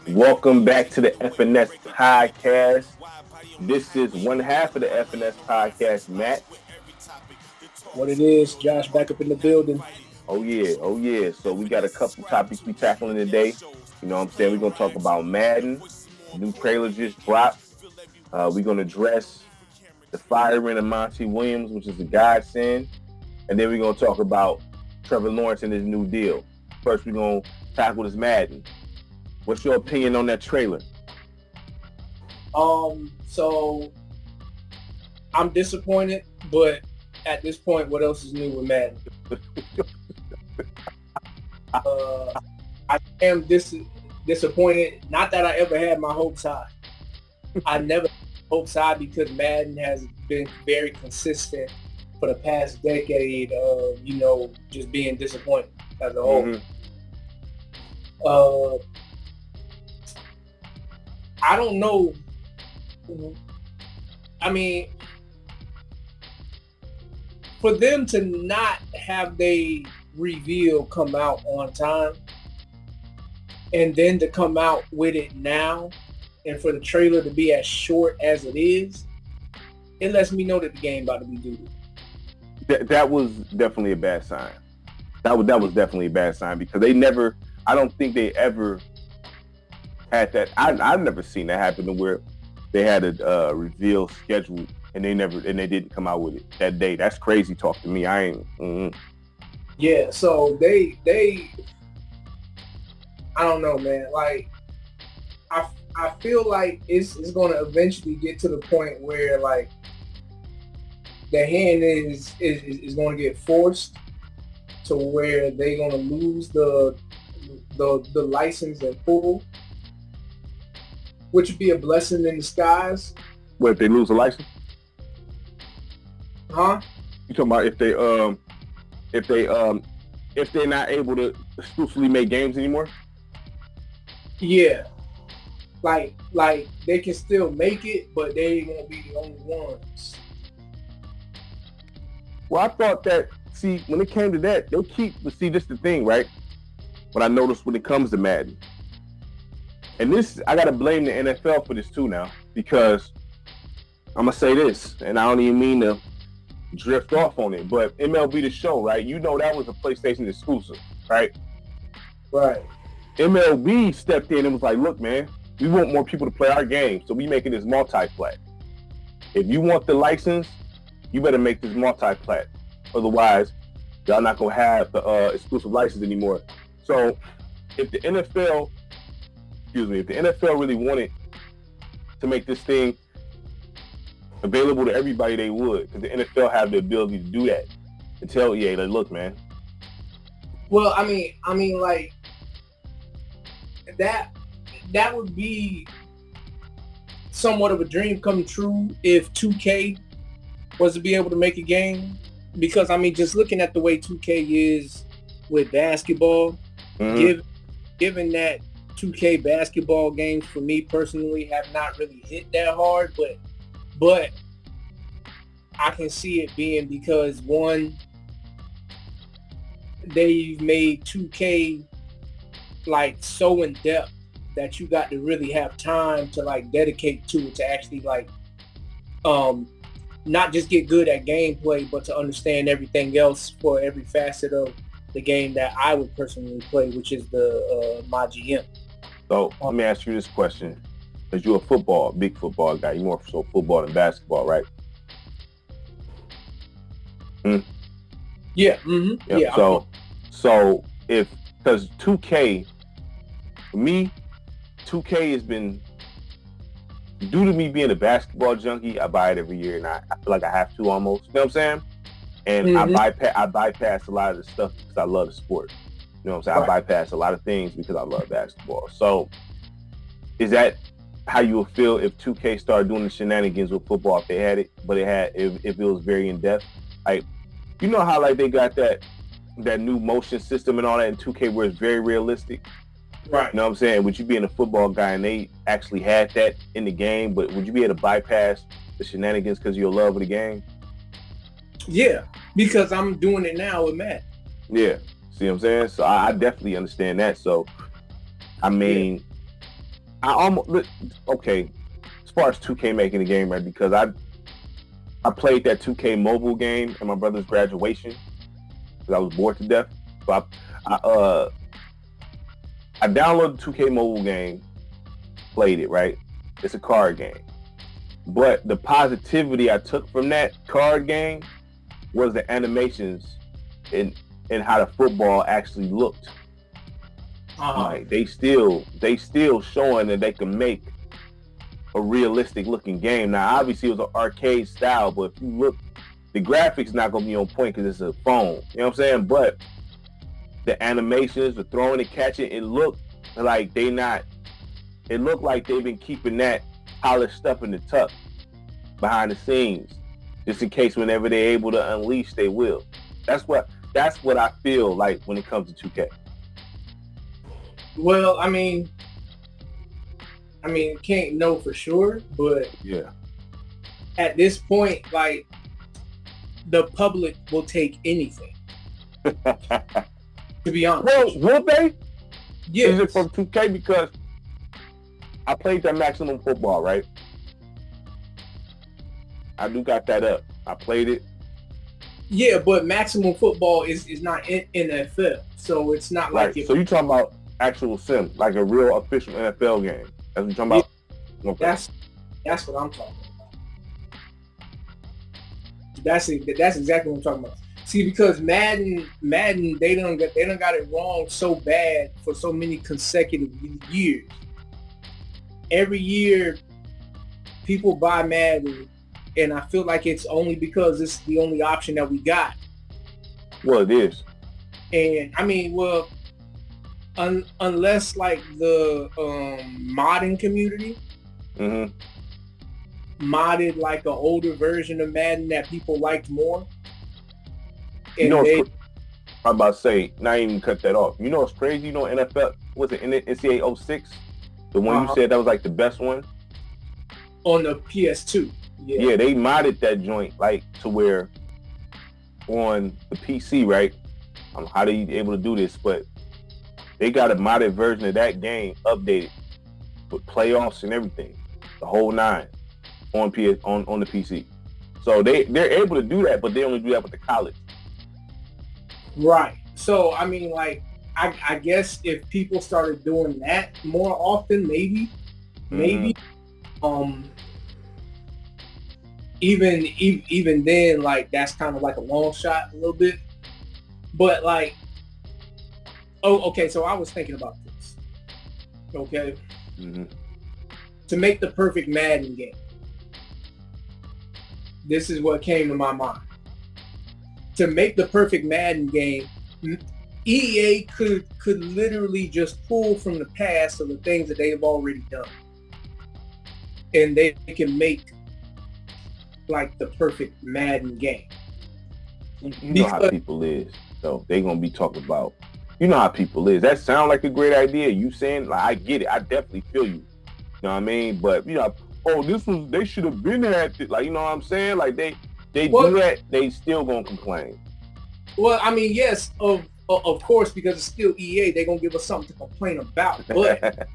Welcome back to the F&S Podcast. This is one half of the F&S Podcast, Matt. What it is, Josh back up in the building. Oh yeah. So we got a couple topics we tackling today. You know what I'm saying? We're going to talk about Madden. New trailer just dropped. We're going to address the firing of Monty Williams, which is a godsend. And then we're going to talk about Trevor Lawrence and his new deal. First, we're going to tackle this Madden. What's your opinion on that trailer? So I'm disappointed, but at this point, what else is new with Madden? I am disappointed. Not that I ever had my hopes high. I never had hopes high because Madden has been very consistent for the past decade of, just being disappointed as a whole. Mm-hmm. I don't know. I mean, for them to not have their reveal come out on time and then to come out with it now and for the trailer to be as short as it is, it lets me know that the game about to be due. That was definitely a bad sign. That was definitely a bad sign because I don't think they ever had that. I've never seen that happen to where they had a reveal scheduled and they didn't come out with it that day. That's crazy talk to me. I ain't. Mm-hmm. Yeah, so they I don't know, man. Like I feel like it's going to eventually get to the point where like the hand is going to get forced to where they're going to lose the license in full, which would be a blessing in disguise. What if they lose a license? Huh? You talking about if they're not able to exclusively make games anymore? Yeah. Like they can still make it, but they ain't gonna be the only ones. Well, I thought that, see, when it came to that, they'll keep, see, this is the thing, right? What I noticed when it comes to Madden. And this, I got to blame the NFL for this too now, because I'm going to say this, and I don't even mean to drift off on it, but MLB The Show, right? You know that was a PlayStation exclusive, right? Right. MLB stepped in and was like, look, man, we want more people to play our game, so we making this multi-plat. If you want the license, you better make this multi-plat. Otherwise, y'all not going to have the exclusive license anymore. So if the NFL really wanted to make this thing available to everybody, they would, because the NFL have the ability to do that and tell EA, like, look, man. Well, I mean, like that would be somewhat of a dream come true if 2K was to be able to make a game, because I mean, just looking at the way 2K is with basketball, given that 2K basketball games for me personally have not really hit that hard, but I can see it being because one, they've made 2K like so in depth that you got to really have time to like dedicate to it to actually like not just get good at gameplay, but to understand everything else for every facet of the game that I would personally play, which is the my GM. So let me ask you this question, because you're a big football guy. You're more so football than basketball, right? Yeah. Mm-hmm. Yep. Yeah. So because 2K, for me, 2K has been, due to me being a basketball junkie, I buy it every year, and I feel like I have to almost. You know what I'm saying? And I bypass a lot of the stuff because I love the sport. You know what I'm saying? Right. I bypass a lot of things because I love basketball. So is that how you would feel if 2K started doing the shenanigans with football if they had it, but if it was very in depth? Like, you know how like they got that new motion system and all that in 2K where it's very realistic? Right. You know what I'm saying? Would you be a football guy and they actually had that in the game, but would you be able to bypass the shenanigans because of your love of the game? Yeah, because I'm doing it now with Matt. Yeah. See what I'm saying? So I definitely understand that. So, I mean, I almost okay. As far as 2K making the game, right? Because I played that 2K mobile game at my brother's graduation because I was bored to death. So I downloaded the 2K mobile game, played it, right? It's a card game. But the positivity I took from that card game was the animations and how the football actually looked. Like they still showing that they can make a realistic looking game. Now obviously it was an arcade style, but if you look, the graphics not gonna be on point because it's a phone. You know what I'm saying? But the animations, the throwing and catching, it looked like they've been keeping that polished stuff in the tuck behind the scenes, just in case whenever they're able to unleash, they will. That's what I feel like when it comes to 2K. Well, I mean, can't know for sure, but yeah, at this point, like, the public will take anything. To be honest. Well, will they? Yeah. Is it from 2K? Because I played that Maximum Football, right? I do got that up. I played it. Yeah, but Maximum Football is not in NFL, so it's not right. like. So you talking about actual sim, like a real official NFL game? That's what you talking about? Okay. That's what I'm talking about. That's exactly what I'm talking about. See, because Madden, they done got it wrong so bad for so many consecutive years. Every year, people buy Madden, and I feel like it's only because it's the only option that we got. Well, it is. And I mean, well, unless like the modding community modded like an older version of Madden that people liked more. And I'm about to say, not even cut that off. You know what's crazy? You know NFL, was it NCAA 06? The one you said that was like the best one? On the PS2. Yeah, they modded that joint like to where on the PC, right? How they able to do this, but they got a modded version of that game updated with playoffs and everything, the whole nine on the PC. So they're able to do that, but they only do that with the college. Right. So I mean, like, I guess if people started doing that more often, maybe, even then, like, that's kind of like a long shot a little bit. But like, okay. So I was thinking about this. Okay. To make the perfect Madden game, this is what came to my mind. To make the perfect Madden game, EA could literally just pull from the past of the things that they've already done. And they can make like the perfect Madden game. You know how people is. So they're going to be talking about, you know how people is. That sounds like a great idea. You saying, like, I get it. I definitely feel you. You know what I mean? But, you know, they should have been at it. Like, you know what I'm saying? Like, they do that, they still gonna complain. Well, I mean, yes, of course, because it's still EA, they're gonna give us something to complain about. But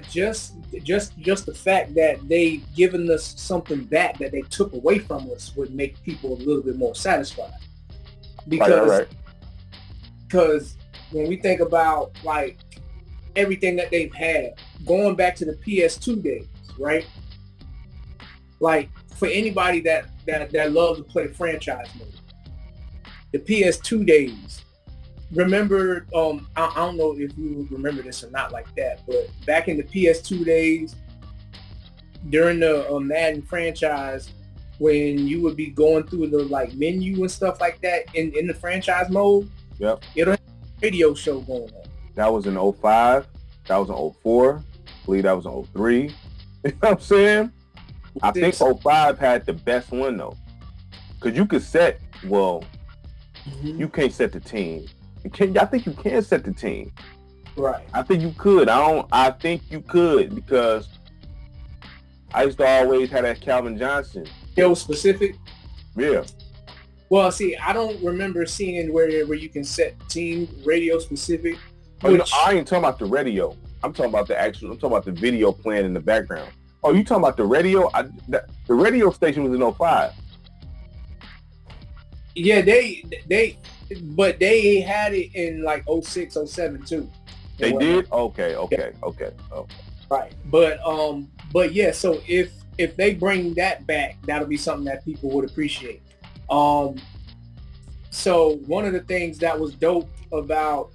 just the fact that they've given us something back that they took away from us would make people a little bit more satisfied. Because when we think about like everything that they've had, going back to the PS2 days, right? Like, for anybody that loves to play franchise mode, the PS2 days, remember, I don't know if you remember this or not like that, but back in the PS2 days, during the Madden franchise, when you would be going through the like menu and stuff like that in the franchise mode, yep, it'll have a radio show going on. That was in 05, that was in 04, I believe that was in 03. You know what I'm saying? I think 05 had the best one though, because you could set, you can't set the team. I think you can set the team. Right. I think you could. I think you could, because I used to always have that Calvin Johnson. It was specific? Yeah. Well, see, I don't remember seeing where you can set team radio specific. I ain't talking about the radio. I'm talking about I'm talking about the video playing in the background. Oh, you talking about the radio? The radio station was in '05. Yeah, but they had it in like 06, 07 too. They did? Okay. Oh. Right. But yeah, so if they bring that back, that'll be something that people would appreciate. So one of the things that was dope about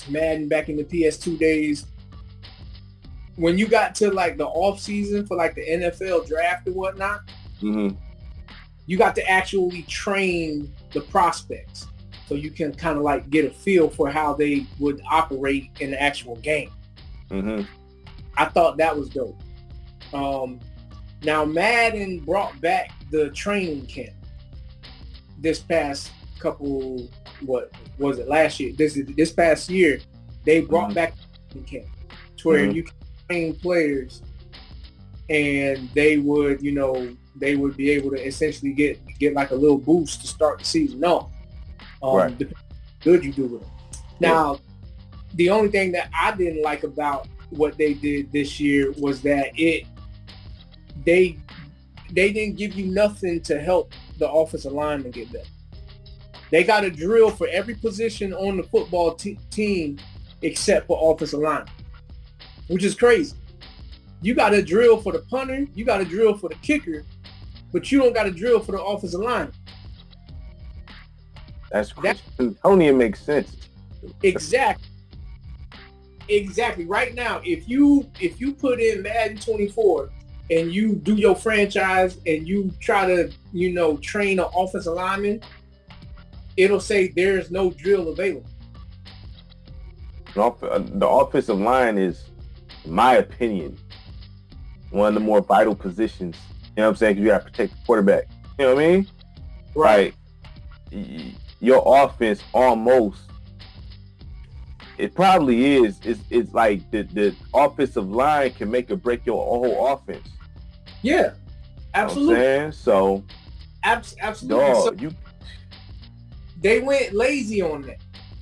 Madden back in the PS2 days, when you got to like the off season for like the NFL draft and whatnot, mm-hmm. you got to actually train the prospects. So you can kind of like get a feel for how they would operate in the actual game. Mm-hmm. I thought that was dope. Now Madden brought back the training camp this past couple, what was it, last year? This past year, they brought mm-hmm. back the training camp to where mm-hmm. you can train players and they would be able to essentially get like a little boost to start the season off. Right. Depending on how good you do with them. Now, the only thing that I didn't like about what they did this year was that they didn't give you nothing to help the offensive lineman get better. They got a drill for every position on the football team except for offensive line, which is crazy. You got a drill for the punter, you got a drill for the kicker, but you don't got a drill for the offensive line. That's only it makes sense. Exactly. Right now, if you put in Madden 24 and you do your franchise and you try to, train an offensive lineman, it'll say there's no drill available. The offensive line is, in my opinion, one of the more vital positions. You know what I'm saying? Because you got to protect the quarterback. You know what I mean? Right. Like, your offense almost, it probably is. It's like the offensive line can make or break your whole offense. Yeah, absolutely. You know what I'm saying? So, absolutely. Dog, so they went lazy on that.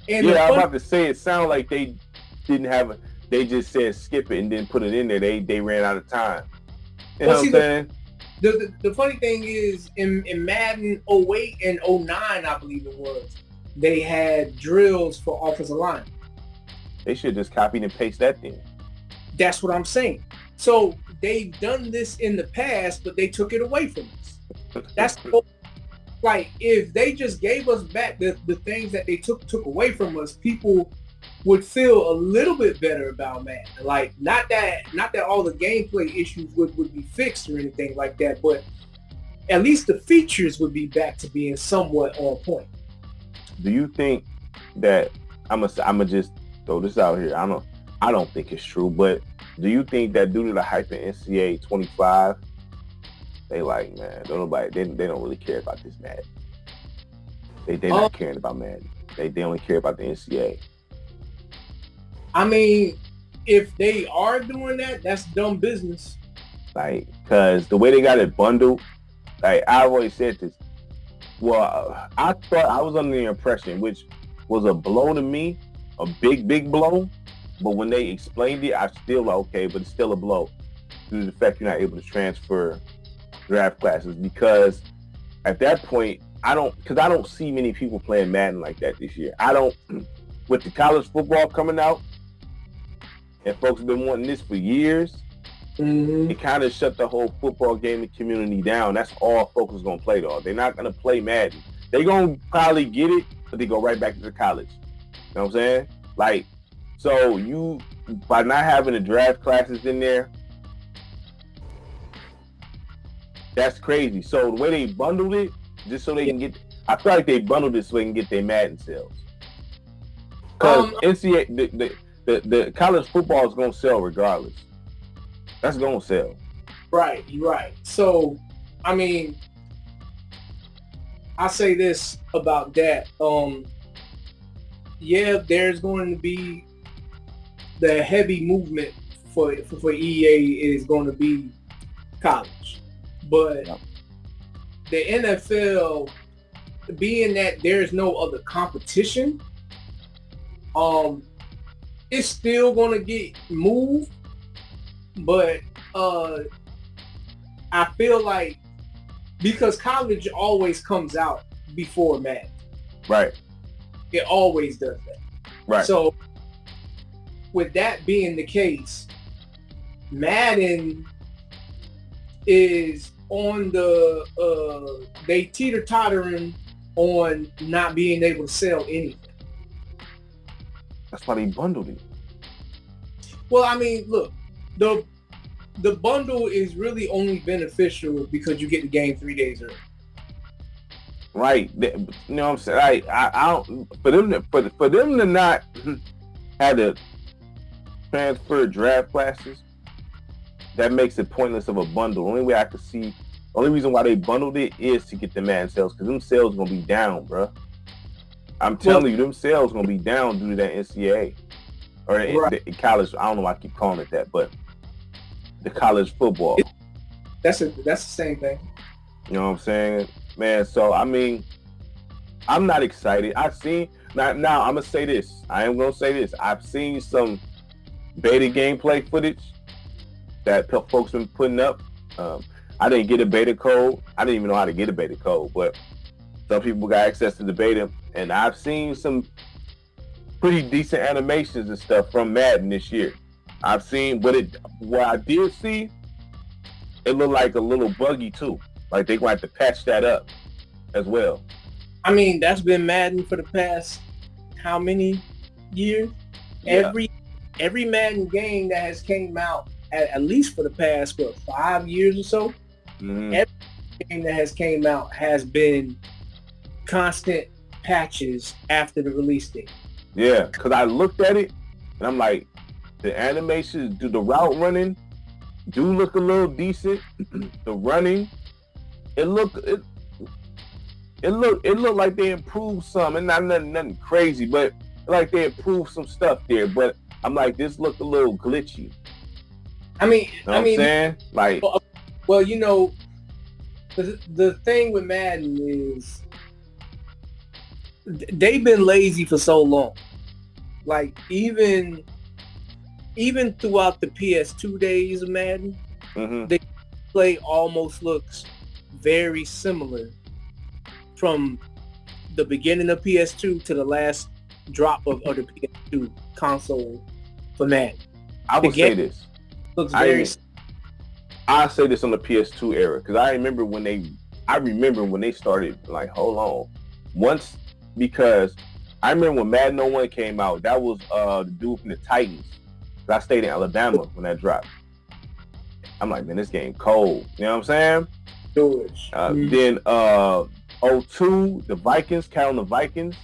And yeah, I was about to say, it sounded like they didn't have they just said skip it and didn't put it in there. They ran out of time. You know what I'm saying? The funny thing is, in Madden 08 and 09, I believe it was, they had drills for offensive line. They should just copy and paste that thing. That's what I'm saying. So they've done this in the past, but they took it away from us. That's like, if they just gave us back the things that they took away from us, people would feel a little bit better about Madden. Like, not that all the gameplay issues would be fixed or anything like that, but at least the features would be back to being somewhat on point. Do you think that, I'ma just throw this out here, I don't think it's true, but do you think that due to the hype in NCAA 25, they like, man, they don't really care about this Madden. They not caring about Madden. They only care about the NCAA. I mean, if they are doing that, that's dumb business. Like, because the way they got it bundled, like, I always said this. Well, I thought I was under the impression, which was a blow to me, a big blow. But when they explained it, I still like, okay, but it's still a blow due to the fact you're not able to transfer draft classes. Because at that point, I don't see many people playing Madden like that this year. With the college football coming out, and folks have been wanting this for years, mm-hmm. It kind of shut the whole football gaming community down. That's all folks is going to play, though. They're not going to play Madden. They're going to probably get it, but they go right back to the college. You know what I'm saying? Like, so by not having the draft classes in there, that's crazy. So the way they bundled it, just so they can get, I feel like they bundled it so they can get their Madden sales. Because NCAA, the college football is going to sell regardless. That's going to sell. Right, you're right. So, I mean, I say this about that. Yeah, there's going to be the heavy movement for EA is going to be college. But the NFL, being that there's no other competition, it's still gonna get moved, but I feel like because college always comes out before Madden. Right. It always does that. Right. So with that being the case, Madden is on the they teeter-tottering on not being able to sell anything. That's why they bundled it. Well, I mean, look, the bundle is really only beneficial because you get the game 3 days early. Right. You know what I'm saying? I don't for them to not have to transfer draft classes, that makes it pointless of a bundle. Only way I could see, only reason why they bundled it is to get the Madden sales, because them sales gonna be down, bro. I'm telling you, them sales gonna be down due to that NCAA or right. the college. I don't know why I keep calling it that, but the college football. That's the same thing. You know what I'm saying, man? So I mean, I'm not excited. I've seen now. I'm gonna say this. I am gonna say this. I've seen some beta gameplay footage that folks been putting up. I didn't get a beta code. I didn't even know how to get a beta code, but some people got access to the beta, and I've seen some pretty decent animations and stuff from Madden this year. I've seen, what I did see, it looked like a little buggy too. Like they going to have to patch that up as well. I mean, that's been Madden for the past how many years? Yeah. Every Madden game that has came out, at least for the past 5 years or so, every game that has came out has been constant patches after the release date. Yeah, because I looked at it and I'm like, the animations, the route running do look a little decent. The running, it looked like they improved some, and not nothing crazy, but like they improved some stuff there. But I'm like, this looked a little glitchy. I mean, you know what I'm saying? Like, well, you know, the thing with Madden is they've been lazy for so long. Like even throughout the PS2 days of Madden, the play almost looks very similar from the beginning of PS2 to the last drop of the PS2 console for Madden. I would say this. Looks very. I say this on the PS2 era because I remember when they started. Like, hold on, once because I remember when Madden 01 came out. That was the dude from the Titans. I stayed in Alabama when that dropped. I'm like, man, this game cold. You know what I'm saying? George. Then 02, the Vikings, counting the Vikings.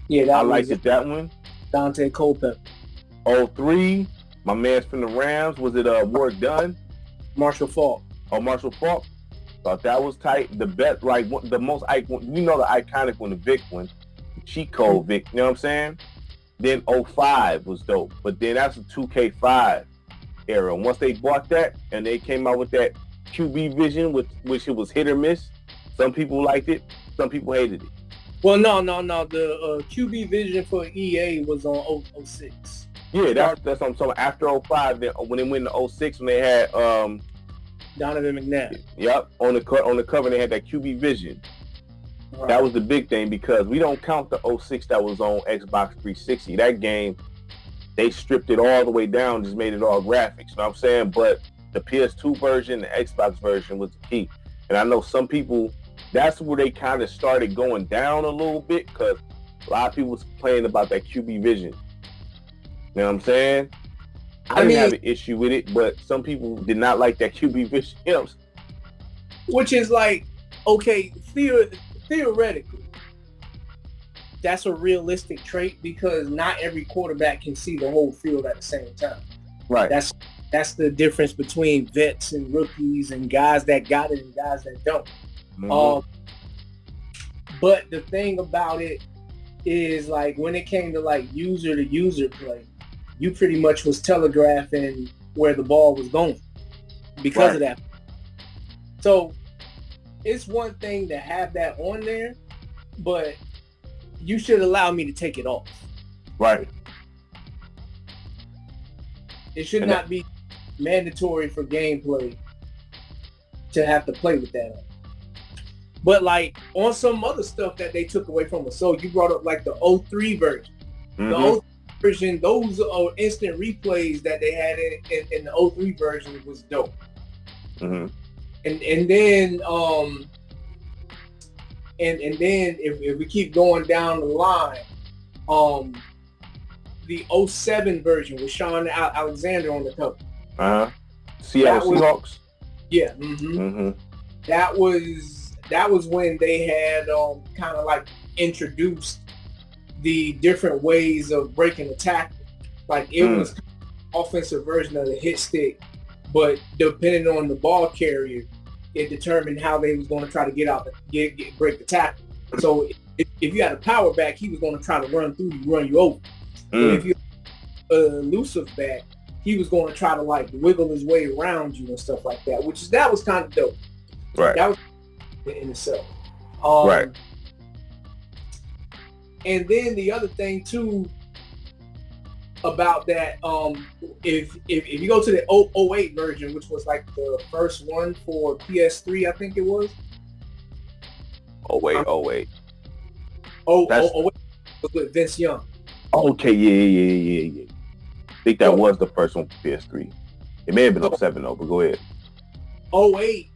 Yeah, I liked that one. Dante Culpepper. 03, my man's from the Rams. Was it Work Done? Marshall Faulk. Oh, Marshall Faulk. Thought that was tight. The best, like the most iconic. You know the iconic one, the Vic one, cheat code Vic. You know what I'm saying? Then 05 was dope, but then that's a 2K5 era. Once they bought that and they came out with that QB vision, which it was hit or miss. Some people liked it, some people hated it. Well, no. The QB vision for EA was on 06. Yeah, that's what I'm talking about. After 05, then when they went to 06, when they had Donovan McNabb. Yep, on the cover they had that QB vision. Right. That was the big thing because we don't count the 06 that was on Xbox 360. That game, they stripped it all the way down, just made it all graphics. You know what I'm saying? But the PS2 version, the Xbox version was the key. And I know some people, that's where they kind of started going down a little bit because a lot of people was complaining about that QB vision. You know what I'm saying? I didn't have an issue with it, but some people did not like that QB vision. You know, which is like, okay, theoretically, that's a realistic trait because not every quarterback can see the whole field at the same time. Right. That's the difference between vets and rookies and guys that got it and guys that don't. But the thing about it is, like, when it came to like user to user play, you pretty much was telegraphing where the ball was going because of that. So it's one thing to have that on there, but you should allow me to take it off. Right. It should not be mandatory for gameplay to have to play with that on. But like on some other stuff that they took away from us. So you brought up like the 03 version. Mm-hmm. The 03 version, those are instant replays that they had in the 03 version was dope. Mm-hmm. And then and then if we keep going down the line, the 07 version with Sean Alexander on the cover. Seattle Seahawks. Yeah. Mm-hmm. Mm-hmm. That was when they had kind of like introduced the different ways of breaking the tackle. Like it was kind of offensive version of the hit stick, but depending on the ball carrier, it determined how they was going to try to get out, break the tackle. So if you had a power back, he was going to try to run through you, run you over. But if you had an elusive back, he was going to try to like wiggle his way around you and stuff like that, that was kind of dope. Right. That was in itself. Right. And then the other thing too about that, if you go to the 08 version, which was like the first one for PS3, I think it was. 08. 08 was with Vince Young. Okay, yeah. I think that was the first one for PS3. It may have been 07 though, but go ahead. 08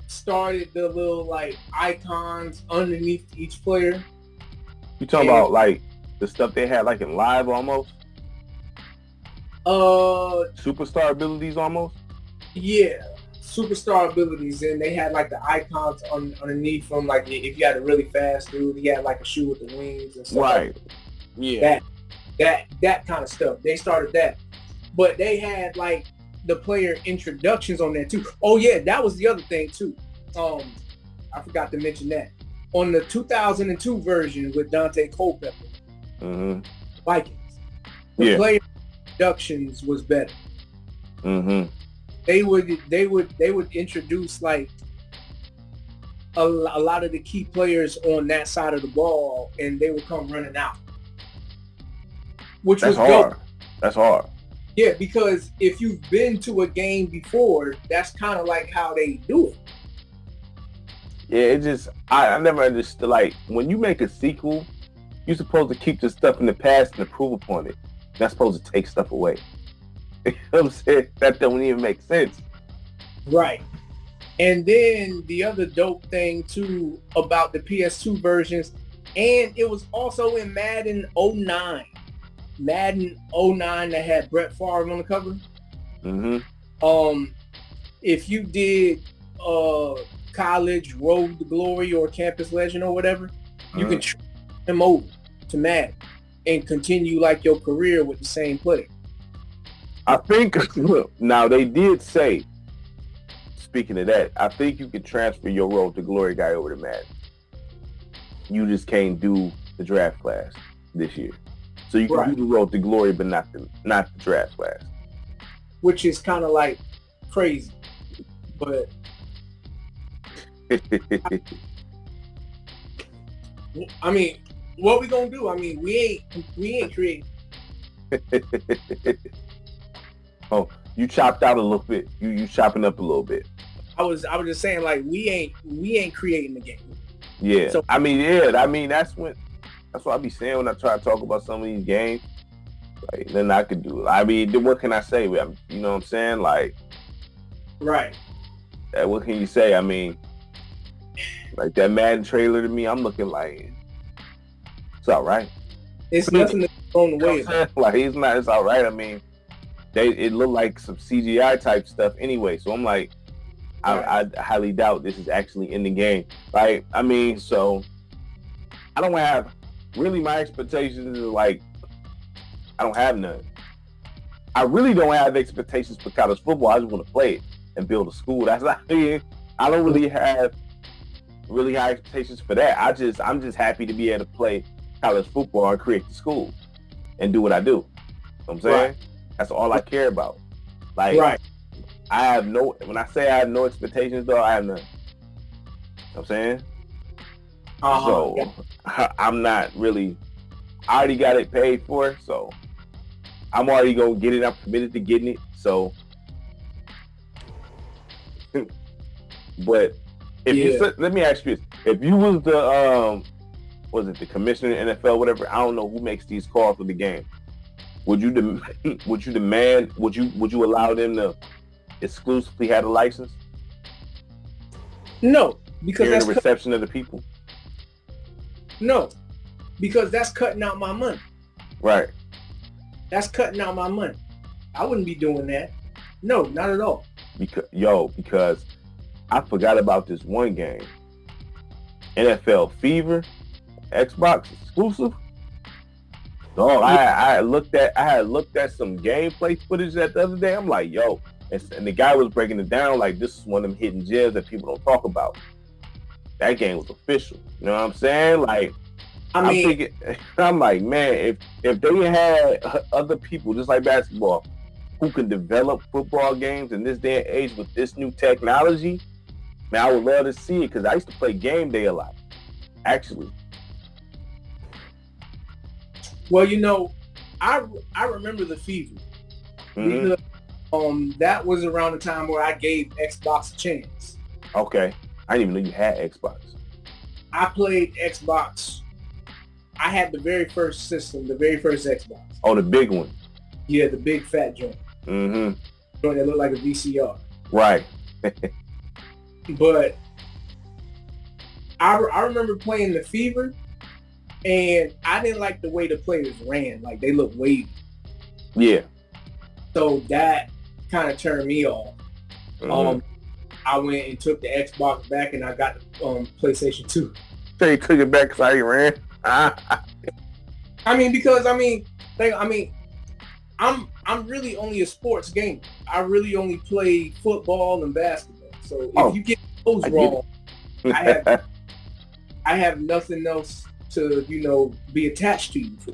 started the little like icons underneath each player. You talking about like the stuff they had like in live almost? Superstar abilities almost? Yeah, superstar abilities, and they had like the icons underneath them. Like if you had a really fast dude, he had like a shoe with the wings and stuff. Right. Like yeah. That kind of stuff. They started that, but they had like the player introductions on there too. Oh yeah, that was the other thing too. I forgot to mention that on the 2002 version with Dante Culpepper, Vikings, the player introductions was better. They would introduce like a lot of the key players on that side of the ball, and they would come running out, which was hard. That's hard. Yeah, because if you've been to a game before, that's kind of like how they do it. Yeah, it just, I never understood, like, when you make a sequel, you're supposed to keep the stuff in the past and improve upon it. You're not supposed to take stuff away. You know what I'm saying? That don't even make sense. Right. And then the other dope thing, too, about the PS2 versions, and it was also in Madden 09. Madden 09 that had Brett Favre on the cover. If you did College Road to Glory or Campus Legend or whatever, you can transfer him over to Madden and continue like your career with the same player. I think now they did say, speaking of that, I think you could transfer your Road to Glory guy over to Madden. You just can't do the draft class this year. So you can do the Road to Glory, but not the draft class. Which is kind of like crazy, but I mean, what we gonna do? I mean, we ain't creating. Oh, you chopped out a little bit. You chopping up a little bit. I was just saying, like, we ain't creating the game. Yeah. So I mean, that's what I be saying when I try to talk about some of these games. Like, then I could do it. I mean, what can I say? You know what I'm saying? Like, right. What can you say? I mean, like that Madden trailer to me, I'm looking like it's all right. It's nothing that's thrown away. Like it's all right. I mean, it looked like some CGI type stuff anyway. So I'm like, I highly doubt this is actually in the game. Like, I mean, so I don't have really my expectations are like, I don't have none. I really don't have expectations for college football. I just want to play it and build a school. That's not it. I don't really have really high expectations for that. I'm just happy to be able to play college football and create the school and do what I do. You know what I'm saying? Right. That's all I care about. Like, right. When I say I have no expectations though, I have none. You know what I'm saying? So I'm not really, I already got it paid for, so I'm already gonna get it. I'm committed to getting it. So, but if you let me ask you this: if you was the commissioner in the NFL, whatever, I don't know who makes these calls for the game. Would you demand? Would you allow them to exclusively have a license? No, because that's the reception of the people. No, because that's cutting out my money. Right. That's cutting out my money. I wouldn't be doing that. No, not at all. Because I forgot about this one game. NFL Fever, Xbox exclusive. Dog, I had looked at some gameplay footage that the other day. I'm like, yo, and the guy was breaking it down like this is one of them hidden gems that people don't talk about. That game was official. You know what I'm saying? Like, I'm like, man, if they had other people just like basketball who can develop football games in this day and age with this new technology, man, I would love to see it because I used to play game day a lot, actually. Well, I remember the Fever. Mm-hmm. Because, that was around the time where I gave Xbox a chance. Okay. I didn't even know you had Xbox. I played Xbox. I had the very first system, the very first Xbox. Oh, the big one. Yeah, the big fat joint. Mm-hmm. Joint that looked like a VCR. Right. But I remember playing the Fever, and I didn't like the way the players ran. Like, they looked wavy. Yeah. So that kind of turned me off. Mm-hmm. I went and took the Xbox back, and I got the PlayStation 2. So you took it back because I ran? I'm really only a sports gamer. I really only play football and basketball. So if you get those wrong, I have nothing else to be attached to you for.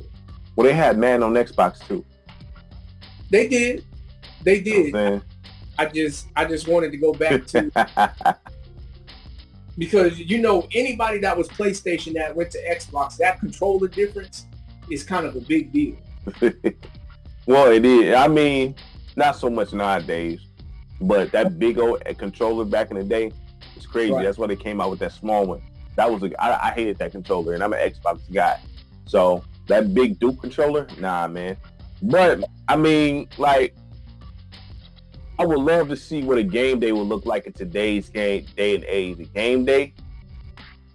Well, they had Madden on Xbox too. They did. You know I just wanted to go back to because anybody that was PlayStation that went to Xbox, that controller difference is kind of a big deal. Well, it is. I mean, not so much nowadays, but that big old controller back in the day was crazy. Right. That's why they came out with that small one. That was I hated that controller, and I'm an Xbox guy. So that big Duke controller, nah, man. But I mean, like, I would love to see what a game day would look like in today's day and age. A game day,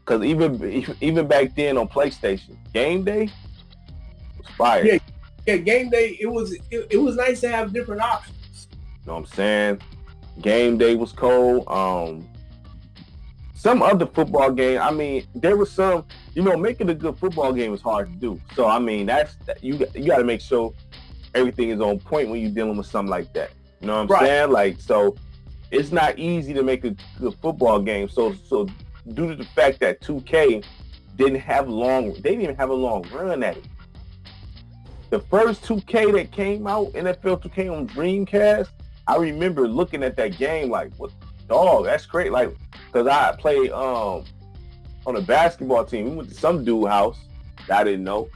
because even back then on PlayStation, game day was fire. Yeah, game day. It was nice to have different options. You know what I'm saying? Game day was cold. Some other football game. I mean, there was some. Making a good football game is hard to do. So I mean, you got to make sure everything is on point when you're dealing with something like that. You know what I'm saying? Like, so it's not easy to make a good football game. So due to the fact that 2K didn't even have a long run at it. The first 2K that came out, NFL 2K on Dreamcast, I remember looking at that game like, what, dog, that's great. Like, because I played on a basketball team. We went to some dude's house that I didn't know.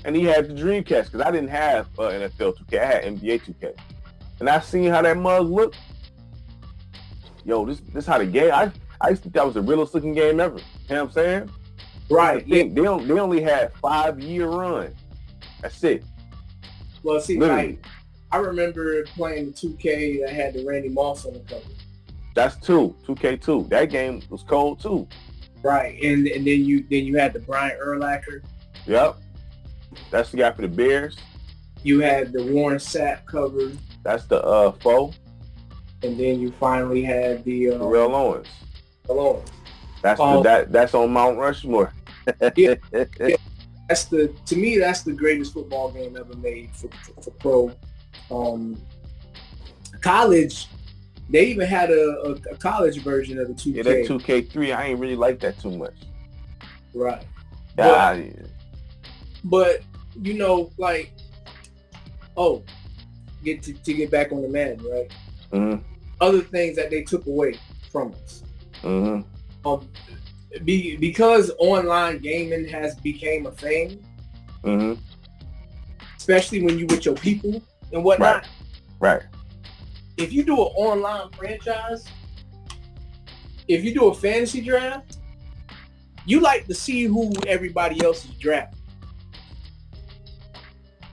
And he had the Dreamcast because I didn't have NFL 2K. I had NBA 2K. And I seen how that mug looked. Yo, this how the game. I used to think that was the realest looking game ever. You know what I'm saying? Right. They only had 5-year run. That's it. Well, see, like, I remember playing the 2K that had the Randy Moss on the cover. That's 2K2. That game was cold too. Right, and then you had the Brian Urlacher. Yep. That's the guy for the Bears. You had the Warren Sapp cover. That's the foe. And then you finally had the Terrell Owens. That's that's on Mount Rushmore. Yeah. To me that's the greatest football game ever made for pro. College, they even had a college version of the 2K. Yeah, that 2K3, I ain't really like that too much. Right. But like, get back on the Madden, right? Mm-hmm. Other things that they took away from us. Mm-hmm. Because online gaming has became a thing. Mm-hmm. especially when you with your people and whatnot. Right. If you do an online franchise, if you do a fantasy draft, you like to see who everybody else is drafting.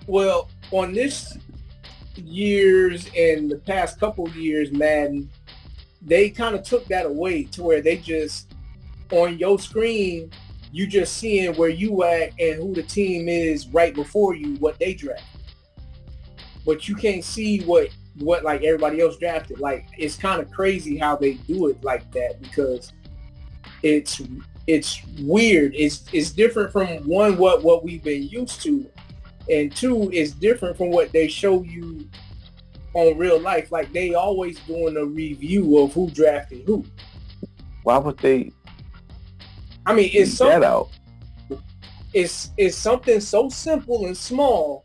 Well, on this year's and the past couple years, Madden, they kind of took that away to where they just, on your screen, you just seeing where you at and who the team is right before you, what they drafted. But you can't see what like everybody else drafted. Like, it's kind of crazy how they do it like that, because it's weird. It's different from one, what we've been used to, and two, it's different from what they show you on real life. Like, they always doing a review of who drafted who. Why would they? I mean, it's something. That out. It's something so simple and small,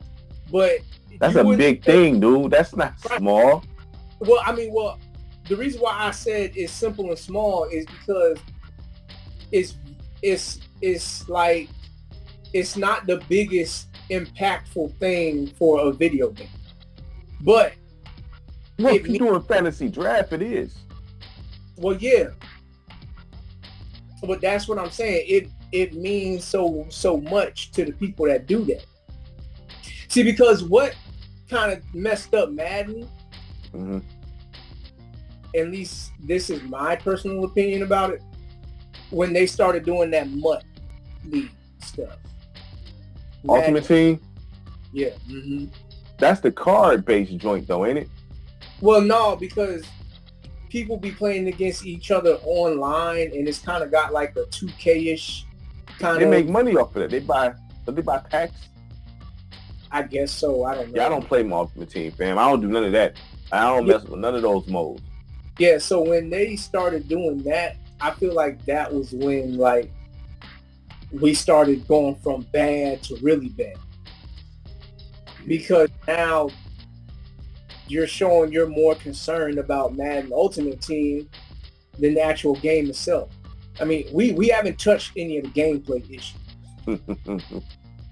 but that's a big thing, dude. That's not small. Well, I mean, the reason why I said it's simple and small is because it's like, it's not the biggest impactful thing for a video game, but if you do a fantasy draft, it is. Well, yeah, but that's what I'm saying. It means so much to the people that do that. See, because what kind of messed up Madden, at least this is my personal opinion about it, when they started doing that MUT league stuff. Ultimate Team? Yeah. That's the card-based joint, though, ain't it? Well, no, because people be playing against each other online, and it's kind of got like a 2K-ish kind of... They make money off of it. They buy packs? I guess so. I don't know. Yeah, I don't play my Ultimate Team, fam. I don't do none of that. I don't mess with none of those modes. Yeah, so when they started doing that, I feel like that was when, like, we started going from bad to really bad. Because now you're showing you're more concerned about Madden Ultimate Team than the actual game itself. I mean, we haven't touched any of the gameplay issues.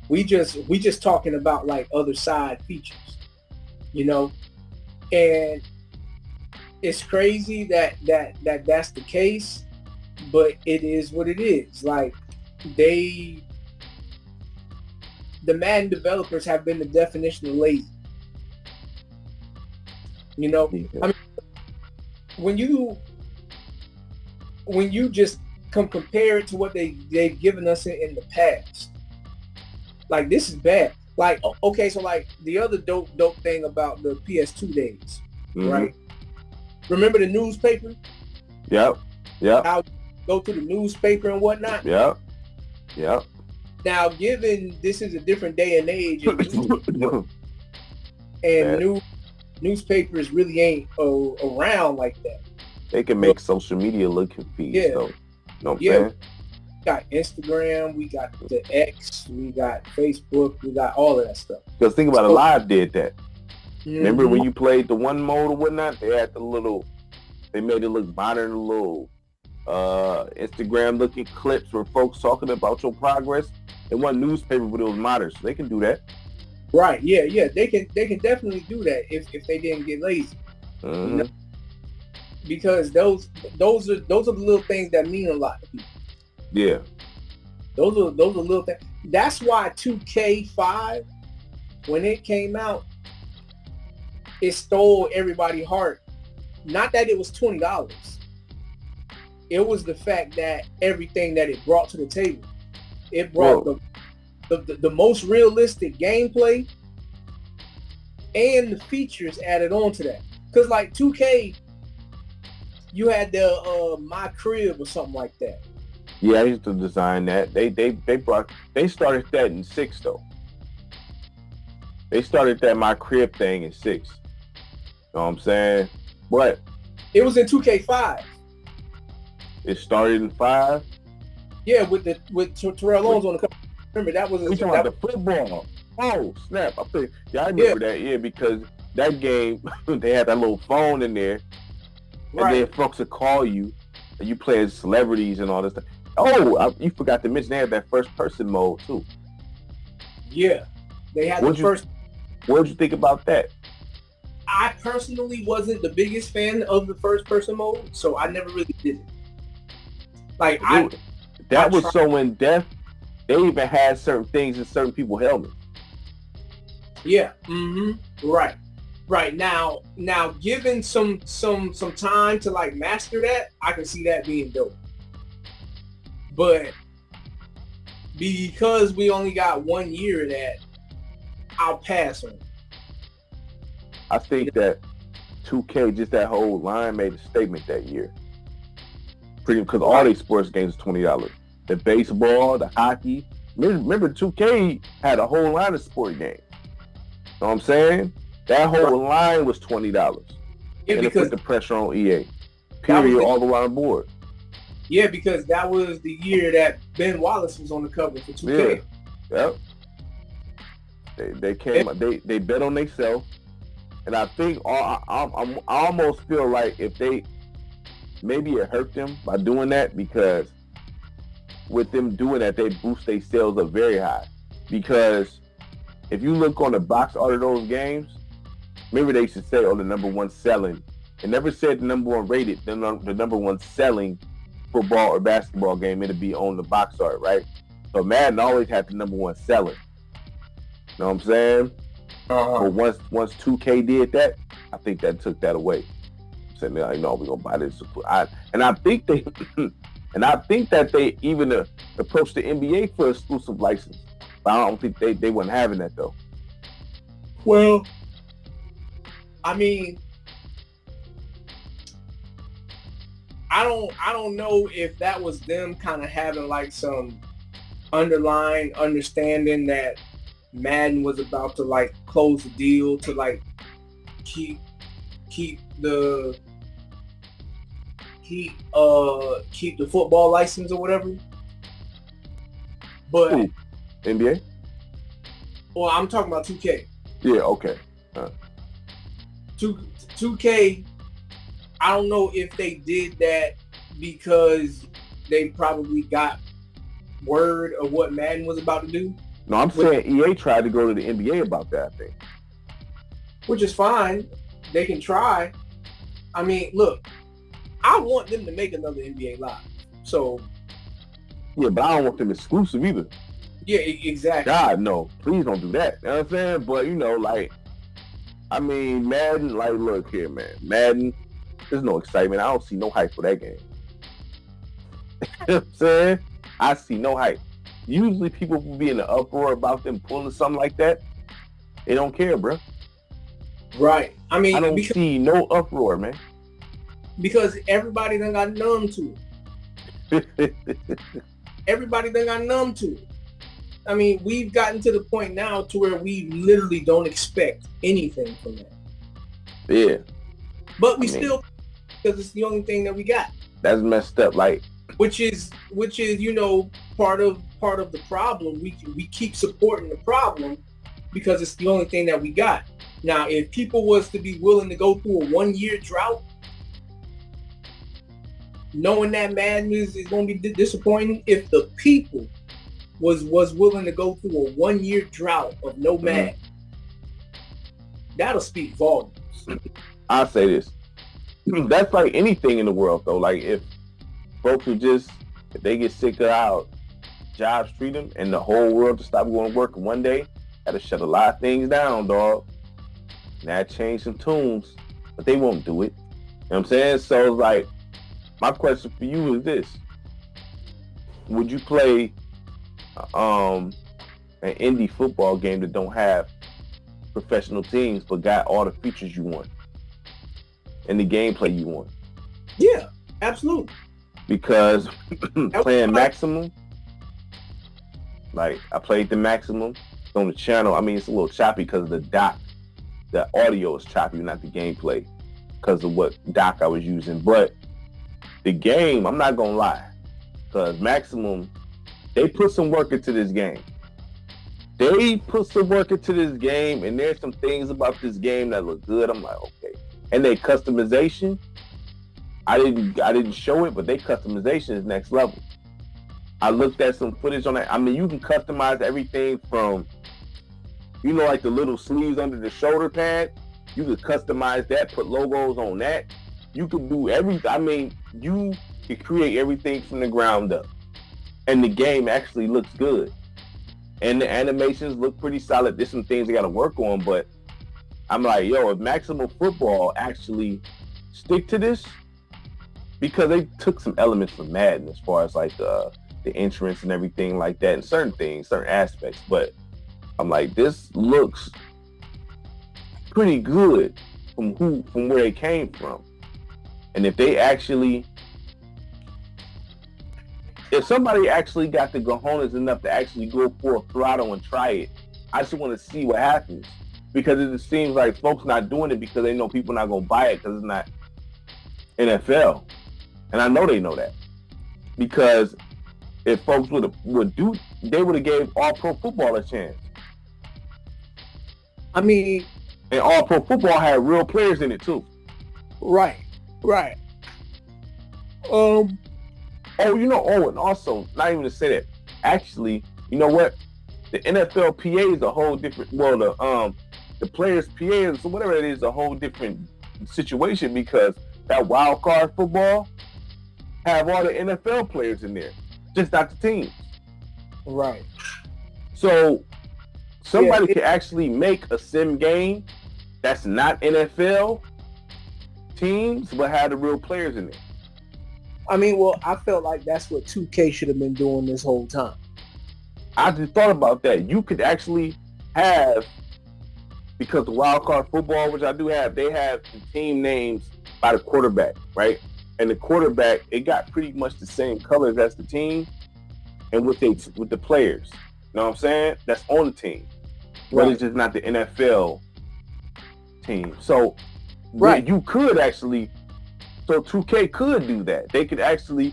We just talking about like other side features, you know? And it's crazy that's the case, but it is what it is. Like, the Madden developers have been the definition of lazy. You know, I mean, when you just compare it to what they've given us in the past, like, this is bad. Like, okay, so like the other dope thing about the PS2 days, right? Remember the newspaper? Yep. How you go to the newspaper and whatnot? Yep. Now, given this is a different day and age, and newspapers really ain't around like that. They can make social media look confused, though. You know what I'm saying? We got Instagram, we got the X, we got Facebook, we got all of that stuff. Because think about it, Live did that. Remember when you played the one mode or whatnot? They had they made it look modern, little Instagram looking clips where folks talking about your progress. It wasn't newspaper, but it was modern, so they can do that. Right? Yeah. They can definitely do that if they didn't get lazy. You know? Because those are the little things that mean a lot to people. Yeah. Those are little things. That's why 2K5, when it came out, it stole everybody's heart. Not that it was $20. It was the fact that everything that it brought to the table. It brought the most realistic gameplay and the features added on to that. Because like 2K, you had the My Crib or something like that. Yeah, I used to design that. They started that in 6 though. They started that My Crib thing in 6. You know what I'm saying? But it was in 2K5. It started in 5. Yeah, with Terrell Owens on the cover. Remember that was the football. Oh snap! I remember that. Yeah, because that game they had that little phone in there, and then folks would call you, and you play as celebrities and all this stuff. Oh, you forgot to mention they had that first person mode too. Yeah, they had the first What did you think about that? I personally wasn't the biggest fan of the first person mode, so I never really did it. Like that was so in depth. They even had certain things in certain people's helmets. Yeah. Right. Right. Now given some time to like master that, I can see that being dope. But because we only got 1 year of that, I'll pass on it. I think that 2K, just that whole line, made a statement that year. Pretty, because all these sports games are $20. The baseball, the hockey. Remember 2K had a whole line of sport games. Know what I'm saying? That whole line was $20. Yeah, and it put the pressure on EA. Period, all the way on board. Yeah, because that was the year that Ben Wallace was on the cover for 2K. Yeah. Yep. They came. They bet on themselves, and I think I almost feel like if they maybe it hurt them by doing that, because with them doing that, they boost their sales up very high. Because if you look on the box art of those games, remember they should say, the number one selling. It never said the number one rated, the number one selling football or basketball game. It'd be on the box art, right? So Madden always had the number one selling. You know what I'm saying? But once 2K did that, I think that took that away. Said, no, we're gonna buy this. I think that they even approached the NBA for exclusive license. But I don't think they weren't having that though. Well, I mean, I don't know if that was them kind of having like some underlying understanding that Madden was about to like close the deal to like keep the football license or whatever. But Ooh, NBA? Well, I'm talking about 2K. Yeah, okay. 2K, I don't know if they did that because they probably got word of what Madden was about to do. No, I'm saying EA tried to go to the NBA about that, I think. Which is fine. They can try. I mean, look, I want them to make another NBA Live. So. Yeah, but I don't want them exclusive either. Yeah, exactly. God, no. Please don't do that. You know what I'm saying? But, Madden, look here, man. Madden, there's no excitement. I don't see no hype for that game. You know what I'm saying? I see no hype. Usually people will be in an uproar about them pulling something like that. They don't care, bro. Right. I mean, I don't see no uproar, man. Because everybody done got numb to it. Everybody done got numb to it. I mean, we've gotten to the point now to where we literally don't expect anything from that. Yeah. But still, because it's the only thing that we got. That's messed up. Which is part of the problem. We keep supporting the problem because it's the only thing that we got. Now, if people was to be willing to go through a 1-year drought, knowing that Madden is going to be disappointing, if the people was willing to go through a 1-year drought of no Madden, that'll speak volumes. I'll say this. That's like anything in the world, though. Like, if folks would if they get sick of how jobs treat them and the whole world to stop going to work in one day, that'll shut a lot of things down, dog. That change some tunes, but they won't do it. You know what I'm saying? So, like, my question for you is this. Would you play an indie football game that don't have professional teams but got all the features you want and the gameplay you want? Yeah, absolutely. Because playing maximum, like I played the maximum on the channel. I mean, it's a little choppy because of the dock. The audio is choppy, not the gameplay, because of what dock I was using. But the game, I'm not gonna lie, because maximum, they put some work into this game. And there's some things about this game that look good. I'm like, okay. And their customization, I didn't show it, but their customization is next level. I looked at some footage on that. I mean, you can customize everything from, You know, like the little sleeves under the shoulder pad. You could customize that, put logos on that. You could do everything. I mean, you could create everything from the ground up. And the game actually looks good. And the animations look pretty solid. There's some things they got to work on, but I'm like, yo, if Maximum Football actually stick to this, because they took some elements from Madden as far as like the entrance and everything like that, and certain things, certain aspects, but I'm like, this looks pretty good from where they came from. And if somebody actually got the cojones enough to actually go for a throttle and try it, I just want to see what happens. Because it just seems like folks not doing it because they know people not going to buy it because it's not NFL. And I know they know that. Because if folks would do, they would have gave All Pro Football a chance. I mean, and All Pro Football had real players in it too. Right. And also, not even to say that, actually, you know what? The NFLPA is a whole different, the players' PA, so whatever it is, a whole different situation, because that wild card football have all the NFL players in there, just not the teams. Right. So somebody could actually make a sim game that's not NFL teams, but have the real players in there. I mean, well, I felt like that's what 2K should have been doing this whole time. I just thought about that. You could actually have, because the wild card football, which I do have, they have the team names by the quarterback, right? And the quarterback, it got pretty much the same colors as the team, and with the players. You know what I'm saying? That's on the team, but it's just not the NFL team. So, you could actually. So 2K could do that. They could actually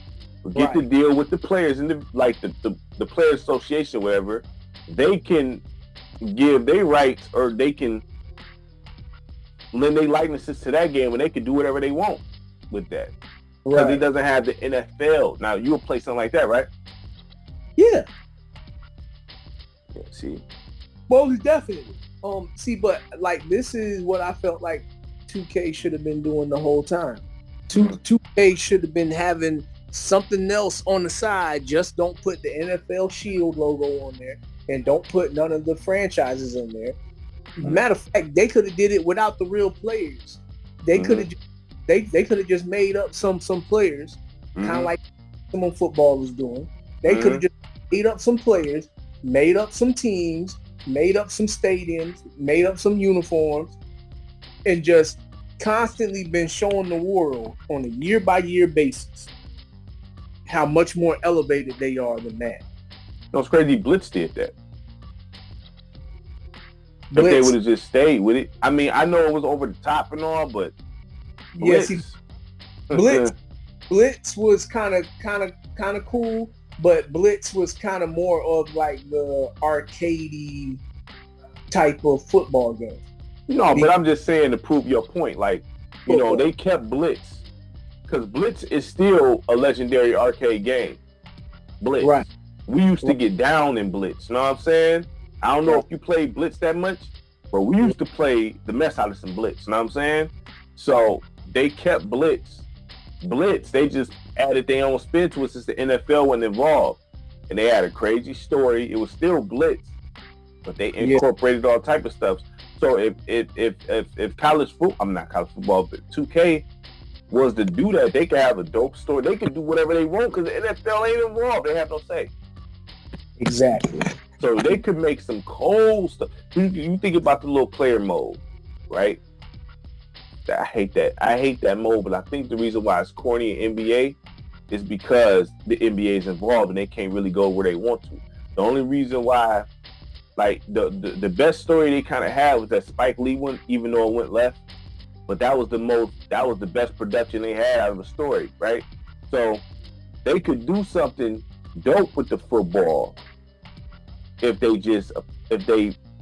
get the deal with the players and the Players Association, whatever. They can give their rights, or they can lend their likenesses to that game, and they can do whatever they want with that. Because it doesn't have the NFL. Now, you would play something like that, right? Yeah. Yeah, see? Most definitely. But like, this is what I felt like 2K should have been doing the whole time. 2K should have been having something else on the side. Just don't put the NFL Shield logo on there, and don't put none of the franchises in there. Matter of fact, they could have did it without the real players. They could have they could have just made up some players, kind of like Maximum Football was doing. They could have just made up some players, made up some teams, made up some stadiums, made up some uniforms, and just constantly been showing the world on a year-by-year basis how much more elevated they are than that. No, it's crazy. Blitz did that. If they would have just stayed with it. I mean, I know it was over the top and all, but Blitz. Blitz was kind of cool, but Blitz was kind of more of like the arcadey type of football game. No, but I'm just saying to prove your point. Like, you know, they kept Blitz because Blitz is still a legendary arcade game. Blitz. Right. We used to get down in Blitz. You know what I'm saying? I don't know if you played Blitz that much, but we used to play the mess out of some Blitz. You know what I'm saying? So they kept Blitz. They just added their own spin to it since the NFL wasn't involved. And they had a crazy story. It was still Blitz, but they incorporated all type of stuff. So if college football, I'm not college football, but 2K was to do that, they could have a dope story. They could do whatever they want because the NFL ain't involved. They have no say. Exactly. So they could make some cool stuff. You think about the little player mode, right? I hate that mode, but I think the reason why it's corny in NBA is because the NBA is involved and they can't really go where they want to. The only reason why, like, the best story they kind of had was that Spike Lee one, even though it went left. But that was the best production they had out of a story, right? So they could do something dope with the football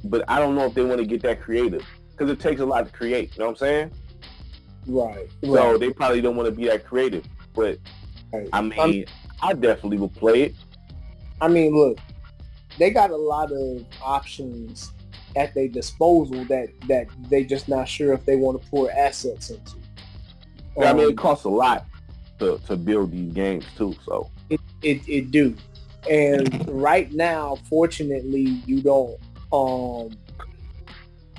but I don't know if they want to get that creative because it takes a lot to create. You know what I'm saying? Right. So they probably don't want to be that creative. But I mean, I definitely would play it. I mean, look, they got a lot of options at their disposal that they just not sure if they want to pour assets into. I mean, it costs a lot to build these games too. So it do. And right now, fortunately, you don't.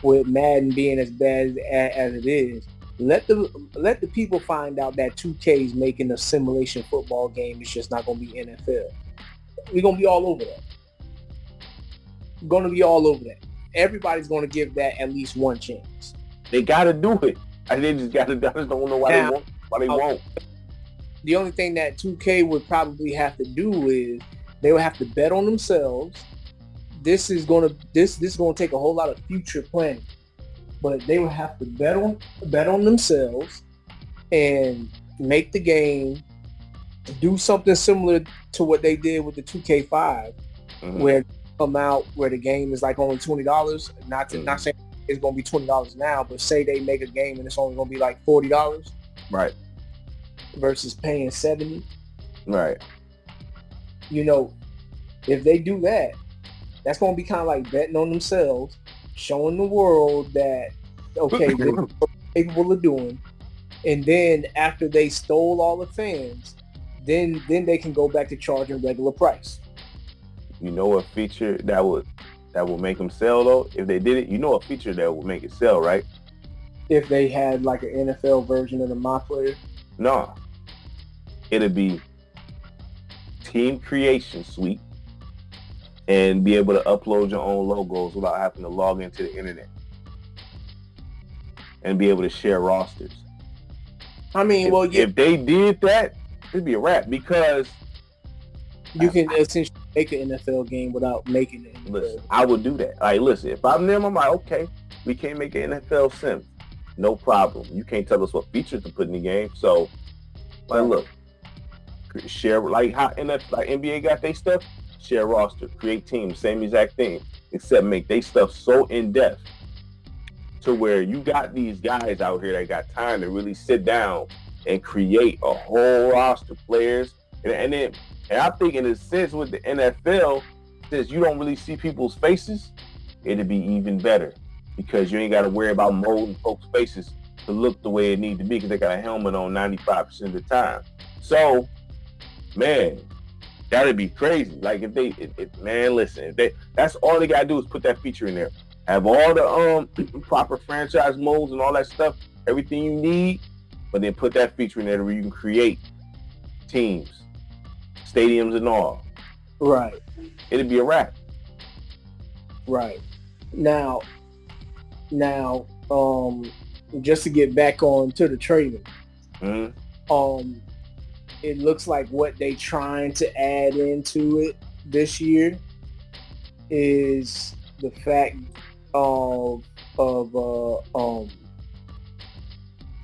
With Madden being as bad as it is, let the people find out that 2K is making a simulation football game. It's just not going to be NFL. We're going to be all over that. Going to be all over that. Everybody's going to give that at least one chance. They got to do it. And they just got to. I just don't know why they won't. The only thing that 2K would probably have to do is they would have to bet on themselves. This is gonna take a whole lot of future planning, but they would have to bet on themselves and make the game do something similar to what they did with the 2K5, where come out where the game is like only $20. Not saying it's gonna be $20 now, but say they make a game and it's only gonna be like $40, right? Versus paying $70, right? You know, if they do that, that's going to be kind of like betting on themselves, showing the world that, okay, they're capable of doing. And then after they stole all the fans, then they can go back to charging regular price. You know a feature that would make them sell though? If they did it, you know a feature that would make it sell, right? If they had like an NFL version of the My Player? No. It'd be team creation suite and be able to upload your own logos without having to log into the internet and be able to share rosters. I mean, if they did that, it'd be a wrap because you can essentially make an NFL game without making it. Listen, I would do that. Like, listen, if I'm them, I'm like, okay, we can't make an NFL sim. No problem. You can't tell us what features to put in the game. So, like, look, share like how NBA got their stuff. Share roster, create teams, same exact thing, except make they stuff so in depth to where you got these guys out here that got time to really sit down and create a whole roster of players. And I think in a sense with the NFL, since you don't really see people's faces, it'd be even better because you ain't got to worry about molding folks' faces to look the way it need to be because they got a helmet on 95% of the time. So, man, that'd be crazy. Like that's all they gotta do is put that feature in there. Have all the proper franchise modes and all that stuff, everything you need, but then put that feature in there where you can create teams, stadiums and all. Right. It'd be a wrap. Right. Now, just to get back on to the trailer. It looks like what they trying to add into it this year is the fact of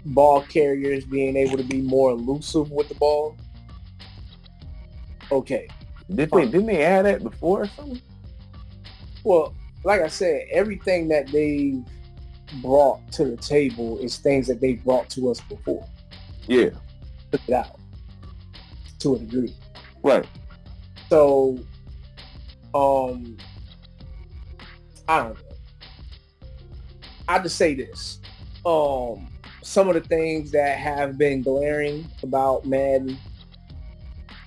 ball carriers being able to be more elusive with the ball. Okay. Didn't they add that before or something? Well, like I said, everything that they brought to the table is things that they brought to us before. Yeah. Took it out. To a degree. Right. So, I don't know. I'll just say this. Some of the things that have been glaring about Madden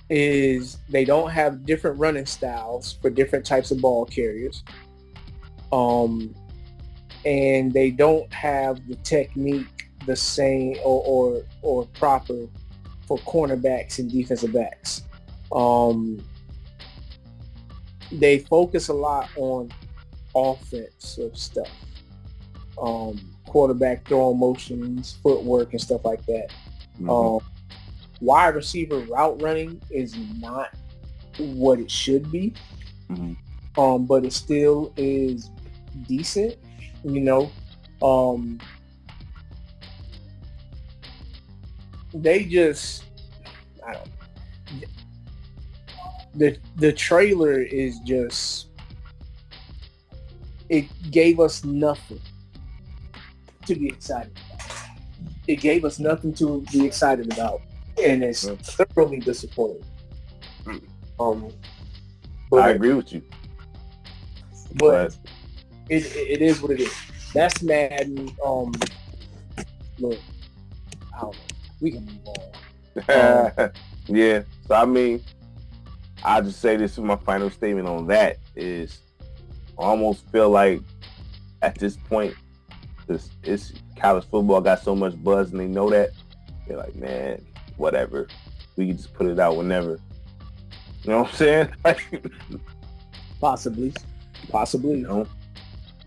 is they don't have different running styles for different types of ball carriers. And they don't have the technique the same or proper for cornerbacks and defensive backs. They focus a lot on offensive stuff. Quarterback throwing motions, footwork and stuff like that. Wide receiver route running is not what it should be. But it still is decent, they just, I don't know. The trailer is just, it gave us nothing to be excited about. It gave us nothing to be excited about, and it's thoroughly disappointing. I agree with you. But It is what it is. That's Madden. Look, I don't know. We can move on. Yeah. So I mean, I'll just say this is my final statement on that is I almost feel like at this point, it's college football got so much buzz and they know that. They're like, man, whatever. We can just put it out whenever. You know what I'm saying? Possibly. You know?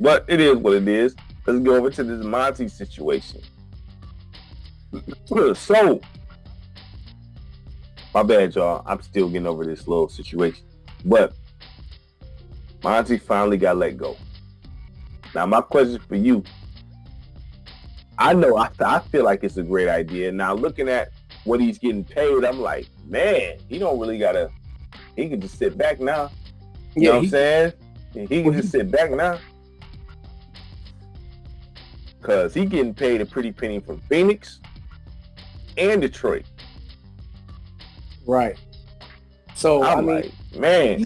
But it is what it is. Let's go over to this Monty situation. So, my bad, y'all. I'm still getting over this little situation. But Monty finally got let go. Now, my question for you, I know I feel like it's a great idea. Now, looking at what he's getting paid, I'm like, man, he don't really gotta. He can just sit back now. You know what I'm saying? He can just sit back now. Because he getting paid a pretty penny from Phoenix and Detroit. Right. So, I mean, like, man.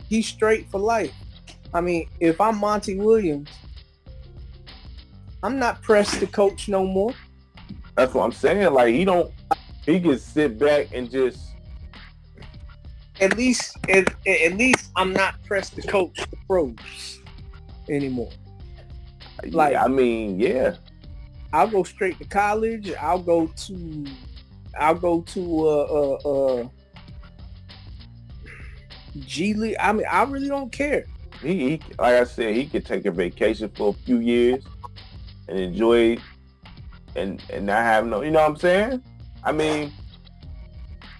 He's straight for life. I mean, if I'm Monty Williams, I'm not pressed to coach no more. That's what I'm saying. Like, he can sit back and just. At least I'm not pressed to coach the pros anymore. Like, I mean, yeah. I'll go straight to college. I'll go to G League. I mean, I really don't care. He like I said, he could take a vacation for a few years and enjoy it and not have no, you know what I'm saying? I mean,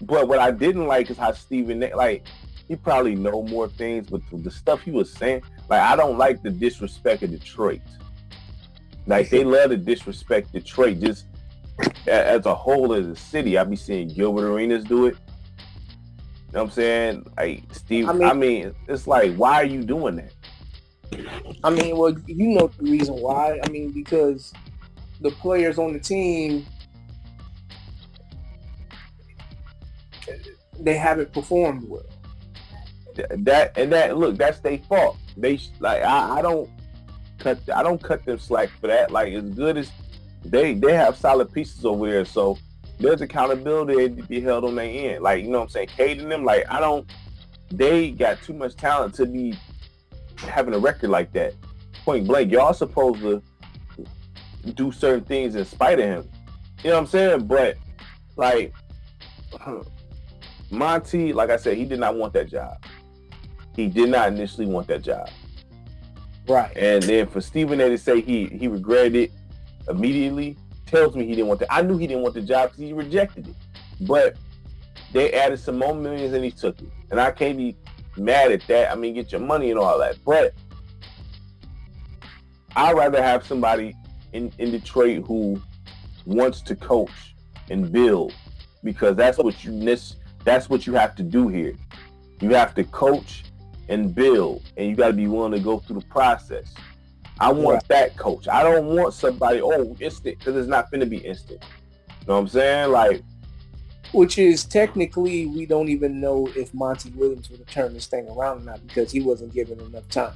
but what I didn't like is how Stephen, like, he probably know more things, but the stuff he was saying, like, I don't like the disrespect of Detroit. Like, they love to disrespect Detroit just as a whole as a city. I be seeing Gilbert Arenas do it. You know what I'm saying? Like, Steve, I mean, it's like, why are you doing that? I mean, well, you know the reason why. I mean, because the players on the team, they haven't performed well. Look, that's their fault. They like I don't cut them slack for that. Like, as good as they have solid pieces over there, so there's accountability to be held on their end. Like, you know what I'm saying? Cade and them, like, they got too much talent to be having a record like that. Point blank, y'all supposed to do certain things in spite of him. You know what I'm saying? But, like, Monty, like I said, he did not want that job. He did not initially want that job. Right. And then for Stephen A to say he regretted it immediately tells me he didn't want that. I knew he didn't want the job because he rejected it. But they added some more millions and he took it. And I can't be mad at that. I mean, get your money and all that. But I'd rather have somebody in Detroit who wants to coach and build, because that's what you have to do here. You have to coach and build, and you got to be willing to go through the process. I want that coach. I don't want somebody, instant, because it's not going to be instant. You know what I'm saying? Like, which is technically, we don't even know if Monty Williams would have turned this thing around or not, because he wasn't given enough time.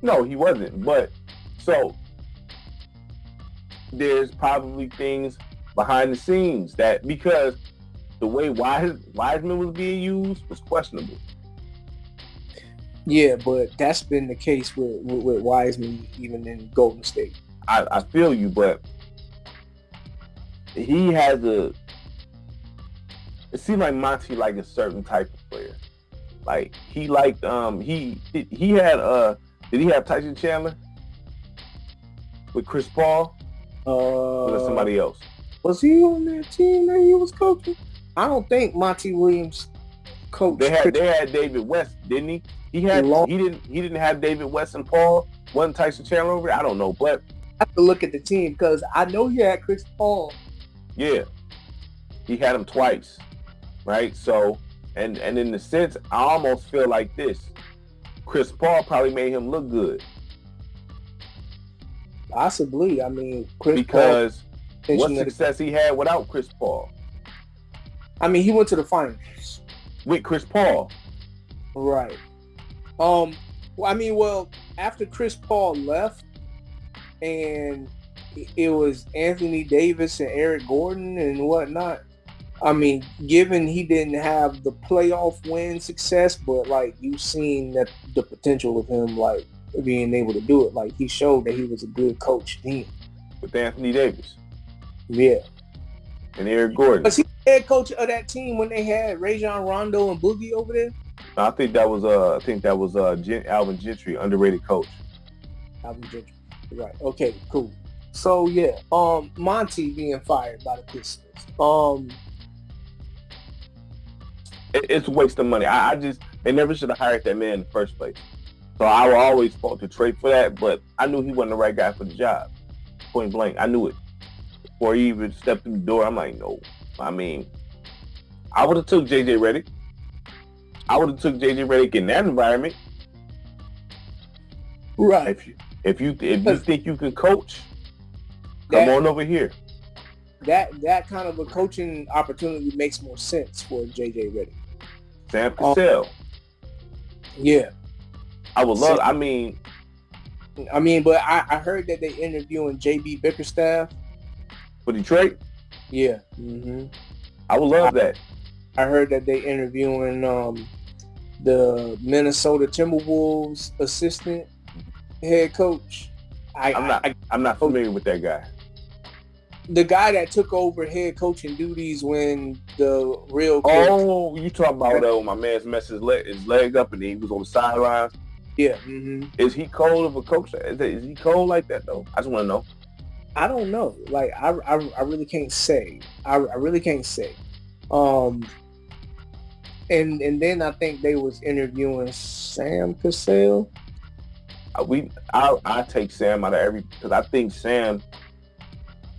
No, he wasn't. But so there's probably things behind the scenes that, because the way Wiseman was being used was questionable. Yeah, but that's been the case with Wiseman even in Golden State. I feel you, but he has it seemed like Monty liked a certain type of player. Like, he liked he had did he have Tyson Chandler with Chris Paul? Or was it somebody else? Was he on that team that he was coaching? I don't think Monty Williams coached. They had David West, didn't he? He didn't have David West and Paul. Wasn't Tyson Chandler over there? I don't know, but I have to look at the team, because I know he had Chris Paul. Yeah, he had him twice, right? So, and in the sense, I almost feel like this: Chris Paul probably made him look good. Possibly. I mean, because what success he had without Chris Paul. I mean, he went to the finals with Chris Paul. Right. after Chris Paul left, and it was Anthony Davis and Eric Gordon and whatnot. I mean, given he didn't have the playoff win success, but like you've seen that the potential of him like being able to do it. Like he showed that he was a good coach then. With Anthony Davis. Yeah. And Eric Gordon. Was he the head coach of that team when they had Rajon Rondo and Boogie over there? I think that was Alvin Gentry, underrated coach. Alvin Gentry. Right. Okay, cool. So yeah, Monty being fired by the Pistons. It's a waste of money. They never should have hired that man in the first place. So I would always fault the trade for that, but I knew he wasn't the right guy for the job. Point blank. I knew it. Before he even stepped through the door, I'm like, no. I mean, I would have took JJ Redick. I would have took JJ Redick in that environment. Right. If you think you can coach, come on over here. That kind of a coaching opportunity makes more sense for JJ Redick. Sam Cassell. Yeah. I would love. But I heard that they interviewing JB Bickerstaff for Detroit. Yeah. Mm-hmm. I would love that. I heard that they interviewing the Minnesota Timberwolves assistant head coach. I'm not familiar with that guy. The guy that took over head coaching duties when the real coach. Oh, you talking about my man's messed his leg up and he was on the sidelines? Yeah. Mm-hmm. Is he cold of a coach? Is he cold like that though? I just want to know. I don't know. Like I really can't say. I really can't say. And then I think they was interviewing Sam Cassell. I take Sam out of because I think Sam,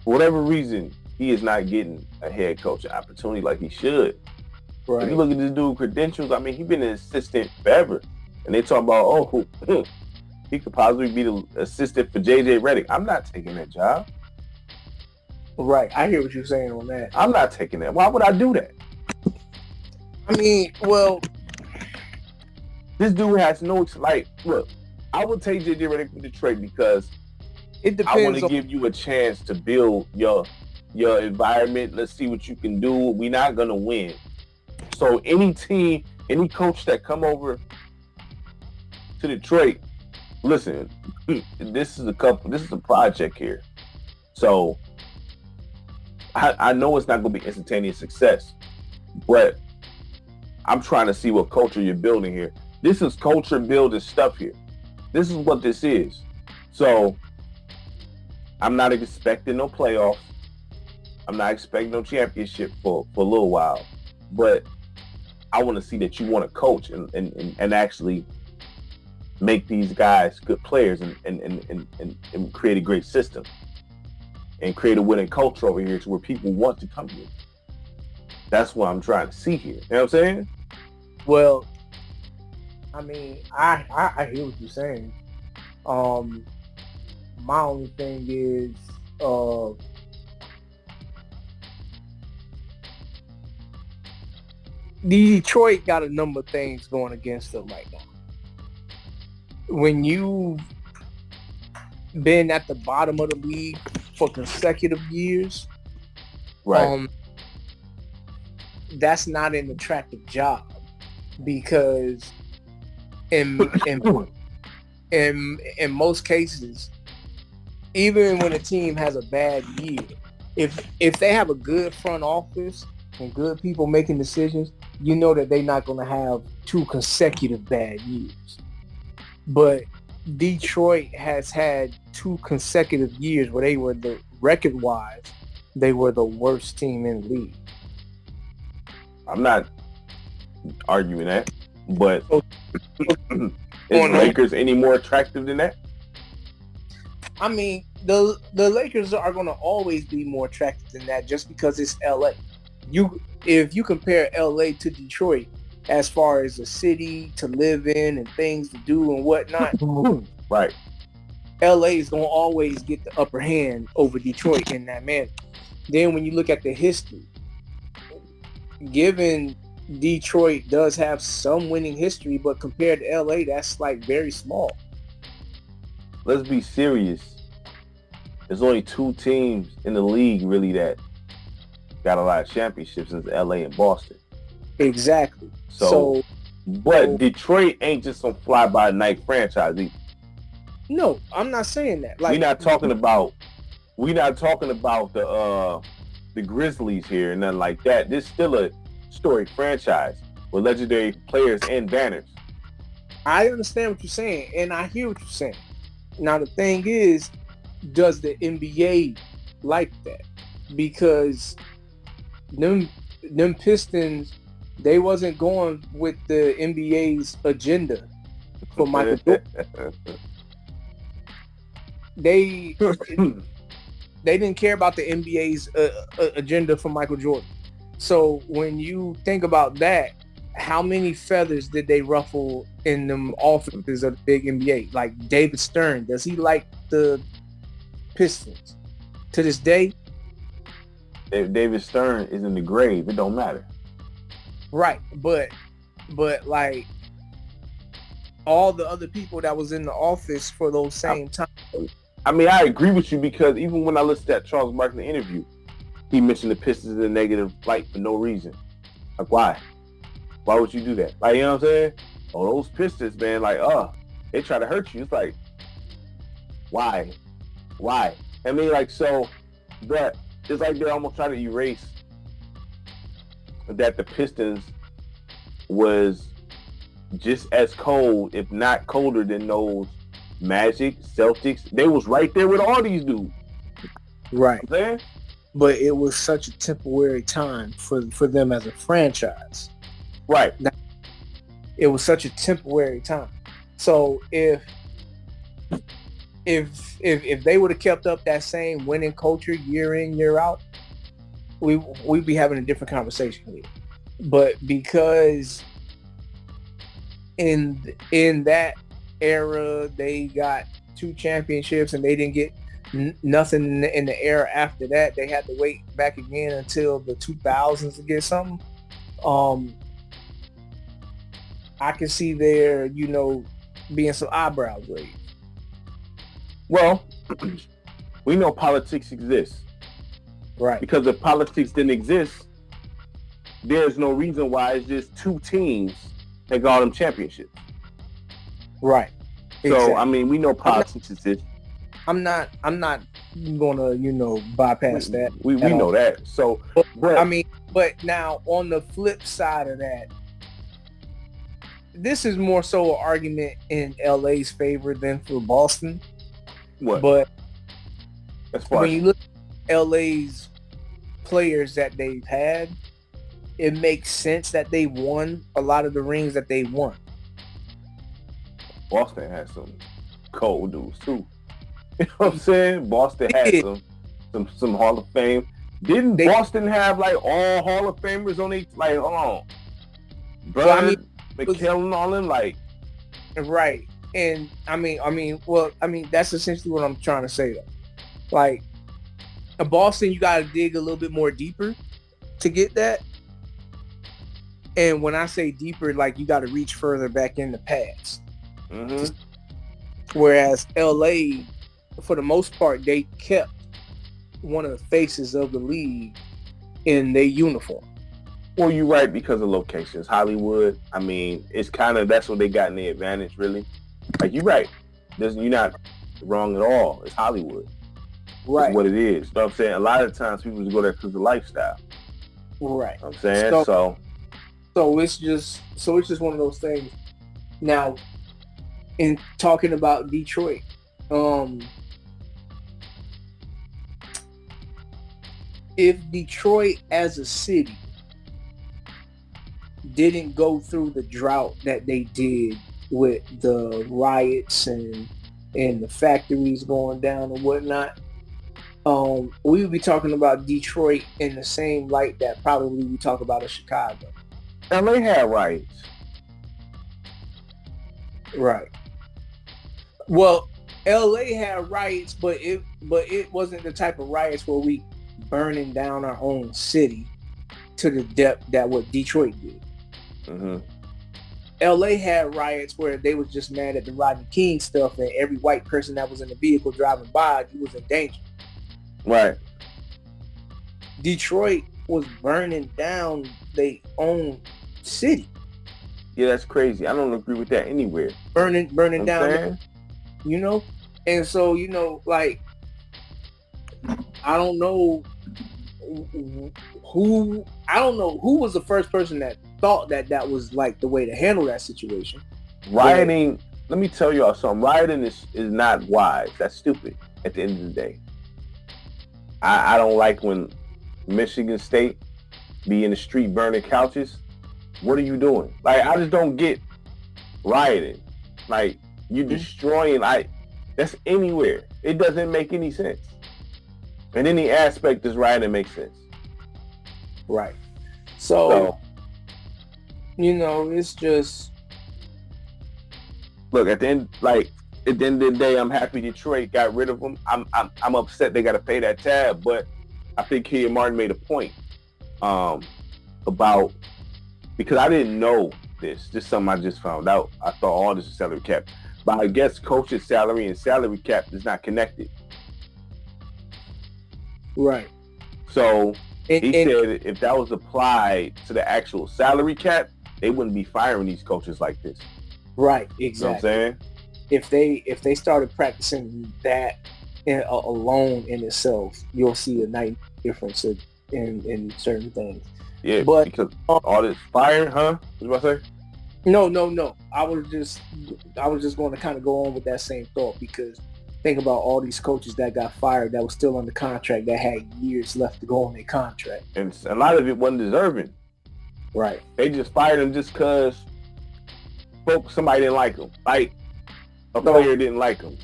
for whatever reason, he is not getting a head coaching opportunity like he should. Right. If you look at this dude's credentials, I mean, he's been an assistant forever. And they talk about, he could possibly be the assistant for JJ Redick. I'm not taking that job. Right. I hear what you're saying on that. I'm not taking that. Why would I do that? I mean, well, this dude has no, look, I would take JJ Redick from Detroit because it depends. I want to give you a chance to build your environment. Let's see what you can do. We're not going to win. So any team, any coach that come over to Detroit, listen, this is a project here. So I know it's not going to be instantaneous success, but I'm trying to see what culture you're building here. This is culture building stuff here. This is what this is. So I'm not expecting no playoffs. I'm not expecting no championship for a little while, but I want to see that you want to coach and actually make these guys good players and create a great system and create a winning culture over here to where people want to come here. That's what I'm trying to see here. You know what I'm saying? Well, I mean, I hear what you're saying. My only thing is, Detroit got a number of things going against them right now. When you've been at the bottom of the league for consecutive years, right? That's not an attractive job because in most cases, even when a team has a bad year, if they have a good front office and good people making decisions, you know that they're not going to have 2 consecutive bad years. But Detroit has had 2 consecutive years where they were record-wise, they were the worst team in the league. I'm not arguing that, but is Lakers any more attractive than that? I mean, the Lakers are going to always be more attractive than that just because it's LA. If you compare LA to Detroit as far as a city to live in and things to do and whatnot, right? LA is going to always get the upper hand over Detroit in that manner. Then when you look at the history, given Detroit does have some winning history, but compared to LA, that's like very small. let's be serious. There's only 2 teams in the league really that got a lot of championships. It's LA and Boston. Exactly. But Detroit ain't just some fly-by-night franchise either. No, I'm not saying that. Like, we're not talking about the Grizzlies here and nothing like that. This is still a storied franchise with legendary players and banners. I understand what you're saying, and I hear what you're saying. Now the thing is, does the NBA like that? Because them Pistons, they wasn't going with the NBA's agenda for Michael Jordan. They didn't care about the NBA's agenda for Michael Jordan. So when you think about that, how many feathers did they ruffle in them offices of the big NBA? Like David Stern, does he like the Pistons? To this day? If David Stern is in the grave, it don't matter. Right, but like all the other people that was in the office for those same times. I mean, I agree with you because even when I listened to that Charles Barkley interview, he mentioned the Pistons in a negative light for no reason. Like, why? Why would you do that? Like, you know what I'm saying? Oh, those Pistons, man, like, they try to hurt you. It's like, why? Why? I mean, like, so that it's like they almost try to erase that the Pistons was just as cold, if not colder, than those Magic, Celtics. They was right there with all these dudes. Right. You know what I'm saying? But it was such a temporary time for them as a franchise. Right. It was such a temporary time. So if they would have kept up that same winning culture year in, year out, we'd be having a different conversation here. But because in that era they got 2 championships and they didn't get nothing in the era after that, they had to wait back again until the 2000s to get something. I can see there, being some eyebrows raised. Well, we know politics exists. Right. Because if politics didn't exist, there's no reason why it's just 2 teams that got them championships. Right. So, exactly. I mean, we know politics exists. I'm not gonna, bypass that. We know that. So, but now on the flip side of that, this is more so an argument in LA's favor than for Boston. What? But that's fine. When you look at LA's players that they've had, it makes sense that they won a lot of the rings that they won. Boston had some cold dudes too. You know what I'm saying? Boston had some Hall of Fame. Didn't Boston have like all Hall of Famers on each? Like, hold on, Bird, McHale, and all them, like, right? And I mean, that's essentially what I'm trying to say though. Like, in Boston, you got to dig a little bit more deeper to get that. And when I say deeper, like, you got to reach further back in the past. Mm-hmm. Whereas LA, for the most part, they kept one of the faces of the league in their uniform. Well, you're right because of locations. Hollywood, I mean, it's kind of, that's what they got in the advantage, really. Like, you're right. You're not wrong at all. It's Hollywood. Right. It's what it is. You know what I'm saying? A lot of times people just go there because of the lifestyle. Right. You know what I'm saying? So it's just one of those things. Now, in talking about Detroit, if Detroit as a city didn't go through the drought that they did with the riots and the factories going down and whatnot, we would be talking about Detroit in the same light that probably we talk about in Chicago. LA had riots. Right. Well, LA had riots, but it wasn't the type of riots where we burning down our own city to the depth that what Detroit did. Mm-hmm. LA had riots where they was just mad at the Rodney King stuff, and every white person that was in the vehicle driving by, he was in danger. Right. Detroit was burning down their own city. Yeah, that's crazy. I don't agree with that anywhere. Burning down, saying? you know? And so, you know, like, I don't know who was the first person that thought that was like the way to handle that situation. Rioting, let me tell y'all something. Rioting is not wise. That's stupid at the end of the day. I don't like when Michigan State be in the street burning couches. What are you doing? Like, I just don't get rioting. Like, you destroying, that's anywhere. It doesn't make any sense. In any aspect, this rioting makes sense. Right. So, you know, it's just, look, at the end of the day, I'm happy Detroit got rid of them. I'm upset they got to pay that tab, but I think Kid Martin made a point about, because I didn't know this. Just something I just found out. I thought all this is salary cap, but I guess coach's salary and salary cap is not connected. Right. So he said if that was applied to the actual salary cap, they wouldn't be firing these coaches like this. Right. Exactly. You know what I'm saying? If they started practicing that alone in itself, you'll see a nice difference in certain things. Yeah, but because all this firing, huh? What you about to say? No. I was just going to kind of go on with that same thought, because think about all these coaches that got fired that was still under contract, that had years left to go on their contract. And a lot of it wasn't deserving. Right. They just fired them just because somebody didn't like them. Like, a player didn't like them.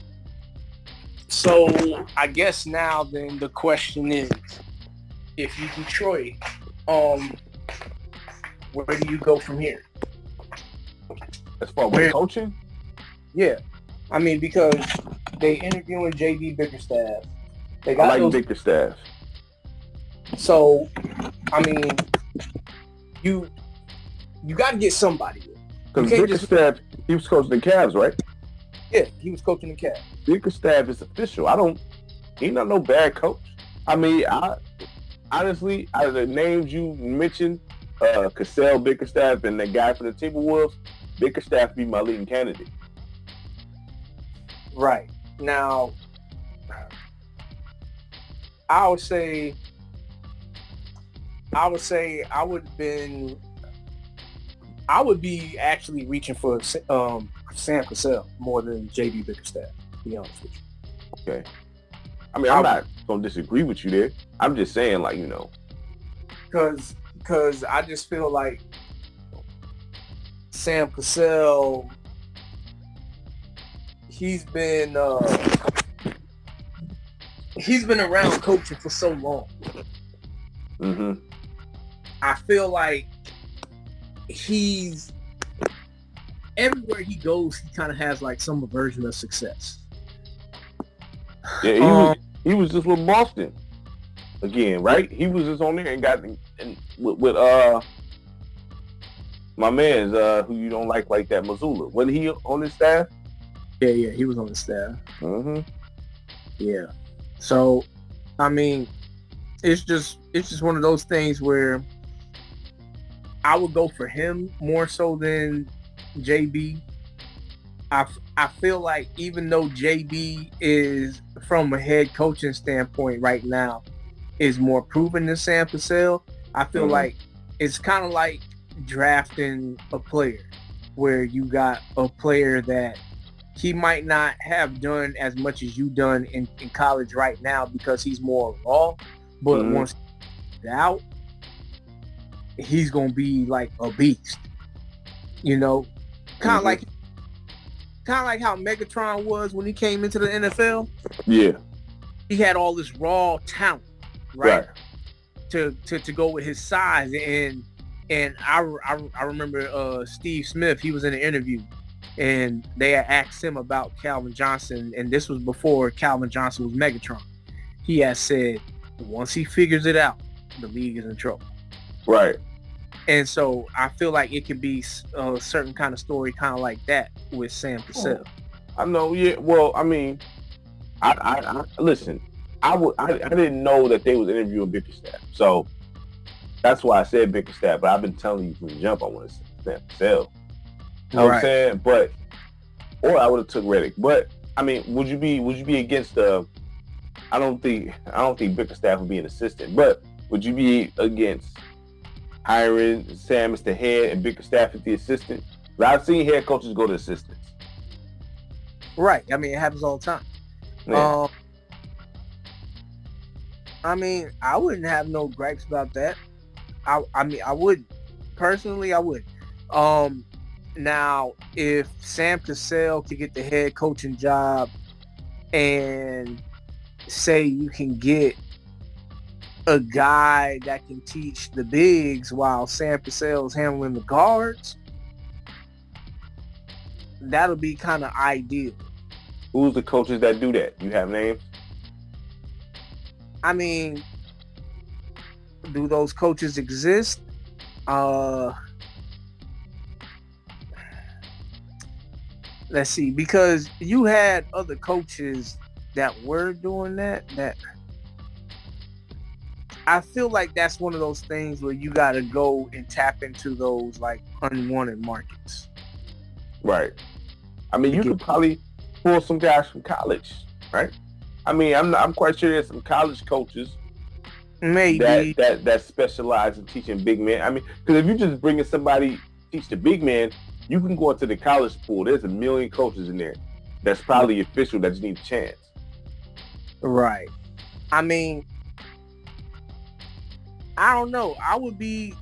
So I guess now then the question is, if you Detroit, where do you go from here? As far as coaching? Yeah. I mean, because they interviewing JD Bickerstaff. I like Bickerstaff. So, I mean, you got to get somebody. Because Bickerstaff, he was coaching the Cavs, right? Yeah, he was coaching the Cavs. Bickerstaff is official. He's not no bad coach. I mean, honestly, out of the names you mentioned, Cassell, Bickerstaff, and the guy from the Timberwolves, Bickerstaff be my leading candidate. Right. Now, I would say I would be actually reaching for Sam Cassell more than JD Bickerstaff, to be honest with you. Okay. I mean, I'm not going to disagree with you there. I'm just saying, like, you know. Because I just feel like Sam Cassell, he's been around coaching for so long. Mm-hmm. I feel like everywhere he goes, he kind of has like some version of success. Yeah, he was just with Boston again, right? He was just on there and got with my man's who you don't like that, Missoula. Wasn't he on his staff? Yeah, he was on the staff. Mm-hmm. Yeah. So, I mean, it's just one of those things where I would go for him more so than JB. I feel like even though JB is, from a head coaching standpoint right now, is more proven than Sam Cassell, I feel like it's kind of like drafting a player where you got a player that he might not have done as much as you done in college right now because he's more raw, but once he's out, he's going to be like a beast, you know, kind of like how Megatron was when he came into the NFL. Yeah. He had all this raw talent, right? To go with his size. And I remember Steve Smith, he was in an interview and they had asked him about Calvin Johnson, and this was before Calvin Johnson was Megatron. He had said, once he figures it out, the league is in trouble. Right. And so I feel like it could be a certain kind of story, kind of like that with Sam Cassell. I know, yeah. Well, I mean, I listen. I didn't know that they was interviewing Bickerstaff, so that's why I said Bickerstaff. But I've been telling you from the jump I want to say Sam Cassell. You know what I'm saying? But or I would have took Redick. But I mean, would you be against the? I don't think Bickerstaff would be an assistant, but would you be against hiring Sam as the head and Bickerstaff as the assistant? But I've seen head coaches go to assistants. Right. I mean, it happens all the time. Yeah. I mean, I wouldn't have no gripes about that. I mean, I would personally. I would. Now, if Sam Cassell could get the head coaching job, and say you can get a guy that can teach the bigs while Sam Cassell's handling the guards, that'll be kind of ideal. Who's the coaches that do that? You have names? I mean, do those coaches exist? Let's see, because you had other coaches that were doing that I feel like that's one of those things where you got to go and tap into those like unwanted markets. Right. I mean, you could probably pull some guys from college, right? I mean, I'm quite sure there's some college coaches maybe that specialize in teaching big men. I mean, because if you just bringing somebody teach the big man, you can go into the college pool. There's a million coaches in there. That's probably official that just need a chance. Right. I mean, I don't know. I would be,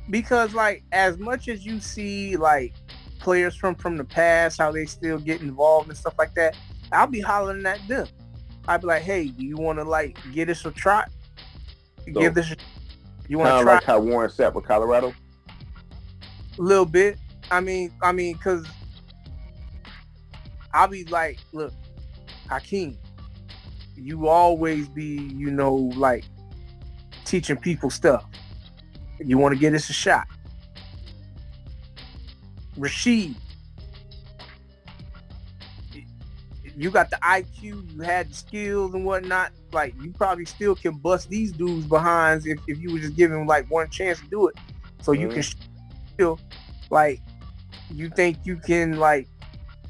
because like as much as you see like players from the past, how they still get involved and stuff like that, I'll be hollering at them. I'd be like, hey, do you want to like get us a try? So, give this. You want to try? Like how Warren sat with Colorado. A little bit. I mean, because I'll be like, look, Hakeem, you always be, like teaching people stuff. You want to get us a shot. Rashid, you got the IQ, you had the skills and whatnot. Like, you probably still can bust these dudes behinds if you would just give them like one chance to do it. So you can still, like, you think you can like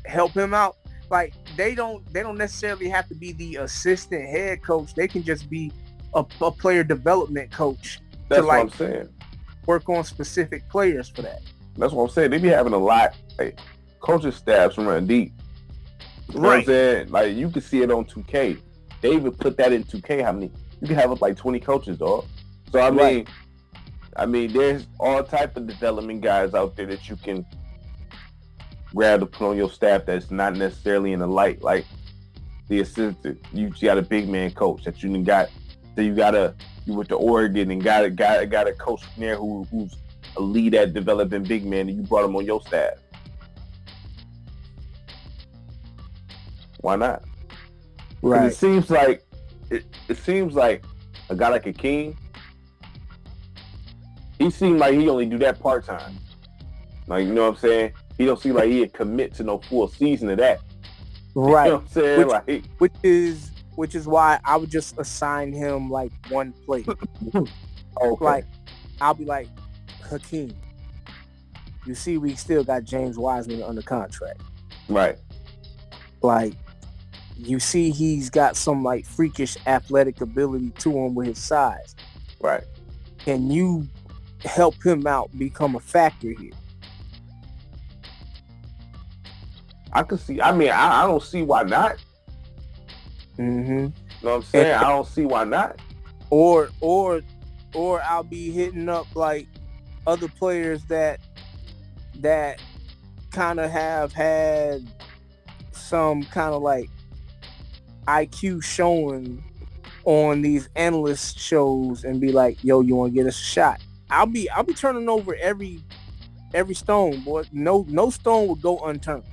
help him out. Like, they don't necessarily have to be the assistant head coach. They can just be a player development coach. That's what I'm saying. Work on specific players for that. That's what I'm saying. They be having a lot, like, coaching staffs from running deep. You know what I'm saying? Like, you can see it on 2K. They even put that in 2K. How many? You can have like 20 coaches, dog. So I mean, there's all type of development guys out there that you can grab to put on your staff that's not necessarily in the light. Like the assistant, you got a big man coach that you got. So you went to Oregon and got a coach from there who's a lead at developing big men, and you brought him on your staff. Why not? Right. It seems like a guy like Hakeem, he seemed like he only do that part time. Like, you know what I'm saying? He don't seem like he'd commit to no full season of that. Right. You know what I'm saying? Which is why I would just assign him like one play. Okay. Like, I'll be like, Hakeem, you see we still got James Wiseman under contract. Right. Like, you see he's got some like freakish athletic ability to him with his size. Right. Can you help him out become a factor here? I can see. I mean, I don't see why not. Mm-hmm. You know what I'm saying? I don't see why not. Or I'll be hitting up like other players that kind of have had some kind of like IQ showing on these analyst shows and be like, yo, you want to get us a shot? I'll be turning over every stone, boy. No stone would go unturned.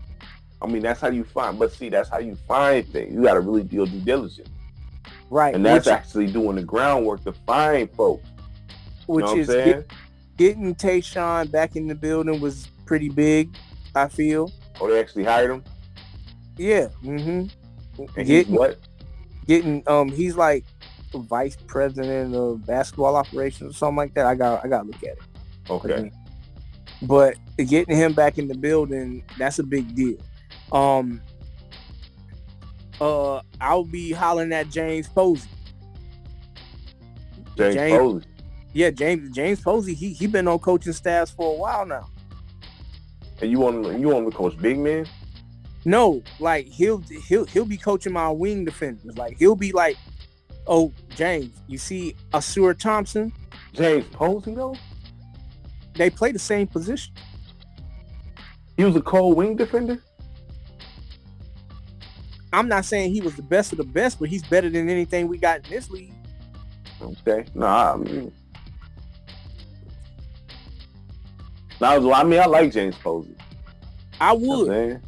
I mean, that's how you find. But see, that's how you find things. You got to really do due diligence, right? And that's actually doing the groundwork to find folks. You know what I'm saying? getting Tayshaun back in the building was pretty big, I feel. Oh, they actually hired him? Yeah. Mm-hmm. And he's what? He's like vice president of basketball operations or something like that. I got to look at it. Okay. But getting him back in the building, that's a big deal. I'll be hollering at James Posey. James Posey. Yeah, James Posey. He been on coaching staffs for a while now. And you want him to coach big men? No, like he'll be coaching my wing defenders. Like he'll be like, oh, James, you see Asur Thompson? James Posey though? They play the same position. He was a cold wing defender? I'm not saying he was the best of the best, but he's better than anything we got in this league. Okay. I like James Posey. I would. You know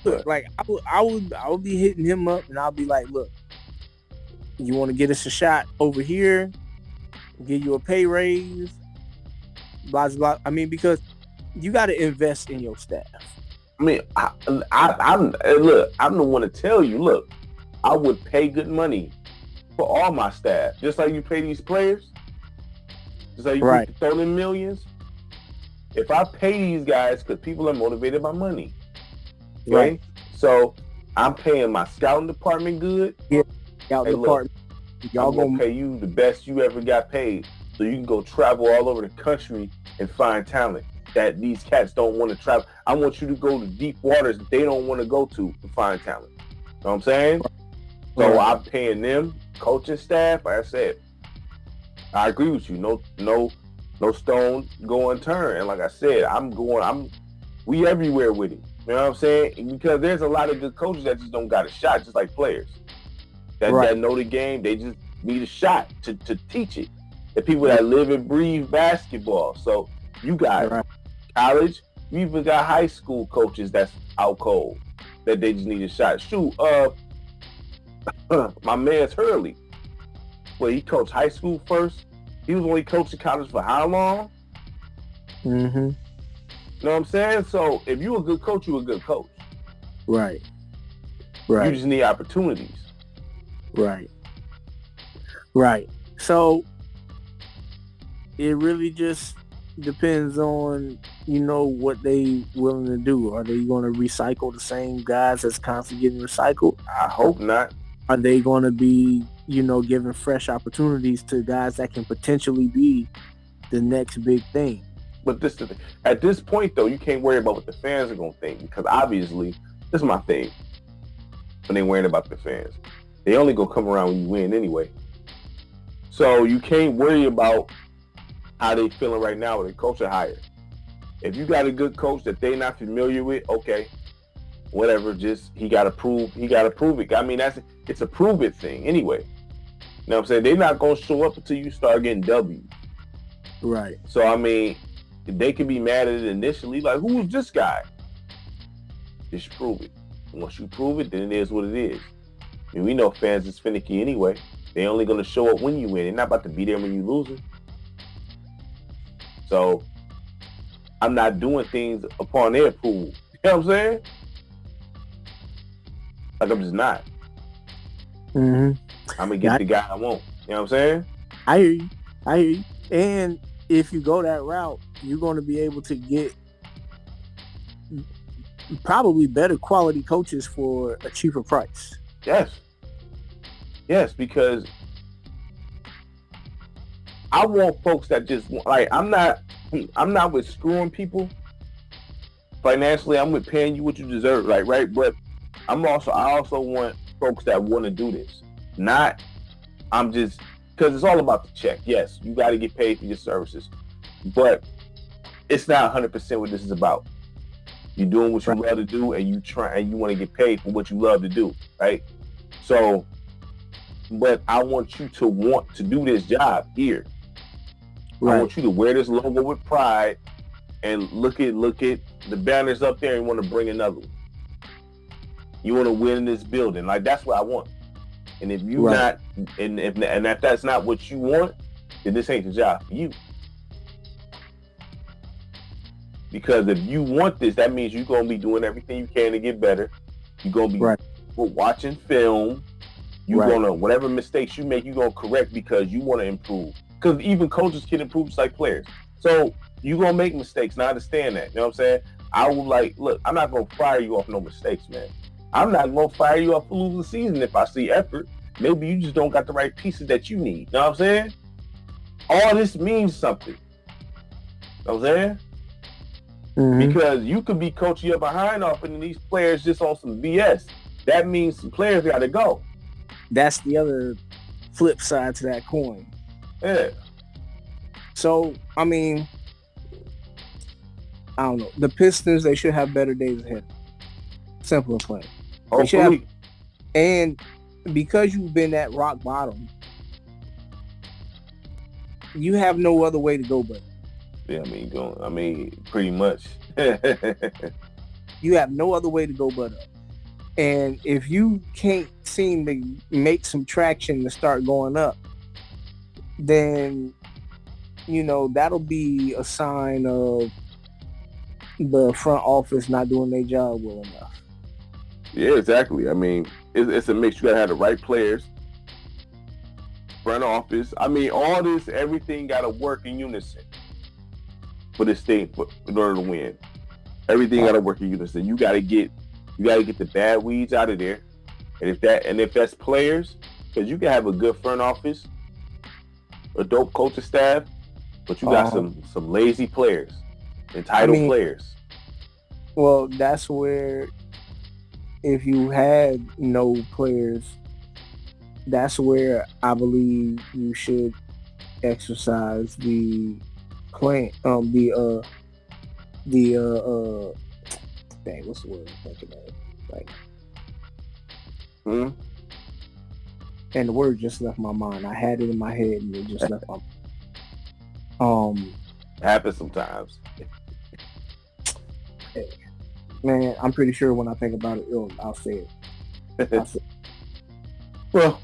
look, like I would be hitting him up and I'll be like, look, you want to get us a shot over here, give you a pay raise, blah blah. I mean, because you got to invest in your staff. I mean, I'm the one to tell you, look, I would pay good money for all my staff, just like you pay these players, just like you throw them millions. If I pay these guys, because people are motivated by money, okay? Right? So I'm paying my scouting department good. Yeah, scouting department. Y'all gonna pay you the best you ever got paid, so you can go travel all over the country and find talent that these cats don't want to travel. I want you to go to deep waters that they don't want to go to find talent. You know what I'm saying? So I'm paying them, coaching staff. Like I said, I agree with you. No stone go unturned. And like I said, we everywhere with it. You know what I'm saying? Because there's a lot of good coaches that just don't got a shot, just like players that know the game. They just need a shot to teach it. The people that live and breathe basketball. So you got college. You even got high school coaches that's out cold, that they just need a shot. Shoot, my man's Hurley. Well, he coached high school first. He was only coaching college for how long? Mm-hmm. You know what I'm saying? So if you're a good coach, you're a good coach. Right. You just need opportunities. Right. So it really just depends on, what they willing to do. Are they going to recycle the same guys that's constantly getting recycled? I hope not. Are they going to be, giving fresh opportunities to guys that can potentially be the next big thing? But at this point, though, you can't worry about what the fans are going to think, because obviously, this is my thing. When they worrying about the fans, they only going to come around when you win anyway. So you can't worry about how they feeling right now with a coach hired. If you got a good coach that they not familiar with, okay, whatever. Just he got to prove it. I mean, it's a prove it thing anyway. You know what I'm saying? They're not gonna show up until you start getting W's. Right. So I mean, they can be mad at it initially, like, who's this guy? Just prove it. Once you prove it, then it is what it is. I mean, we know fans is finicky anyway. They only gonna show up when you win. They're not about to be there when you losing. So I'm not doing things upon their approval. You know what I'm saying? Like, I'm just not. Mm-hmm. I'm gonna get the guy I want. You know what I'm saying? I hear you. And if you go that route, you're going to be able to get probably better quality coaches for a cheaper price. Yes, because I want folks that just like, I'm not with screwing people financially. I'm with paying you what you deserve, like, right? But I also want folks that want to do this. Not, I'm just, because it's all about the check. Yes, you got to get paid for your services, but it's not 100% what this is about. You're doing what you love to do, and you want to get paid for what you love to do, right? So, but I want you to want to do this job here. I want you to wear this logo with pride and look at the banners up there and want to bring another one. You want to win in this building. Like, that's what I want. And if you not, and if that's not what you want, then this ain't the job for you. Because if you want this, that means you're gonna be doing everything you can to get better. You're gonna be watching film. You're gonna, whatever mistakes you make, you're gonna correct because you want to improve. Because even coaches can improve just like players. So you're gonna make mistakes, and I understand that. You know what I'm saying? I would look, I'm not gonna fire you off no mistakes, man. I'm not gonna fire you off for losing the season if I see effort. Maybe you just don't got the right pieces that you need. You know what I'm saying? All this means something. You know what I'm saying? Mm-hmm. Because you could be coaching your behind off and these players just on some BS. That means some players got to go. That's the other flip side to that coin. Yeah. So, I mean, I don't know. The Pistons, they should have better days ahead. Simple and plain. Hopefully. And because you've been at rock bottom, you have no other way to go but. Yeah, pretty much. You have no other way to go but up. And if you can't seem to make some traction to start going up, then, that'll be a sign of the front office not doing their job well enough. Yeah, exactly. It's a mix. You got to have the right players, front office. All this, everything got to work in unison for this thing, in order to win. Everything got to work in unison. You got to get the bad weeds out of there. And if that's players, because you can have a good front office, a dope coaching staff, but you got some lazy players, entitled players. Well, that's where, if you had no players, that's where I believe you should exercise the plan. Dang, what's the word I'm thinking of? And the word just left my mind. I had it in my head and it just left my mind. Happens sometimes. Man, I'm pretty sure when I think about it, I'll say it. Well,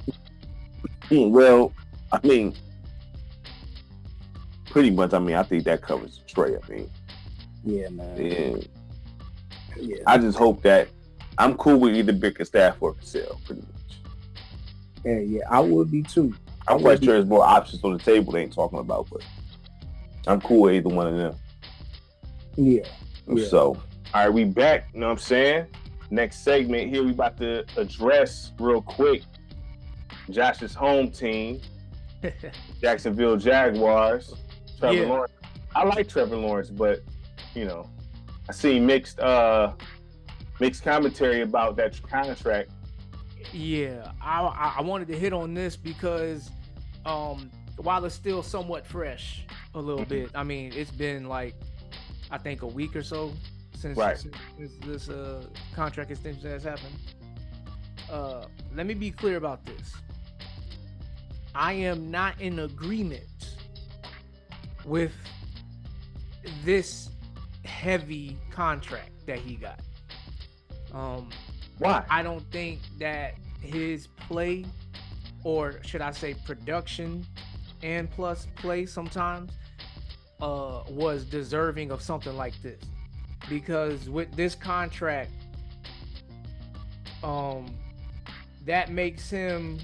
pretty much. I think that covers Trey. Yeah, man. Yeah. I just hope that I'm cool with either Bickerstaff or Cassell, pretty much. Yeah, I would be too. I'm quite sure there's more options on the table they ain't talking about, but I'm cool with either one of them. Yeah. So, all right, we back. You know what I'm saying? Next segment here, we about to address real quick Josh's home team, Jacksonville Jaguars. Trevor Lawrence. I like Trevor Lawrence, but I see mixed commentary about that contract. Yeah, I wanted to hit on this because while it's still somewhat fresh a little bit, it's been I think a week or so since this contract extension has happened. Let me be clear about this. I am not in agreement with this heavy contract that he got. Why? I don't think that his play, or should I say production and plus play sometimes, was deserving of something like this. Because with this contract, that makes him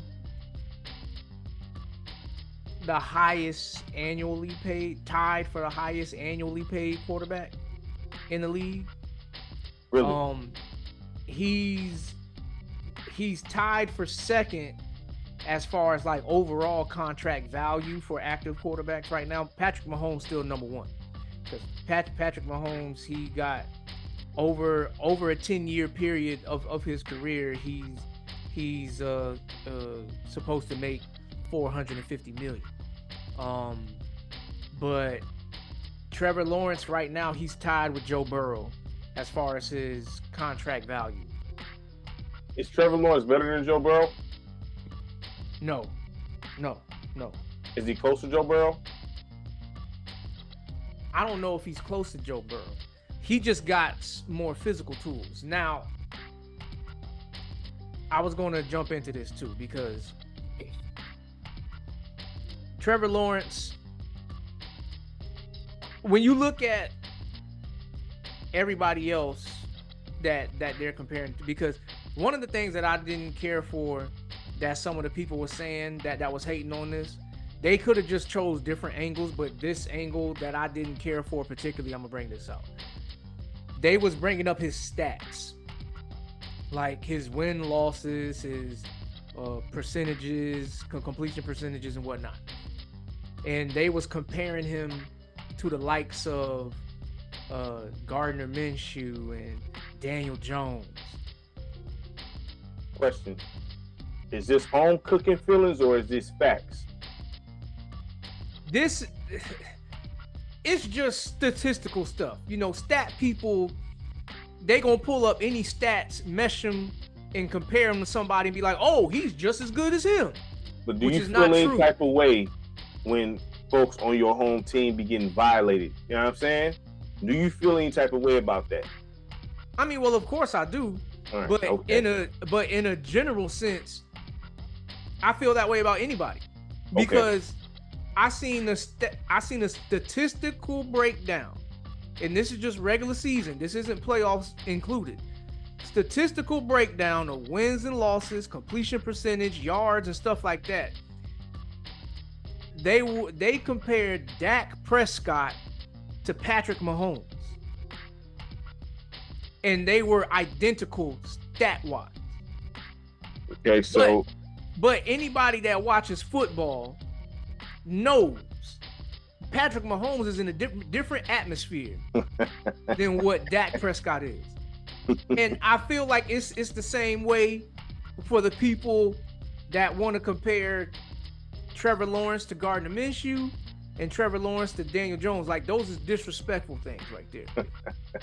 the highest annually paid, tied for the highest annually paid quarterback in the league. Really? He's tied for second as far as overall contract value for active quarterbacks right now. Patrick Mahomes still number one, because Patrick Mahomes, he got over a 10-year period of his career, he's supposed to make $450 million. But Trevor Lawrence right now, he's tied with Joe Burrow as far as his contract value. Is Trevor Lawrence better than Joe Burrow? No. Is he close to Joe Burrow? I don't know if he's close to Joe Burrow. He just got more physical tools. Now, I was going to jump into this too, because Trevor Lawrence, when you look at everybody else that they're comparing to. Because one of the things that I didn't care for that some of the people were saying that was hating on this, they could have just chose different angles, but this angle that I didn't care for particularly, I'm gonna bring this out. They was bringing up his stats, like his win losses, his percentages, completion percentages and whatnot. And they was comparing him to the likes of Gardner Minshew and Daniel Jones. Question: is this home cooking feelings or is this facts? This, it's just statistical stuff. You know, stat people, they gonna pull up any stats, mesh them, and compare him to somebody and be like, oh, he's just as good as him. But do you feel any type of way when folks on your home team be getting violated? You know what I'm saying? Do you feel any type of way about that? I mean, well, of course I do. Right, but okay. in a general sense, I feel that way about anybody. Because I seen a statistical breakdown. And this is just regular season. This isn't playoffs included. Statistical breakdown of wins and losses, completion percentage, yards, and stuff like that. They compared Dak Prescott to Patrick Mahomes, and they were identical stat-wise. Okay, so but anybody that watches football knows Patrick Mahomes is in a different atmosphere than what Dak Prescott is. And I feel like it's the same way for the people that want to compare Trevor Lawrence to Gardner Minshew and Trevor Lawrence to Daniel Jones. Like, those is disrespectful things right there.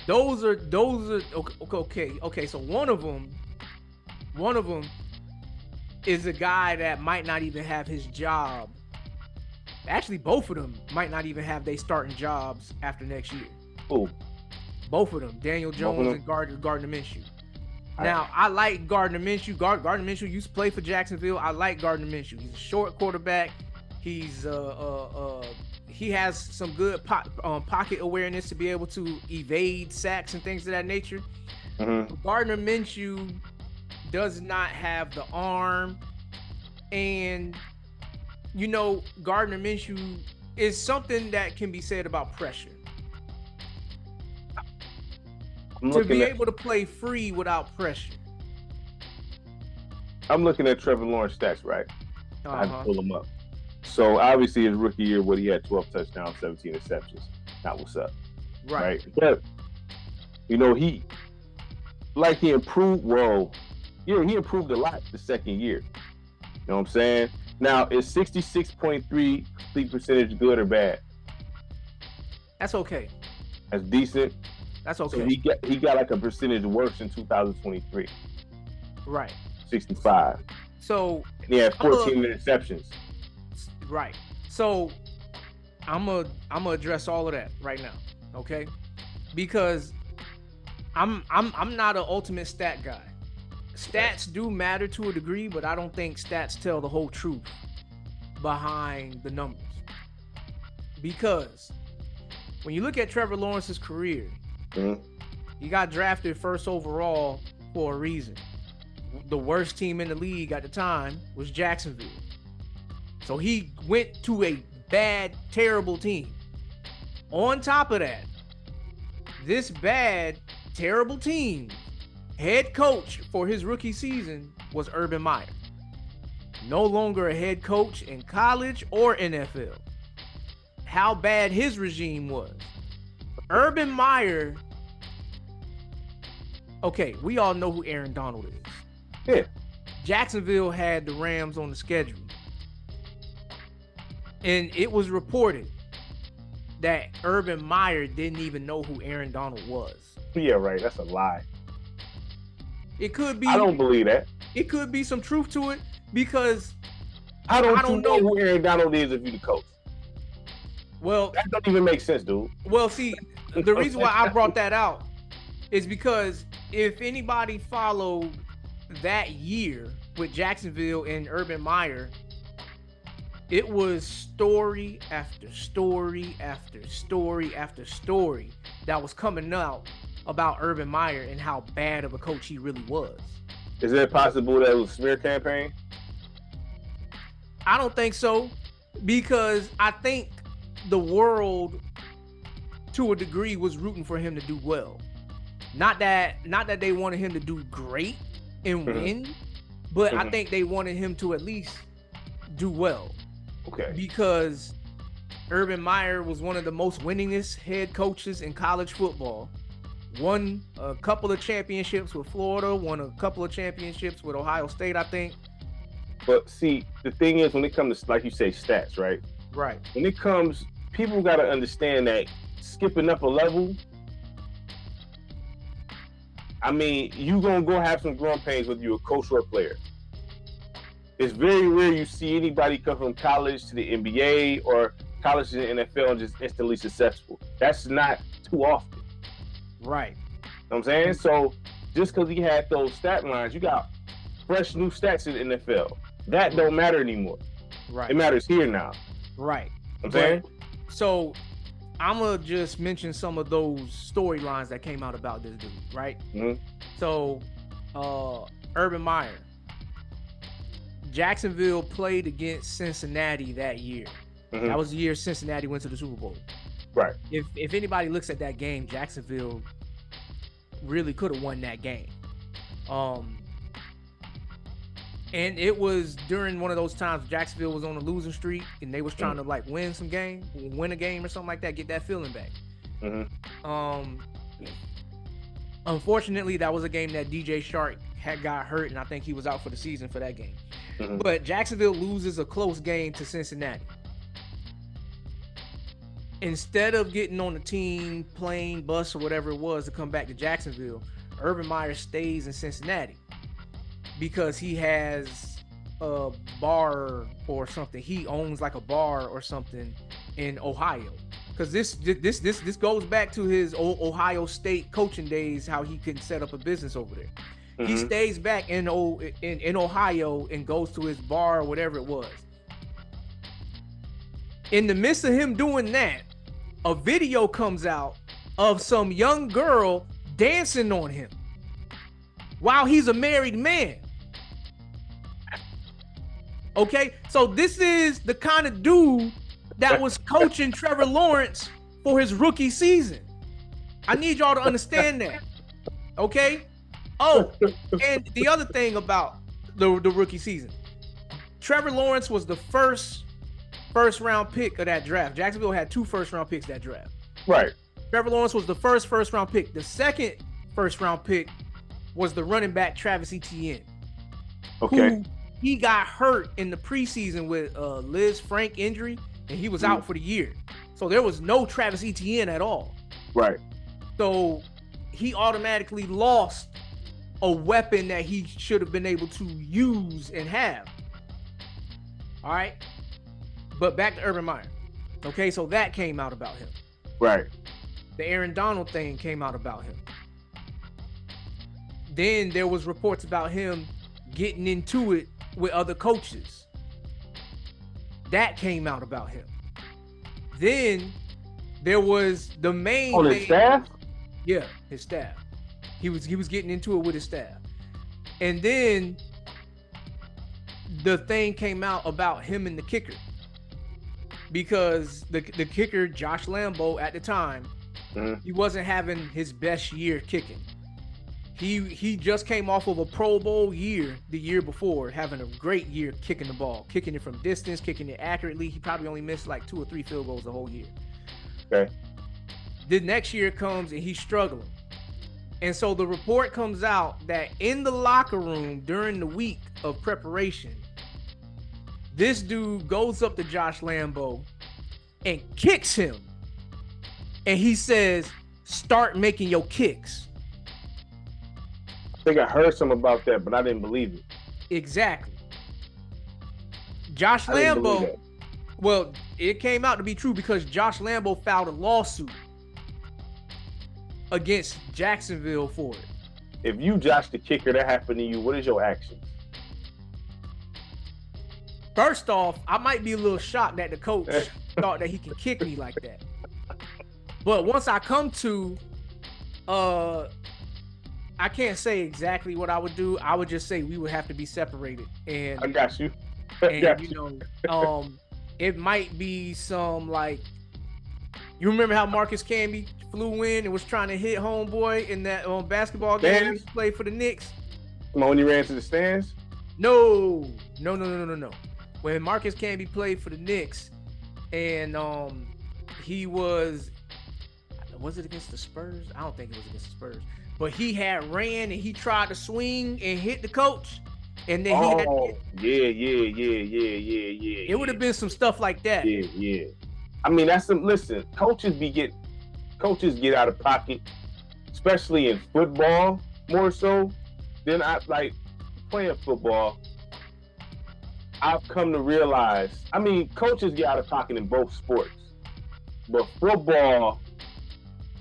those are okay. So one of them is a guy that might not even have his job. Actually, both of them might not even have their starting jobs after next year. Ooh. Both of them, Daniel Jones and Gardner Minshew. Now, I like Gardner Minshew. Gardner Minshew used to play for Jacksonville. I like Gardner Minshew. He's a short quarterback. He's he has some good pocket awareness to be able to evade sacks and things of that nature. Mm-hmm. Gardner Minshew does not have the arm, and you know, Gardner Minshew is something that can be said about pressure. To be able to play free without pressure. I'm looking at Trevor Lawrence stats, right? I had to pull them up. So obviously his rookie year, he had 12 touchdowns, 17 interceptions. That was up. Right? But, you know, he improved. Well, yeah, he improved a lot the second year. You know what I'm saying? Now, is 66.3 complete percentage good or bad? That's okay. That's decent. That's okay. So he got like a percentage worse in 2023. Right. 65. So he had 14 interceptions. Right. So I'm gonna address all of that right now, okay? Because I'm not an ultimate stat guy. Stats do matter to a degree, but I don't think stats tell the whole truth behind the numbers. Because when you look at Trevor Lawrence's career, he got drafted first overall for a reason. The worst team in the league at the time was Jacksonville. So he went to a bad, terrible team. On top of that, this bad, terrible team, head coach for his rookie season was Urban Meyer. No longer a head coach in college or NFL. How bad his regime was. Urban Meyer, okay, we all know who Aaron Donald is. Yeah. Jacksonville had the Rams on the schedule. And it was reported that Urban Meyer didn't even know who Aaron Donald was. Yeah, right. That's a lie. It could be. I don't believe that. It could be some truth to it because I don't know who Aaron Donald is if you're the coach. Well, that doesn't even make sense, dude. Well, see, the reason why I brought that out is because if anybody followed that year with Jacksonville and Urban Meyer, it was story after story after story after story that was coming out about Urban Meyer and how bad of a coach he really was. Is it possible that it was a smear campaign? I don't think so, because I think the world, to a degree, was rooting for him to do well. Not that they wanted him to do great and win, but I think they wanted him to at least do well. Okay. Because Urban Meyer was one of the most winningest head coaches in college football. Won a couple of championships with Florida, won a couple of championships with Ohio State, I think. But see, the thing is, when it comes to, like you say, stats, right? Right. When it comes, people got to understand that skipping up a level, I mean, you going to go have some growing pains whether you're a coach or a player. It's very rare you see anybody come from college to the NBA or college to the NFL and just instantly successful. That's not too often. Right. You know what I'm saying? So just because he had those stat lines, you got fresh new stats in the NFL. That don't matter anymore. Right. It matters here now. Right. You know what I'm saying? So I'm going to just mention some of those storylines that came out about this dude, right? Mm-hmm. So Urban Meyer. Jacksonville played against Cincinnati that year. Mm-hmm. That was the year Cincinnati went to the Super Bowl. Right. If anybody looks at that game, Jacksonville really could have won that game. And it was during one of those times Jacksonville was on a losing streak and they was trying to like win a game or something like that, get that feeling back. Mm-hmm. Unfortunately, that was a game that DJ Shark had got hurt, and I think he was out for the season for that game. Mm-hmm. But Jacksonville loses a close game to Cincinnati. Instead of getting on the team, plane, bus, or whatever it was to come back to Jacksonville, Urban Meyer stays in Cincinnati because he has a bar or something. He owns like a bar or something in Ohio. Because this goes back to his Ohio State coaching days, how he can set up a business over there. Mm-hmm. He stays back in Ohio and goes to his bar or whatever it was. In the midst of him doing that, a video comes out of some young girl dancing on him while he's a married man. Okay, so this is the kind of dude that was coaching Trevor Lawrence for his rookie season. I need y'all to understand that. Okay? Oh, and the other thing about the rookie season, Trevor Lawrence was the first round pick of that draft. Jacksonville had 2 first round picks that draft. Right. Trevor Lawrence was the first round pick. The second first round pick was the running back Travis Etienne. Okay. Who he got hurt in the preseason with Liz Frank injury, and he was out for the year. So there was no Travis Etienne at all. Right. So he automatically lost a weapon that he should have been able to use and have. All right. But back to Urban Meyer. Okay, so that came out about him. Right. The Aaron Donald thing came out about him. Then there was reports about him getting into it with other coaches. That came out about him. Then there was the main on his staff? Yeah, his staff. He was getting into it with his staff. And then the thing came out about him and the kicker. Because the kicker, Josh Lambo, at the time, he wasn't having his best year kicking. He just came off of a Pro Bowl year the year before, having a great year kicking the ball, kicking it from distance, kicking it accurately. He probably only missed like 2 or 3 field goals the whole year. Okay. The next year comes and he's struggling. And so the report comes out that in the locker room during the week of preparation, this dude goes up to Josh Lambo and kicks him. And he says, start making your kicks. I think I heard something about that, but I didn't believe it. Exactly. Josh Lambo, well, it came out to be true because Josh Lambo filed a lawsuit against Jacksonville for it. If you Josh the kicker, that happened to you, what is your actions? First off, I might be a little shocked that the coach thought that he could kick me like that. But once I come to I can't say exactly what I would do. I would just say we would have to be separated. And I got you. and you know, it might be some like, you remember how Marcus Camby flew in and was trying to hit homeboy in that basketball game he played for the Knicks? Come on, when he ran to the stands? No. When Marcus Camby played for the Knicks, and he was it against the Spurs? I don't think it was against the Spurs. But he had ran and he tried to swing and hit the coach. And then yeah. It would have been some stuff like that. Yeah. I mean, listen, coaches get out of pocket, especially in football, more so than I like playing football. I've come to realize, I mean, coaches get out of pocket in both sports, but football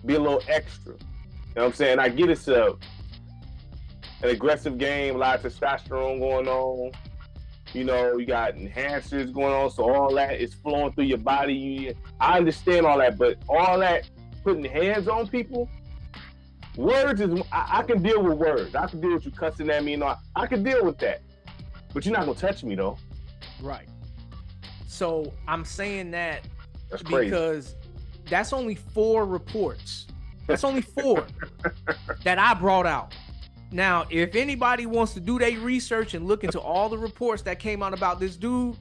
be a little extra. You know what I'm saying? I get it's an aggressive game, a lot of testosterone going on. You know, you got enhancers going on, so all that is flowing through your body. I understand all that, but all that putting hands on people, words is, I can deal with words. I can deal with you cussing at me and all. I can deal with that. But you're not going to touch me, though. Right. So I'm saying that that's crazy. Because that's only 4 reports. That's only 4 that I brought out. Now, if anybody wants to do their research and look into all the reports that came out about this dude,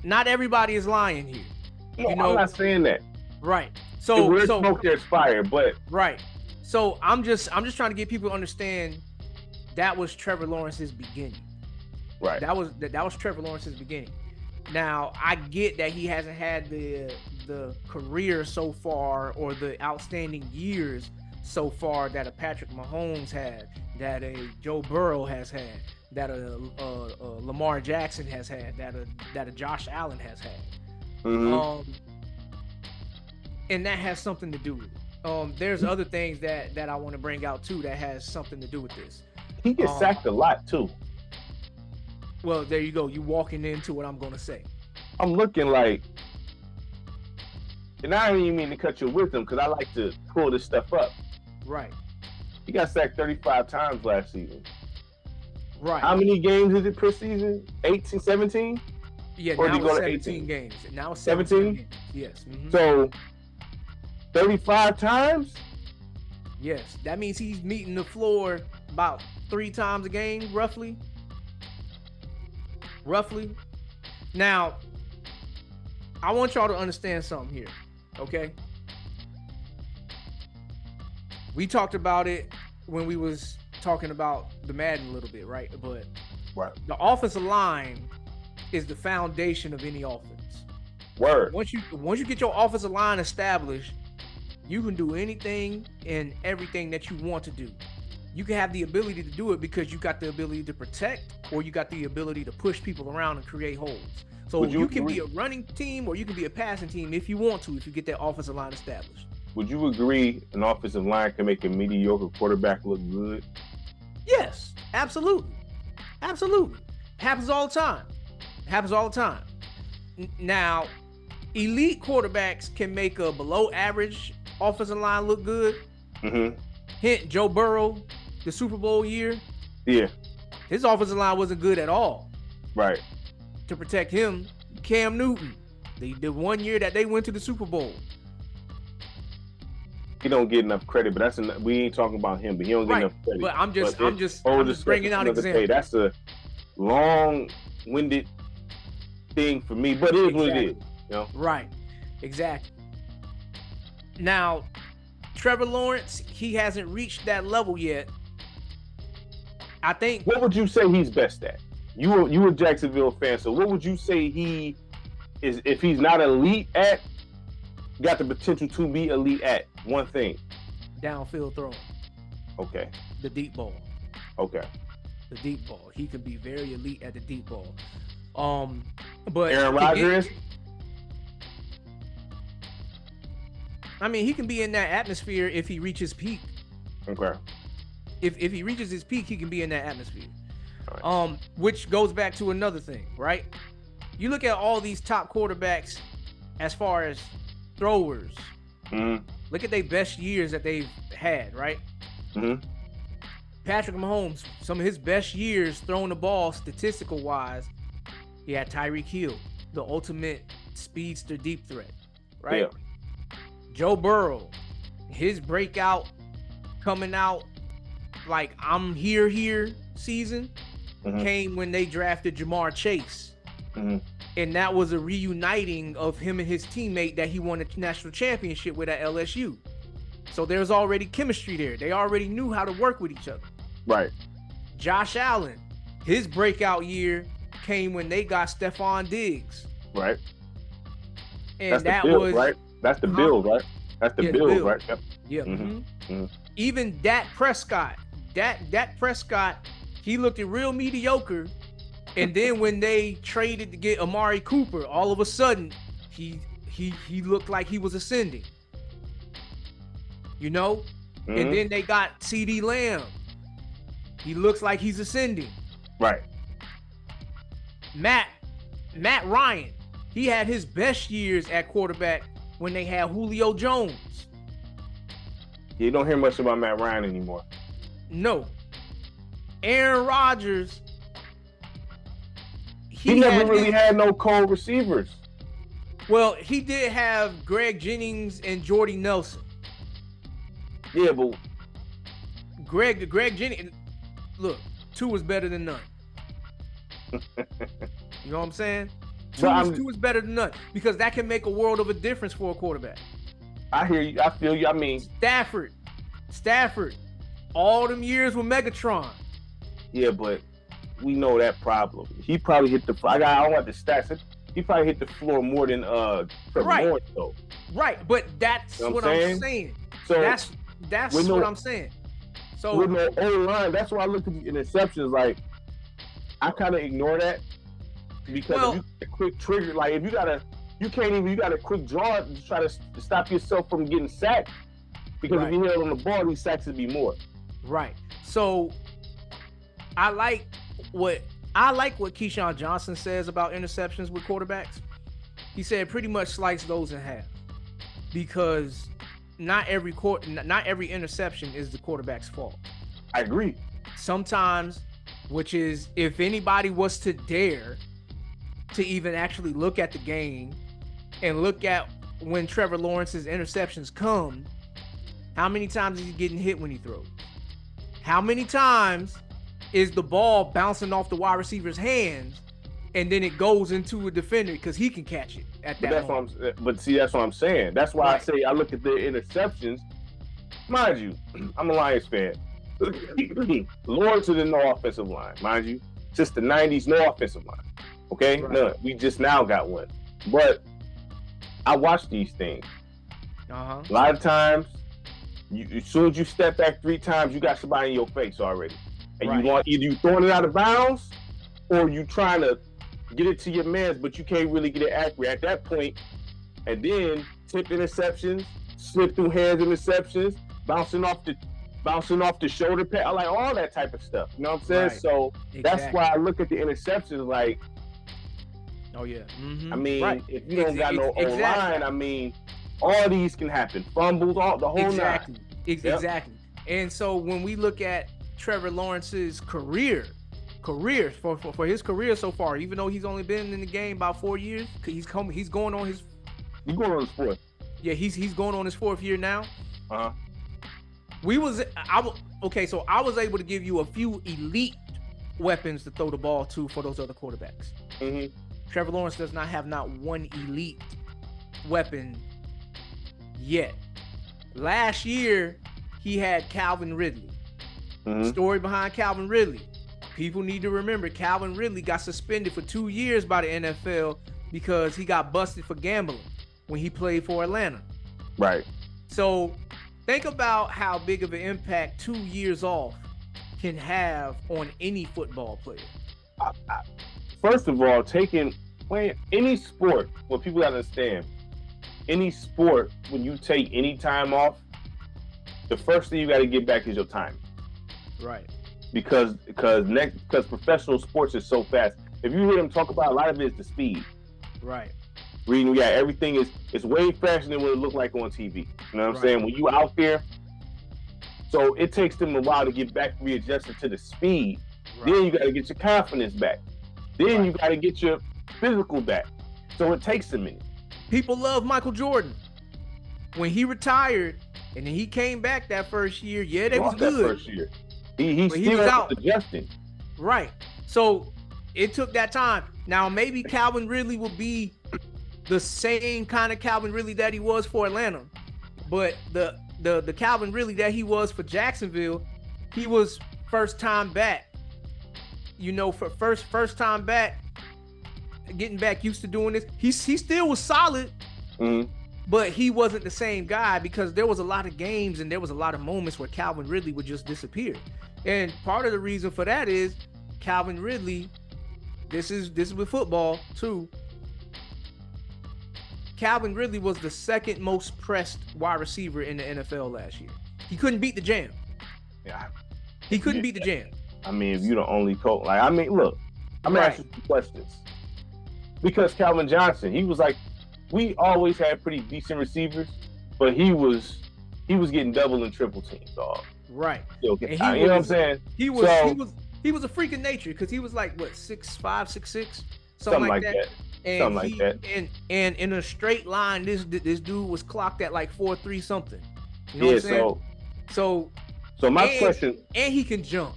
not everybody is lying here. No, you know, I'm not saying that. Right. So where's smoke, there's fire. But right. So I'm just trying to get people to understand that was Trevor Lawrence's beginning. Right. That was Trevor Lawrence's beginning. Now, I get that he hasn't had the career so far or the outstanding years so far that a Patrick Mahomes had, that a Joe Burrow has had, that a Lamar Jackson has had, that a Josh Allen has had. Mm-hmm. And that has something to do with it. There's other things that I want to bring out too that has something to do with this. He gets sacked a lot too. Well, there you go. You walking into what I'm going to say. I'm looking like, and I don't even mean to cut your wisdom because I like to pull this stuff up. Right. He got sacked 35 times last season. Right. How many games is it per season? 18, 17? Yeah, or now did he go it's to 17 18? games. Now it's 17 games. Yes. Mm-hmm. So 35 times? Yes. That means he's meeting the floor about 3 times a game, roughly. Now, I want y'all to understand something here, okay? We talked about it when we was talking about the Madden a little bit, right? But right. The offensive line is the foundation of any offense. Word. Once you get your offensive line established, you can do anything and everything that you want to do. You can have the ability to do it because you got the ability to protect, or you got the ability to push people around and create holes. So you can be a running team or you can be a passing team if you want to, if you get that offensive line established. Would you agree an offensive line can make a mediocre quarterback look good? Yes, absolutely. Happens all the time. Now, elite quarterbacks can make a below average offensive line look good. Mm-hmm. Hint, Joe Burrow, the Super Bowl year. Yeah. His offensive line wasn't good at all. Right. To protect him, Cam Newton, the 1 year that they went to the Super Bowl. He don't get enough credit, but we ain't talking about him, but he don't get enough credit. But I'm just bringing out examples. That's a long-winded thing for me, but it is what it is. You know? Right. Exactly. Now, Trevor Lawrence, he hasn't reached that level yet. I think. What would you say he's best at? You a Jacksonville fan, so what would you say he is, if he's not elite at, got the potential to be elite at? One thing. Downfield throwing. Okay. The deep ball. Okay. The deep ball. He could be very elite at the deep ball. But Aaron Rodgers. I mean, he can be in that atmosphere if he reaches peak. Okay. If he reaches his peak, he can be in that atmosphere. Right. Which goes back to another thing, right? You look at all these top quarterbacks as far as throwers. Mm-hmm. Look at their best years that they've had, right? Mm-hmm. Patrick Mahomes, some of his best years throwing the ball, statistical wise, he had Tyreek Hill, the ultimate speedster deep threat, right? Yeah. Joe Burrow, his breakout coming out like I'm here season came when they drafted Jamar Chase. Mm-hmm. And that was a reuniting of him and his teammate that he won the national championship with at LSU. So there's already chemistry there. They already knew how to work with each other. Right. Josh Allen, his breakout year came when they got Stephon Diggs. Right. And that's that the build, was right. That's the build, right? That's the build, right? Yep. Yeah. Mm-hmm. Mm-hmm. Even Dak Prescott, he looked real mediocre. And then when they traded to get Amari Cooper, all of a sudden he looked like he was ascending. You know? Mm-hmm. And then they got CeeDee Lamb. He looks like he's ascending. Right. Matt Ryan, he had his best years at quarterback when they had Julio Jones. You don't hear much about Matt Ryan anymore. No. Aaron Rodgers, he never really had no cold receivers. Well, he did have Greg Jennings and Jordy Nelson. Yeah, but Greg Jennings, look, 2 is better than none. You know what I'm saying? 2 is better than none because that can make a world of a difference for a quarterback. I hear you. I feel you. I mean, Stafford, all them years with Megatron. Yeah, but we know that problem. He probably hit the. I don't want the stats. He probably hit the floor more than Trevor Lawrence, though. Right, but that's what I'm saying. So that's what I'm saying. So with no O-line, that's why I look at the interceptions. Like, I kind of ignore that because if you get a quick trigger, like if you got a quick draw to try to stop yourself from getting sacked. Because if you hit on the ball, these sacks would be more. Right. So I like what Keyshawn Johnson says about interceptions with quarterbacks. He said pretty much slice those in half because not every interception is the quarterback's fault. I agree. Sometimes, which is if anybody was to dare to even actually look at the game and look at when Trevor Lawrence's interceptions come, how many times is he getting hit when he throws? How many times is the ball bouncing off the wide receiver's hands and then it goes into a defender because he can catch it at that moment? That's what I'm saying. That's why I say I look at the interceptions. Mind you, I'm a Lions fan. Lawrence is no offensive line, mind you. Since the 90s, no offensive line. Okay? Right. None. We just now got one. But I watch these things. A lot of times, as soon as you step back 3 times, you got somebody in your face already. And you want either you throwing it out of bounds or you trying to get it to your mans, but you can't really get it accurate at that point. And then tip interceptions, slip through hands interceptions, bouncing off the shoulder pad, like all that type of stuff. You know what I'm saying? Right. So that's why I look at the interceptions like, oh yeah. Mm-hmm. I mean, if you don't got no O-line, I mean, all these can happen. Fumbles, the whole nine. Exactly. And so when we look at Trevor Lawrence's career for his career so far, even though he's only been in the game about 4 years, he's going on his 4th. Yeah, he's going on his 4th year now. Uh-huh. So I was able to give you a few elite weapons to throw the ball to for those other quarterbacks. Mm-hmm. Trevor Lawrence does not have not one elite weapon yet. Last year, he had Calvin Ridley. Mm-hmm. Story behind Calvin Ridley. People need to remember Calvin Ridley got suspended for 2 years by the NFL because he got busted for gambling when he played for Atlanta. Right. So think about how big of an impact 2 years off can have on any football player. First of all, playing any sport, what people gotta understand, any sport, when you take any time off, the first thing you got to get back is your time. Right. Because professional sports is so fast. If you hear them talk about, a lot of it is the speed. Right. reading. Yeah, everything is way faster than what it looked like on TV. You know what I'm saying? When you out there, so it takes them a while to get back readjusted to the speed. Right. Then you got to get your confidence back. Then you got to get your physical back. So it takes a minute. People love Michael Jordan. When he retired and then he came back that first year, yeah, they was good. That first year. He was out adjusting. Right. So it took that time. Now maybe Calvin Ridley will be the same kind of Calvin Ridley that he was for Atlanta, but the Calvin Ridley that he was for Jacksonville, he was first time back. You know, for first time back, getting back used to doing this. He still was solid, but he wasn't the same guy because there was a lot of games and there was a lot of moments where Calvin Ridley would just disappear. And part of the reason for that is Calvin Ridley. This is with football too. Calvin Ridley was the second most pressed wide receiver in the NFL last year. He couldn't beat the jam. Yeah. He couldn't beat the jam. I mean, if you're the only coach, like, I mean, look, I'm gonna ask you some questions. Because Calvin Johnson, he was like, we always had pretty decent receivers, but he was getting double and triple teams, dog. Right. Okay. You know what I'm saying? He was a freak of nature because he was like what 6'5", 6'6", something like that. And and in a straight line, this dude was clocked at like 4'3" something. You know what I'm saying? So my question. And he can jump.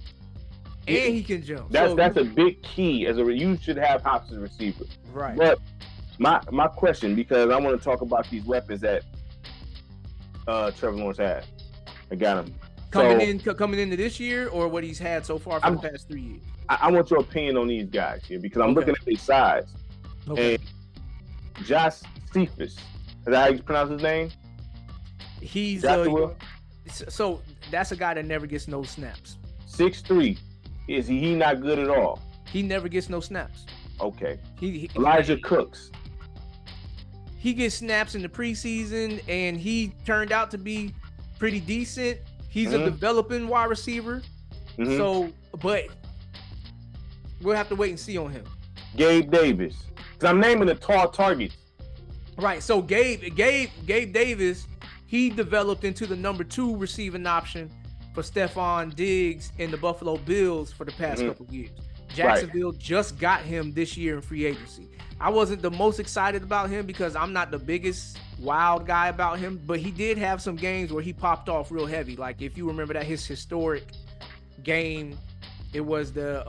And he can jump. That's a big key you should have hops as a receiver. Right. But my question, because I want to talk about these weapons that Trevor Lawrence had. I got him. Coming into this year, or what he's had so far for the past 3 years? I want your opinion on these guys here because I'm looking at their size. Okay. And Josh Cephas, is that how you pronounce his name? He's so that's a guy that never gets no snaps. 6'3". Is he not good at all? He never gets no snaps. Okay. Elijah Cooks. He gets snaps in the preseason, and he turned out to be pretty decent. He's a developing wide receiver. So, but we'll have to wait and see on him. Gabe Davis. Because I'm naming the tall targets. Right. So Gabe Davis, he developed into the number 2 receiving option for Stephon Diggs in the Buffalo Bills for the past couple of years. Jacksonville just got him this year in free agency. I wasn't the most excited about him because I'm not the biggest wild guy about him, but he did have some games where he popped off real heavy. Like if you remember that his historic game, it was the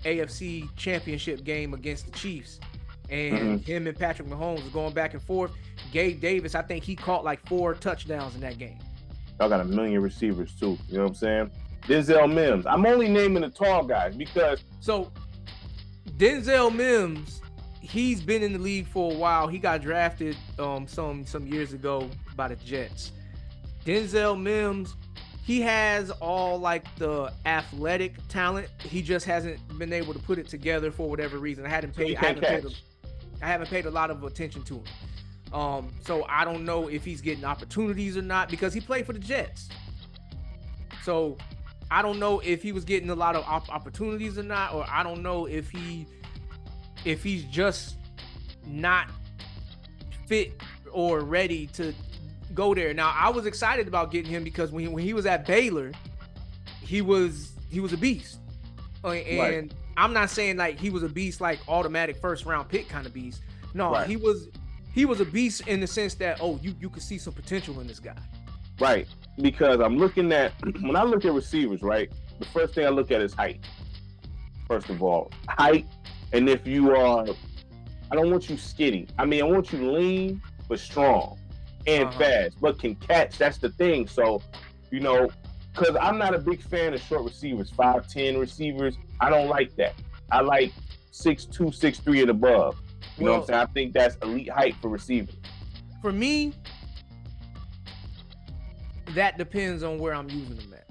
AFC Championship game against the Chiefs, and him and Patrick Mahomes was going back and forth. Gabe Davis, I think he caught like 4 touchdowns in that game. Y'all got a million receivers too. You know what I'm saying? Denzel Mims. I'm only naming the tall guys because Denzel Mims, he's been in the league for a while. He got drafted some years ago by the Jets. Denzel Mims, he has all like the athletic talent. He just hasn't been able to put it together for whatever reason. I haven't paid a lot of attention to him. So I don't know if he's getting opportunities or not because he played for the Jets. So I don't know if he was getting a lot of opportunities or not, or I don't know if he's just not fit or ready to go there. Now I was excited about getting him because when he was at Baylor, he was a beast. And I'm not saying like he was a beast like automatic first round pick kind of beast. No, he was a beast in the sense that you could see some potential in this guy. Right. Because I'm looking at when I look at receivers, right, the first thing I look at is height. First of all, height. And if you are, I don't want you skinny. I mean, I want you lean but strong and fast, but can catch. That's the thing. So, you know, because I'm not a big fan of short receivers, 5'10" receivers. I don't like that. I like 6'2", 6'3" and above. You know what I'm saying? I think that's elite height for receivers. For me, that depends on where I'm using them at.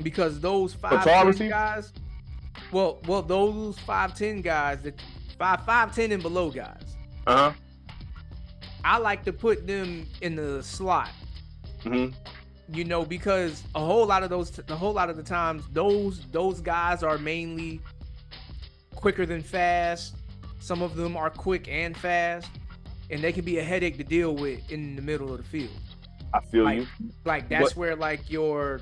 Because those 5'10" guys, those 5'10" guys, the 5'10" and below guys, I like to put them in the slot. You know, because a whole lot of the times, those guys are mainly quicker than fast. Some of them are quick and fast. and they can be a headache to deal with in the middle of the field. I feel you. Like that's where like your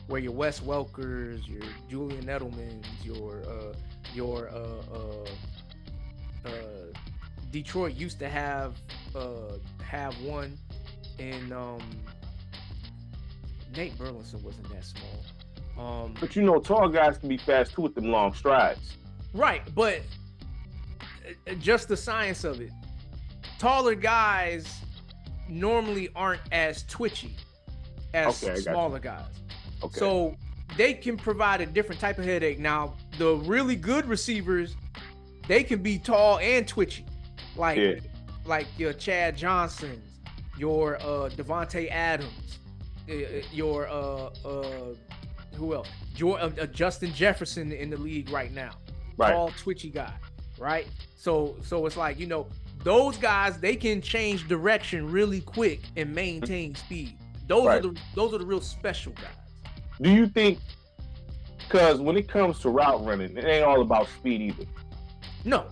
Wes Welkers, your Julian Edelmans, your Detroit used to have one, and Nate Burleson wasn't that small. But tall guys can be fast too with them long strides. Right, but just the science of it. Taller guys normally aren't as twitchy as smaller guys. Okay. So they can provide a different type of headache. Now, the really good receivers, they can be tall and twitchy. Like your Chad Johnsons, your Devontae Adams, your who else? Justin Jefferson in the league right now. Right. Tall, twitchy guy, right? So it's like, those guys, they can change direction really quick and maintain speed. Those are the real special guys. Do you think, because when it comes to route running, it ain't all about speed either. No.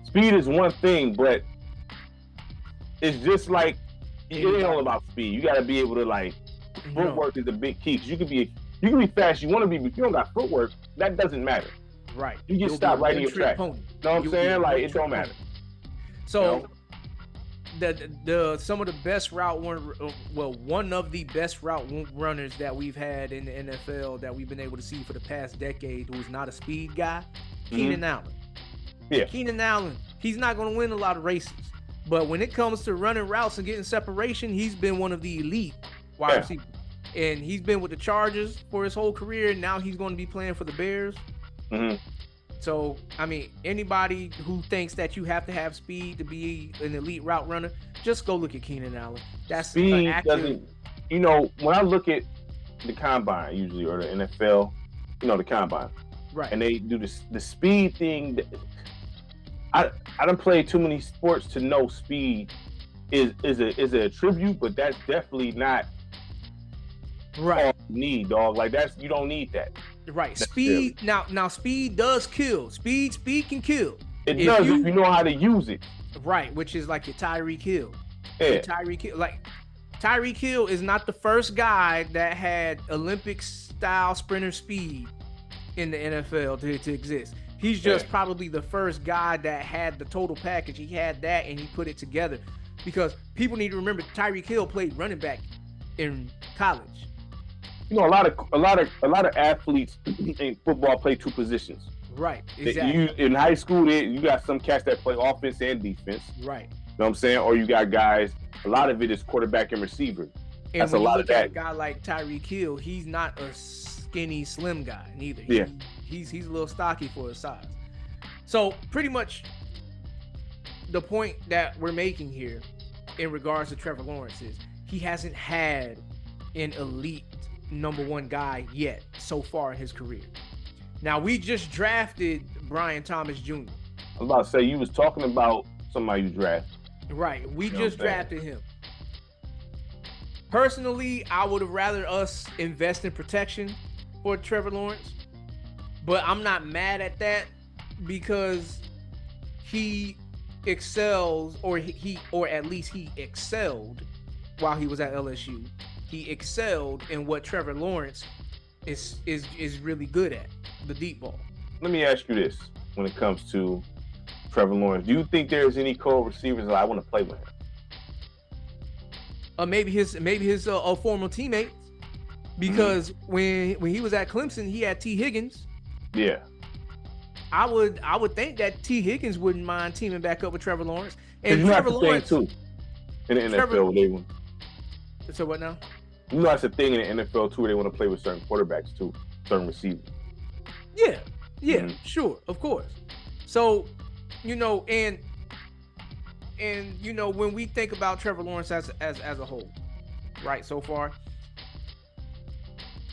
Speed is one thing, but it's just like, it ain't all about speed. You got to be able to footwork is a big key. Because you can be fast. You want to be, but if you don't got footwork, that doesn't matter. Right. You just stop right in your track. Know what I'm saying? Like, it don't matter. So, some of the best one of the best route runners that we've had in the NFL that we've been able to see for the past decade who's not a speed guy, Keenan Allen. Yeah. Keenan Allen, he's not going to win a lot of races, but when it comes to running routes and getting separation, he's been one of the elite wide receivers. And he's been with the Chargers for his whole career. Now he's going to be playing for the Bears. Mm-hmm. So, I mean, anybody who thinks that you have to have speed to be an elite route runner, just go look at Keenan Allen. That's speed doesn't. When I look at the combine usually, or the NFL, the combine, right? And they do the speed thing. I don't play too many sports to know speed is a attribute, but that's definitely not right. All you need, dog. Like you don't need that. Right. Speed now Speed does kill. Speed can kill. It does if you know how to use it. Right, which is like your Tyreek Hill. Yeah. Tyreek Hill is not the first guy that had Olympic style sprinter speed in the NFL to exist. He's just probably the first guy that had the total package. He had that and he put it together. Because people need to remember Tyreek Hill played running back in college. A lot of athletes in football play two positions. Right, exactly. In high school, you got some cats that play offense and defense. Right. You know what I'm saying? Or you got guys, a lot of it is quarterback and receiver. And that's a lot of that. A guy like Tyreek Hill, he's not a skinny, slim guy neither. Yeah. He's a little stocky for his size. So pretty much the point that we're making here in regards to Trevor Lawrence is he hasn't had an elite number one guy yet so far in his career. Now we just drafted Brian Thomas Jr. I was about to say, you was talking about somebody you drafted. Right. We just drafted him. Personally, I would have rather us invest in protection for Trevor Lawrence, but I'm not mad at that because he excels, or at least he excelled while he was at LSU. He excelled in what Trevor Lawrence is really good at, the deep ball. Let me ask you this: when it comes to Trevor Lawrence, do you think there's any co-receivers that I want to play with him? Maybe his former teammates, because when he was at Clemson, he had T. Higgins. Yeah. I would think that T. Higgins wouldn't mind teaming back up with Trevher Lawrence. And Trevor Lawrence too. In the NFL, they want. So what now? That's the thing in the NFL too, where they want to play with certain quarterbacks too, certain receivers. Yeah, sure, of course. So, and when we think about Trevor Lawrence as a whole, right? So far,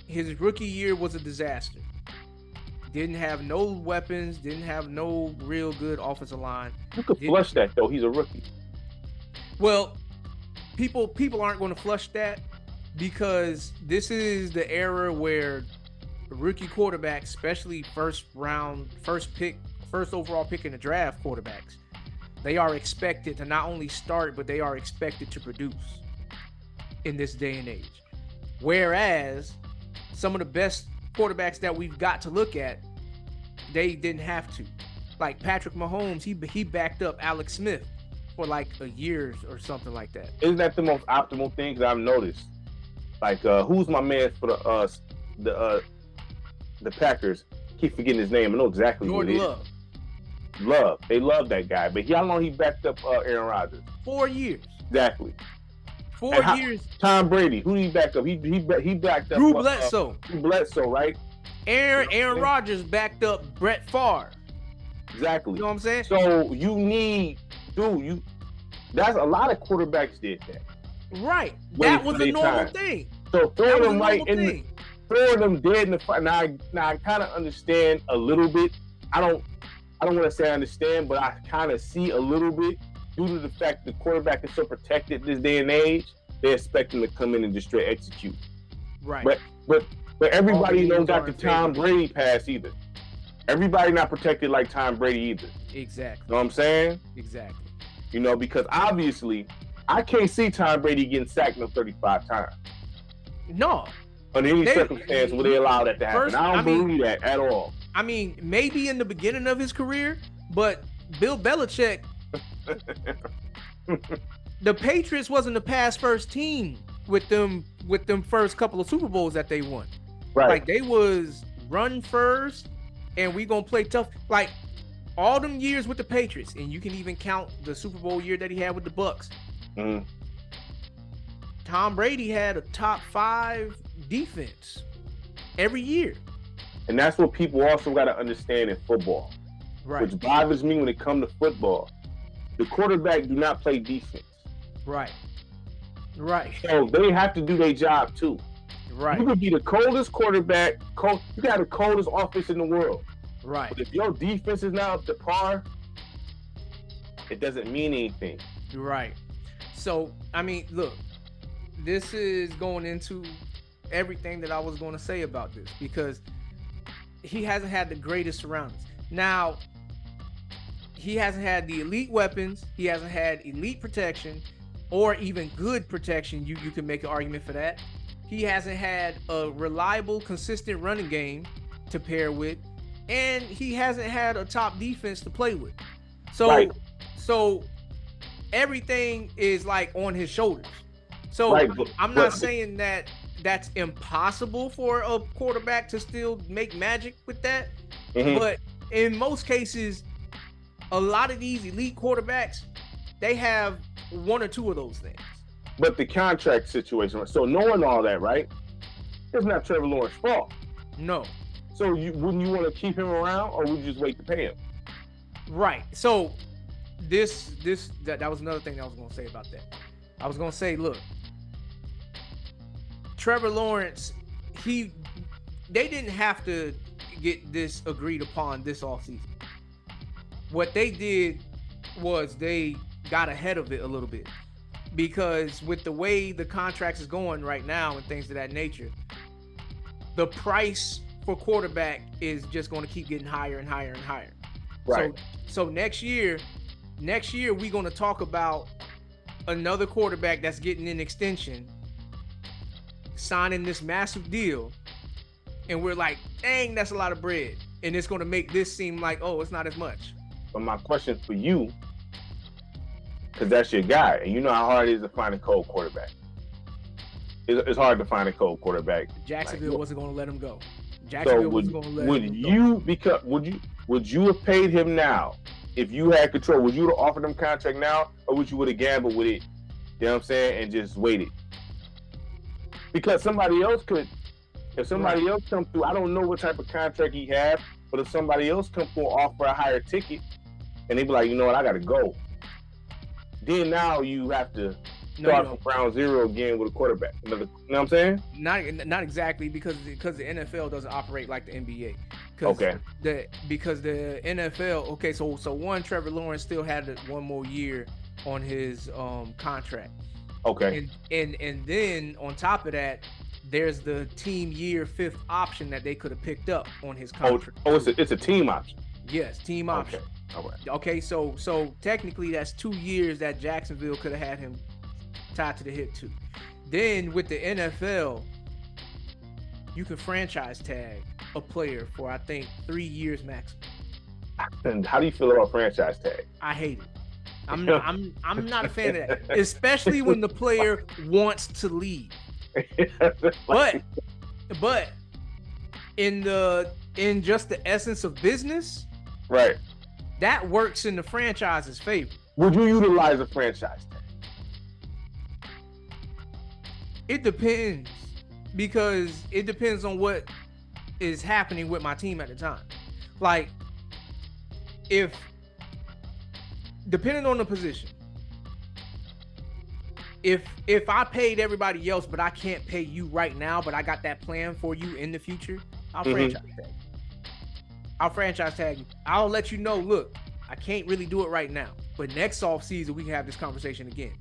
his rookie year was a disaster. Didn't have no weapons, didn't have no real good offensive line. You could flush that though. He's a rookie. Well, people aren't going to flush that because this is the era where rookie quarterbacks, especially first overall pick in the draft quarterbacks, They are expected to not only start, but they are expected to produce in this day and age. Whereas some of the best quarterbacks that we've got to look at, they didn't have to. Like Patrick Mahomes, he backed up Alex Smith for like a year or something like that. Isn't that the most optimal thing that I've noticed? Like, who's my man for the Packers? Keep forgetting his name. I know exactly Jordan who it Love. is. Love. They love that guy. But how long he backed up Aaron Rodgers? 4 years. Exactly. 4 years. Tom Brady. Who did he back up? He backed up Drew Bledsoe. Drew Bledsoe, right? Aaron Rodgers backed up Brett Favre. Exactly. You know what I'm saying? So you need, that's a lot of quarterbacks did that. Right. That was a normal thing. So throwing them right in, throwing them dead in the fight. Now I kind of understand a little bit. I don't want to say I understand, but I kind of see a little bit due to the fact the quarterback is so protected this day and age. They expect him to come in and just straight execute. Right. But everybody don't got the Tom Brady pass either. Everybody not protected like Tom Brady either. Exactly. You know what I'm saying? Exactly. You know, because obviously I can't see Tom Brady getting sacked no 35 times. No. Under any circumstance would they allow that to happen. I don't believe that at all. I mean, maybe in the beginning of his career, but Bill Belichick, the Patriots wasn't the pass first team with them first couple of Super Bowls that they won. Right. Like they was run first and we gonna play tough. Like all them years with the Patriots, and you can even count the Super Bowl year that he had with the Bucks. Mm. Tom Brady had a top 5 defense every year. And that's what people also got to understand in football. Right. Which bothers me when it comes to football. The quarterback do not play defense. Right. Right. So they have to do their job too. Right. You could be the coldest quarterback, you got the coldest offense in the world. Right. But if your defense is not up to par, it doesn't mean anything. Right. So, I mean, look, this is going into everything that I was going to say about this because he hasn't had the greatest surroundings. Now, he hasn't had the elite weapons. He hasn't had elite protection or even good protection. You can make an argument for that. He hasn't had a reliable, consistent running game to pair with, and he hasn't had a top defense to play with. So, right. So everything is like on his shoulders. So right, I'm not saying that that's impossible for a quarterback to still make magic with that. Mm-hmm. But in most cases, a lot of these elite quarterbacks, they have one or two of those things. But the contract situation, so knowing all that, right? It's not Trevor Lawrence's fault. No. So wouldn't you want to keep him around, or would you just wait to pay him? Right. So that was another thing I was going to say about that. I was going to say, look, Trevor Lawrence, they didn't have to get this agreed upon this offseason. What they did was they got ahead of it a little bit. Because with the way the contracts is going right now and things of that nature, the price for quarterback is just going to keep getting higher and higher and higher. Right. So next year we're going to talk about another quarterback that's getting an extension, signing this massive deal, and we're like, dang, that's a lot of bread. And it's going to make this seem like, oh, it's not as much. But my question for you, because that's your guy, and you know how hard it is to find a cold quarterback. It's hard to find a cold quarterback. Jacksonville wasn't going to let him go. Jacksonville wasn't going to let him go. Would you have paid him now if you had control? Would you have offered him contract now, or would you would have gambled with it? You know what I'm saying, and just waited? Because somebody else could. If somebody else come through, I don't know what type of contract he had, but if somebody else come through and offer a higher ticket, and they be like, you know what, I got to go. Then now you have to start from ground zero again with a quarterback. You know what I'm saying? Not exactly, because the NFL doesn't operate like the NBA. Okay. Because the NFL, okay, so one, Trevor Lawrence still had one more year on his contract. Okay. And then on top of that, there's the team year 5th option that they could have picked up on his contract. Oh, it's a team option. Yes, team option. Okay. All right. Okay, so technically that's 2 years that Jacksonville could have had him tied to the hip too. Then with the NFL, you can franchise tag a player for I think 3 years maximum. And how do you feel about franchise tag? I hate it. I'm not a fan of that, especially when the player wants to leave. But in just the essence of business, right, that works in the franchise's favor. Would you utilize a franchise tag? It depends, because it depends on what is happening with my team at the time. Like, if depending on the position, if I paid everybody else but I can't pay you right now, but I got that plan for you in the future, I'll franchise tag you. I'll franchise tag you. I'll let you know, look, I can't really do it right now, but next off season we can have this conversation again.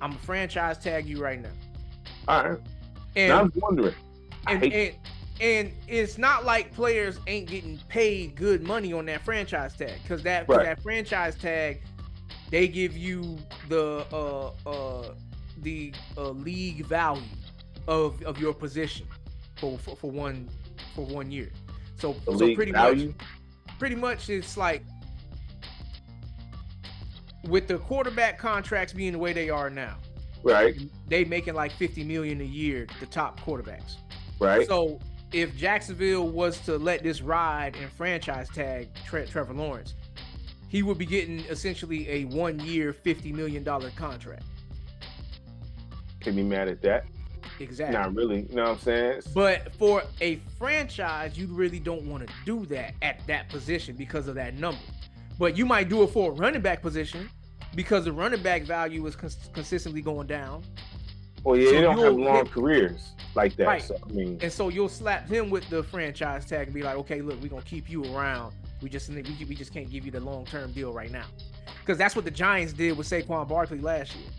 I'm a franchise tag you right now. All right. And now I'm wondering. And it's not like players ain't getting paid good money on that franchise tag, because that franchise tag, they give you the league value of your position for 1 year. So pretty much it's like, with the quarterback contracts being the way they are now, right? They making like $50 million a year, the top quarterbacks, right? So if Jacksonville was to let this ride and franchise tag Trevor Lawrence, he would be getting essentially a 1 year, $50 million contract. Can be mad at that. Exactly. Not really, you know what I'm saying? But for a franchise, you really don't want to do that at that position because of that number. But you might do it for a running back position because the running back value is consistently going down. Well, yeah, they don't have long careers like that. Right. So, I mean, and so you'll slap him with the franchise tag and be like, okay, look, we're going to keep you around. We just can't give you the long-term deal right now. Because that's what the Giants did with Saquon Barkley last year.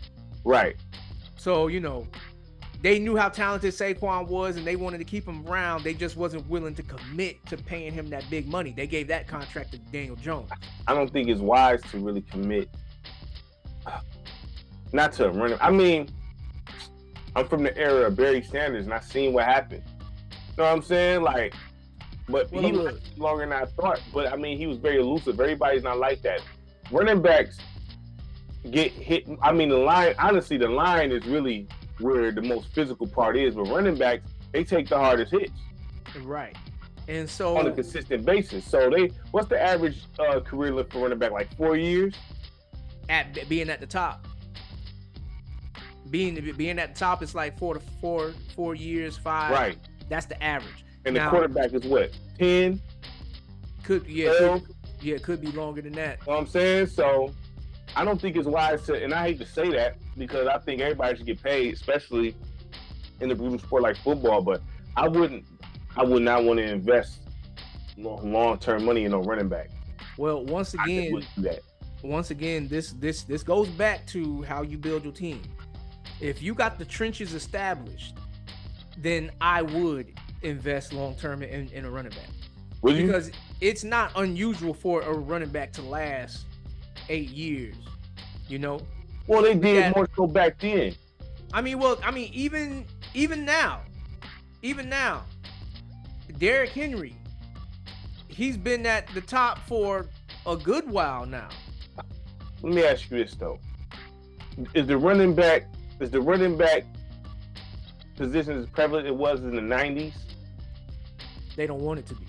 Right. So, they knew how talented Saquon was and they wanted to keep him around. They just wasn't willing to commit to paying him that big money. They gave that contract to Daniel Jones. I don't think it's wise to really commit. Not to run. I mean, I'm from the era of Barry Sanders and I seen what happened. You know what I'm saying? Like, but he lasted longer than I thought. But I mean, he was very elusive. Everybody's not like that. Running backs get hit. I mean, the line is really where the most physical part is. But running backs, they take the hardest hits. Right. And so on a consistent basis. So what's the average career length for running back? Like 4 years? At being at the top. Being at the top is like 4 years, 5. Right. That's the average. And now, the quarterback is what? 10? Could be longer than that. You know what I'm saying? So I don't think it's wise to, and I hate to say that because I think everybody should get paid, especially in the brutal sport like football, but I would not want to invest long-term money in a running back. Well, once again, this goes back to how you build your team. If you got the trenches established, then I would invest long-term in a running back. Because it's not unusual for a running back to last 8 years, Well, they did more so back then. Even now, Derrick Henry, he's been at the top for a good while now. Let me ask you this though: Is the running back position as prevalent it was in the 90s? They don't want it to be.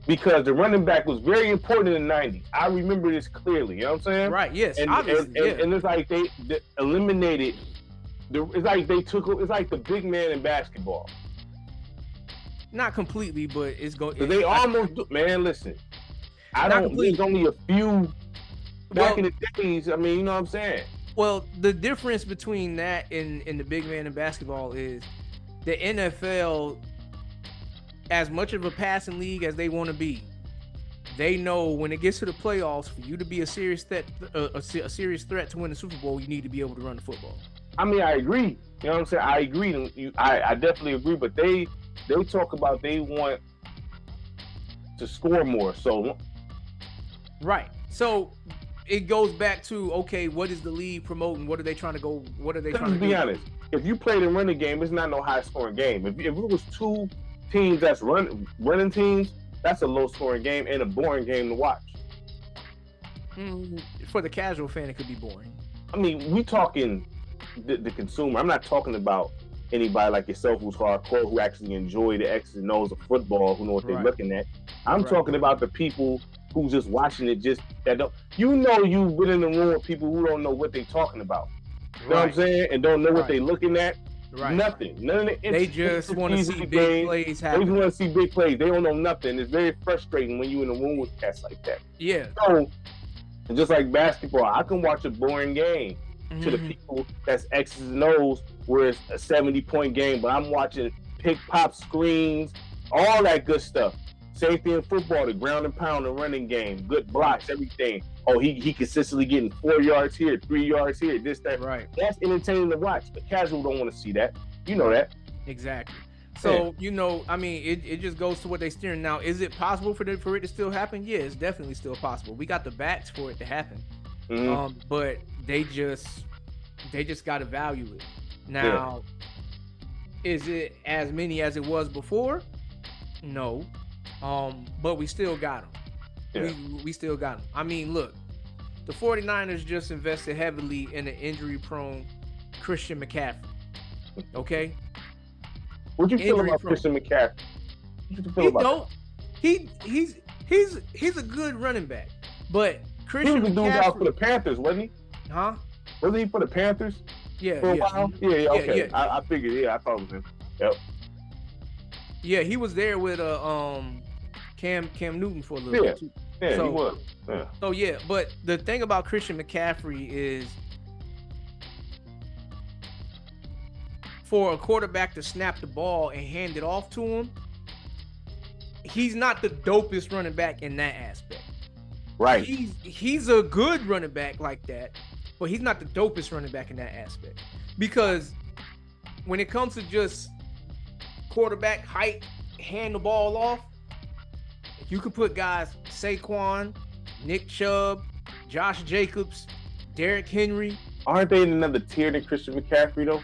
Because the running back was very important in the 90s. I remember this clearly. You know what I'm saying? Right. Yes. And, obviously. And it's like they eliminated. It's like the big man in basketball. Not completely, but it's going. They almost do. Man, listen. There's only a few back in the days. I mean, you know what I'm saying? Well, the difference between that and the big man in basketball is the NFL, as much of a passing league as they want to be, they know when it gets to the playoffs, for you to be a serious threat to win the Super Bowl, you need to be able to run the football. I mean, I agree. You know what I'm saying? I agree. I definitely agree. But they talk about they want to score more. So Right. So it goes back to, okay, what is the league promoting? What are they trying to go? What are they trying to be do? honest. If you played a running game, it's not no high scoring game. If it was two teams that's running teams, that's a low scoring game and a boring game to watch. For the casual fan, it could be boring. I mean, we talking the consumer. I'm not talking about anybody like yourself who's hardcore, who actually enjoy the X's and O's of football, who know what they're looking at. I'm talking about the people who's just watching it, just that don't. You've been in the room with people who don't know what they're talking about. You know what I'm saying? And don't know what they're looking at. Right. Nothing. None of the They just want to see big plays happen. They just want to see big plays. They don't know nothing. It's very frustrating when you're in a room with cats like that. Yeah. So, just like basketball, I can watch a boring game to the people that's X's and O's, where it's a 70-point game, but I'm watching pick, pop, screens, all that good stuff. Same thing in football, the ground and pound, the running game, good blocks, everything. Oh, he consistently getting 4 yards here, 3 yards here, this, that. Right. That's entertaining to watch, but casual don't want to see that. You know that. Exactly. So, I mean, it just goes to what they're steering. Now, is it possible for it to still happen? Yeah, it's definitely still possible. We got the backs for it to happen. But they just got to value it. Now, is it as many as it was before? No. But we still got them. Yeah. We still got them. I mean, look, the 49ers just invested heavily in an injury-prone Christian McCaffrey. Okay? What'd you feel about Christian McCaffrey? What'd you feel about that? He's a good running back, but Christian McCaffrey. He was the dude out for the Panthers, wasn't he? Huh? Wasn't he for the Panthers? Yeah. For a while? Yeah, okay. Yeah. I figured. Yeah, I thought it was him. Yep. Yeah, he was there with Cam Newton for a little bit too. Yeah, he was. Yeah. So yeah, but the thing about Christian McCaffrey is, for a quarterback to snap the ball and hand it off to him, he's not the dopest running back in that aspect. Right. He's a good running back like that, but he's not the dopest running back in that aspect. Because when it comes to just quarterback height, hand the ball off, you can put guys Saquon, Nick Chubb, Josh Jacobs, Derrick Henry. Aren't they in another tier than Christian McCaffrey though?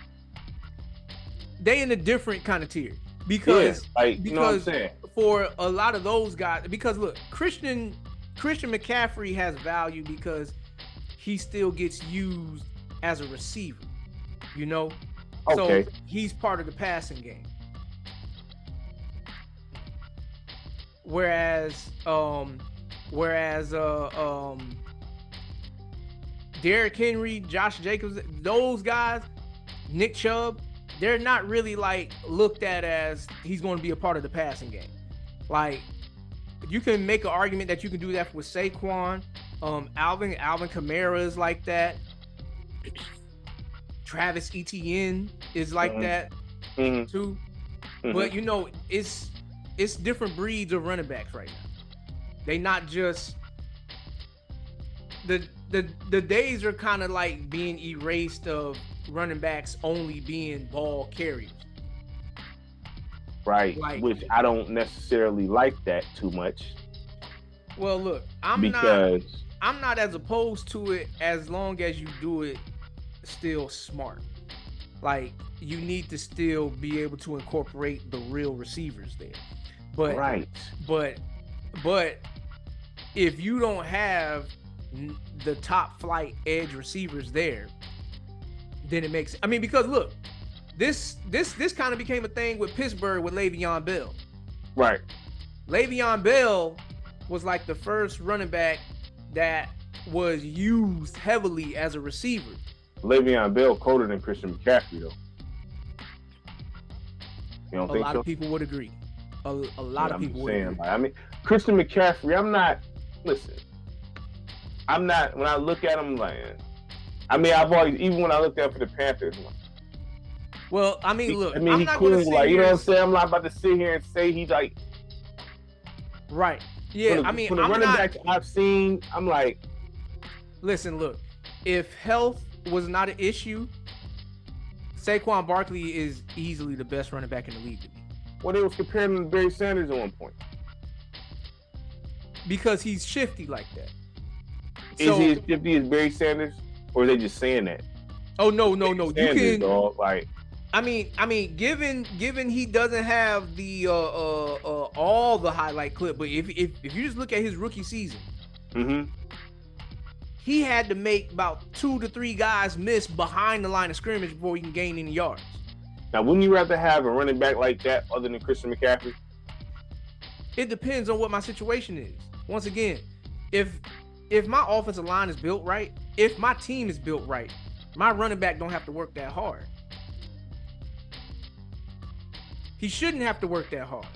They in a different kind of tier because you know what I'm saying? For a lot of those guys, because look, Christian McCaffrey has value because he still gets used as a receiver, you know? Okay. So he's part of the passing game. Whereas Derrick Henry, Josh Jacobs, those guys, Nick Chubb, they're not really like looked at as he's going to be a part of the passing game. Like, you can make an argument that you can do that with Saquon, Alvin Kamara is like that. Travis Etienne is like that too. But it's different breeds of running backs right now. They not just the days are kind of like being erased of running backs only being ball carriers. Right, which I don't necessarily like that too much. Well, look, I'm not as opposed to it as long as you do it still smart. Like, you need to still be able to incorporate the real receivers there. But but if you don't have the top flight edge receivers there, then it makes, I mean, because look, this kind of became a thing with Pittsburgh with Le'Veon Bell. Right. Le'Veon Bell was like the first running back that was used heavily as a receiver. Le'Veon Bell colder than Christian McCaffrey, though. You don't think so? A lot of people would agree. A lot of people would agree. I mean, Christian McCaffrey, when I look at him, like, I mean, I've always, even when I looked at him for the Panthers, like, well, I mean, look, I'm he not cool, going to like, you know what I'm saying? I'm not about to sit here and say he's like, right. Yeah, I mean, for the running backs I've seen, I'm like, listen, look, if health was not an issue, Saquon Barkley is easily the best running back in the league to me. Well, they was comparing him to Barry Sanders at one point. Because he's shifty like that. Is he as shifty as Barry Sanders, or are they just saying that? Oh no. You can. Dog, like, I mean, given he doesn't have the all the highlight clip, but if you just look at his rookie season, he had to make about 2 to 3 guys miss behind the line of scrimmage before he can gain any yards. Now, wouldn't you rather have a running back like that other than Christian McCaffrey? It depends on what my situation is. Once again, if my offensive line is built right, if my team is built right, my running back don't have to work that hard. He shouldn't have to work that hard.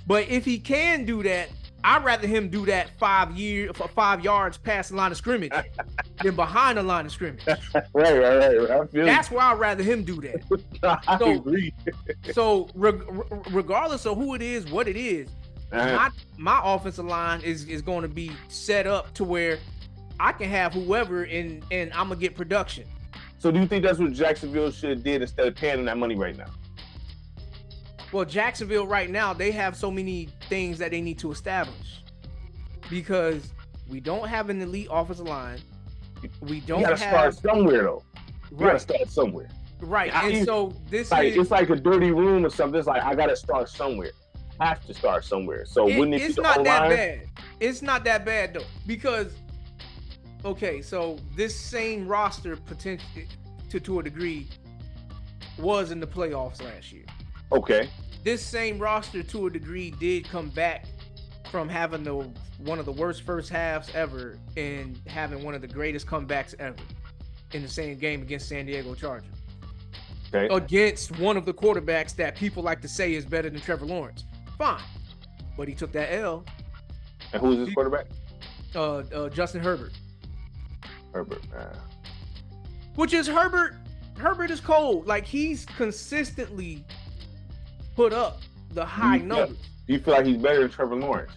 But if he can do that, I'd rather him do that 5 yards past the line of scrimmage than behind the line of scrimmage. Right. That's where I'd rather him do that. I agree. So regardless of who it is, what it is, my offensive line is going to be set up to where I can have whoever and I'm going to get production. So do you think that's what Jacksonville should have did instead of paying that money right now? Well, Jacksonville right now, they have so many things that they need to establish because we don't have an elite offensive line. We don't have... You gotta start somewhere, though. You gotta start somewhere. Right, and so this is... It's like a dirty room or something. It's like, I gotta start somewhere. I have to start somewhere. So wouldn't it be the not that O-line? bad. It's not that bad, though, because... Okay, so this same roster, potentially, to a degree, was in the playoffs last year. Okay. This same roster, to a degree, did come back from having one of the worst first halves ever and having one of the greatest comebacks ever in the same game against San Diego Chargers. Okay. Against one of the quarterbacks that people like to say is better than Trevor Lawrence. Fine. But he took that L. And who is his quarterback? Justin Herbert. Herbert. Which is Herbert. Herbert is cold. Like, he's consistently put up the high numbers. Do you feel like he's better than Trevor Lawrence?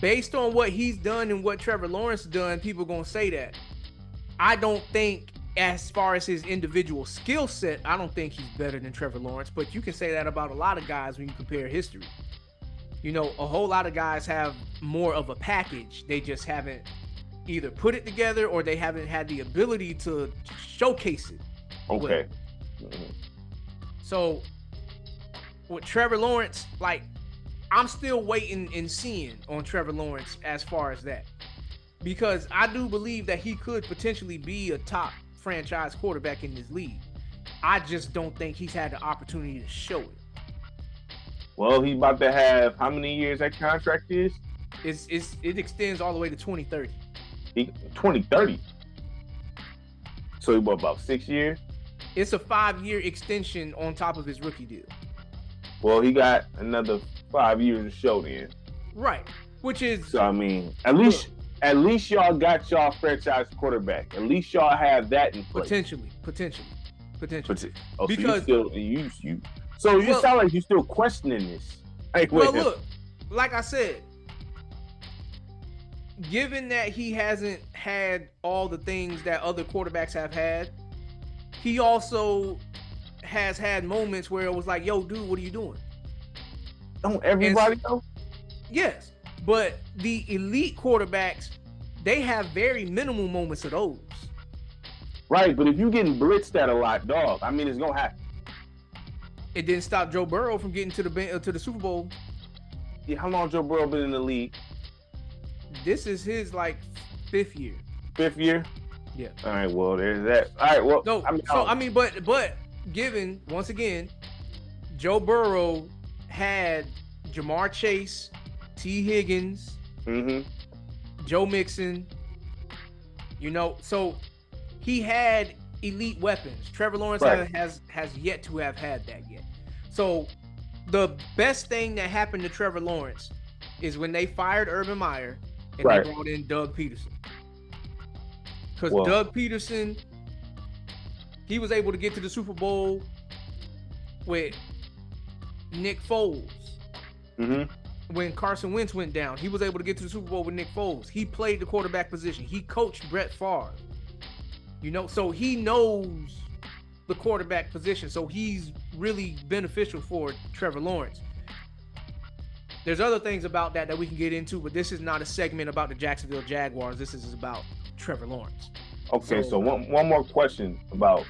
Based on what he's done and what Trevor Lawrence done, people gonna say that. I don't think, as far as his individual skill set, I don't think he's better than Trevor Lawrence, but you can say that about a lot of guys when you compare history. You know, a whole lot of guys have more of a package. They just haven't either put it together or they haven't had the ability to showcase it. Okay. So with Trevor Lawrence, like, I'm still waiting and seeing on Trevor Lawrence as far as that, because I do believe that he could potentially be a top franchise quarterback in this league. I just don't think he's had the opportunity to show it. Well, he's about to have how many years that contract is? It extends all the way to 2030. 2030. So what, about 6 years? It's a 5-year extension on top of his rookie deal. Well, he got another 5 years to show then. Right. Which is... So, I mean, at least y'all got y'all franchise quarterback. At least y'all have that in place. Potentially. Oh, because so you sound like you're still questioning this. Like, well, look, like I said, given that he hasn't had all the things that other quarterbacks have had, he also has had moments where it was like, yo, dude, what are you doing? Don't everybody know? Yes, but the elite quarterbacks, they have very minimal moments of those. Right, but if you're getting blitzed at a lot, dog, I mean, it's going to happen. It didn't stop Joe Burrow from getting to the Super Bowl. Yeah, how long Joe Burrow been in the league? This is his, like, 5th year. 5th year? Yeah. All right, well, there's that. All right, well. No, but given, once again, Joe Burrow had Jamar Chase, T. Higgins, Joe Mixon, so he had elite weapons. Trevor Lawrence has yet to have had that yet. So the best thing that happened to Trevor Lawrence is when they fired Urban Meyer and they brought in Doug Peterson. Because Doug Peterson, he was able to get to the Super Bowl with Nick Foles. When Carson Wentz went down, he was able to get to the Super Bowl with Nick Foles. He played the quarterback position. He coached Brett Favre. So he knows the quarterback position. So he's really beneficial for Trevor Lawrence. There's other things about that we can get into, but this is not a segment about the Jacksonville Jaguars. This is about Trevor Lawrence. Okay, so one more question about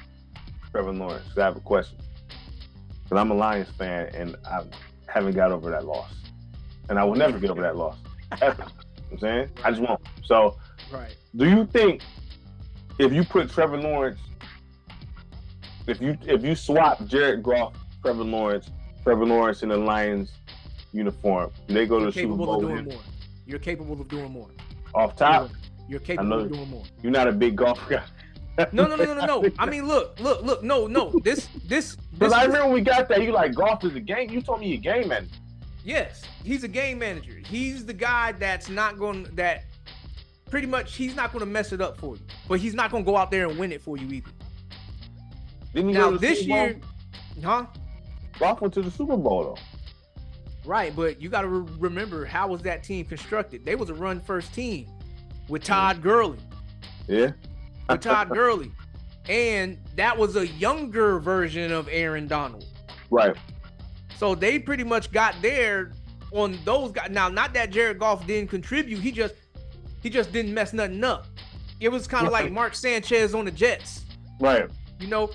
Trevor Lawrence. I have a question. Because I'm a Lions fan, and I haven't got over that loss. And I will never get over that loss. Ever. You know what I'm saying? I just won't. So, right. Do you think if you put Trevor Lawrence, if you swap Jared Goff, Trevor Lawrence in the Lions uniform, and they go to the Super Bowl with him, you're capable of doing more. Off top? You're capable of doing more. You're not a big golf guy. No. I mean, look. No. This. Because I remember when we got that, you like, golf is a game. You told me you're a game manager. Yes, he's a game manager. He's the guy that's not going that. Pretty much, he's not going to mess it up for you, but he's not going to go out there and win it for you either. Didn't he now go to the this Super year, Bowl? Goff went to the Super Bowl though. Right, but you got to remember, how was that team constructed? They was a run-first team with Todd Gurley. Yeah. With Todd Gurley. And that was a younger version of Aaron Donald. Right. So they pretty much got there on those guys. Now, not that Jared Goff didn't contribute. He just didn't mess nothing up. It was kind of like Mark Sanchez on the Jets. Right. You know,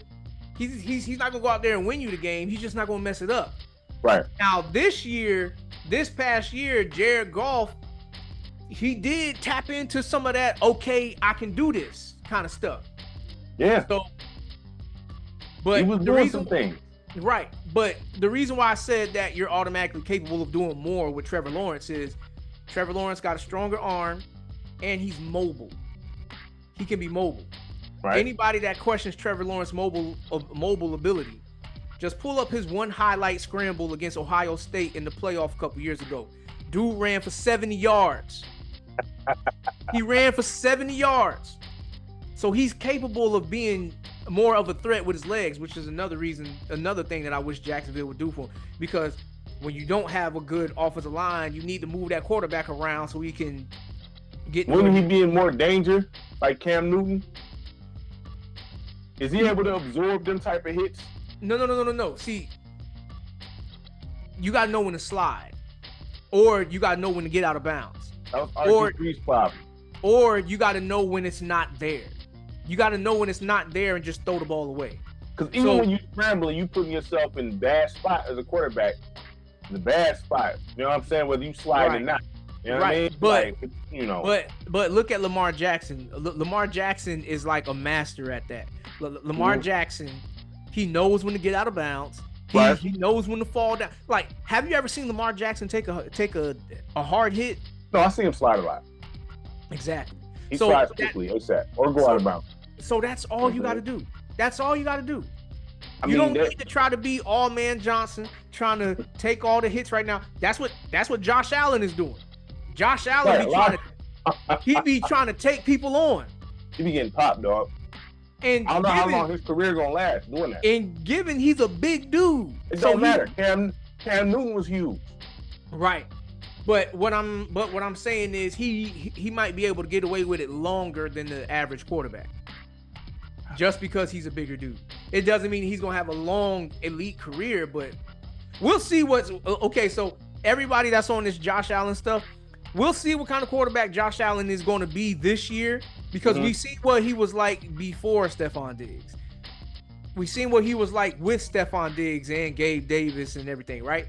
he's not going to go out there and win you the game. He's just not going to mess it up. Right. Now, this past year, Jared Goff, he did tap into some of that, okay, I can do this kind of stuff. Yeah. So, but he was doing some things. Right. But the reason why I said that you're automatically capable of doing more with Trevor Lawrence is Trevor Lawrence got a stronger arm and he's mobile. He can be mobile. Right. Anybody that questions Trevor Lawrence's mobile ability, just pull up his one highlight scramble against Ohio State in the playoff a couple years ago. Dude ran for 70 yards. He ran for 70 yards. So he's capable of being more of a threat with his legs, which is another thing that I wish Jacksonville would do for him. Because when you don't have a good offensive line, you need to move that quarterback around so he can get... Wouldn't he be in more danger, like Cam Newton? Is he able to absorb them type of hits? No. See, you got to know when to slide. Or you got to know when to get out of bounds. Or you got to know when it's not there. You got to know when it's not there and just throw the ball away. Because even when you scrambling, you putting yourself in a bad spot as a quarterback. The bad spot. You know what I'm saying? Whether you slide or not. You know what I mean? But, but look at Lamar Jackson. Lamar Jackson is like a master at that. Lamar Jackson, he knows when to get out of bounds. He knows when to fall down. Like, have you ever seen Lamar Jackson take a hard hit? No, I see him slide a lot. Exactly. He slides quickly, ASAP, or go out of bounds. So that's all you got to do. That's all you got to do. You don't need to try to be all man Johnson, trying to take all the hits right now. That's what Josh Allen is doing. Josh Allen be trying to take people on. He be getting popped, dog. And I don't know how long his career gonna last doing that. And given he's a big dude, it don't matter. Cam Newton was huge. Right. But what I'm saying is he might be able to get away with it longer than the average quarterback. Just because he's a bigger dude. It doesn't mean he's gonna have a long elite career, but we'll see what's okay. So everybody that's on this Josh Allen stuff, we'll see what kind of quarterback Josh Allen is going to be this year, because we see what he was like before Stephon Diggs. We seen what he was like with Stephon Diggs and Gabe Davis and everything, right?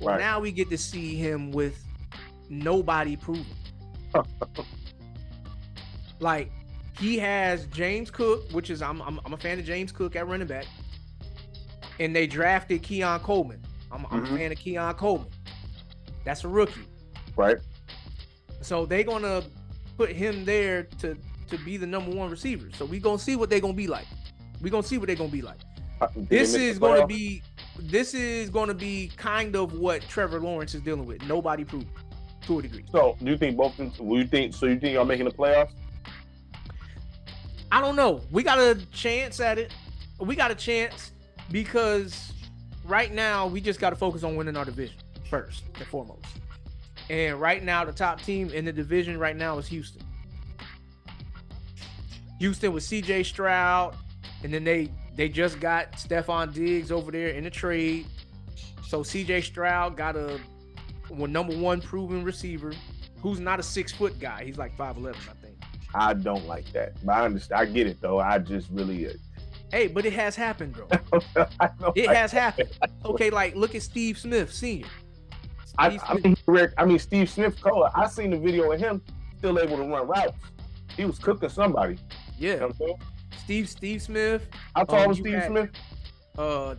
Well, now we get to see him with nobody proven. Like, he has James Cook, which is I'm a fan of James Cook at running back, and they drafted Keon Coleman. I'm a fan of Keon Coleman. That's a rookie, right? So they're gonna put him there to be the number one receiver. So we gonna see what they're gonna be like. This is gonna be kind of what Trevor Lawrence is dealing with. Nobody proven to a degree. So do you think you think y'all making the playoffs? I don't know. We got a chance at it. We got a chance because right now we just got to focus on winning our division first and foremost. And right now the top team in the division right now is Houston. Houston with CJ Stroud, and then they just got Stephon Diggs over there in the trade. So CJ Stroud got a number one proven receiver who's not a 6 foot guy. He's like 5'11", I think. I don't like that, but I understand. I get it though. I just really. Hey, but it has happened, bro. It has happened. Okay, like look at Steve Smith Sr. I mean, Steve Smith, I seen the video of him still able to run routes. He was cooking somebody. Yeah. You know what I'm saying? Steve Smith. How tall was Steve Smith? I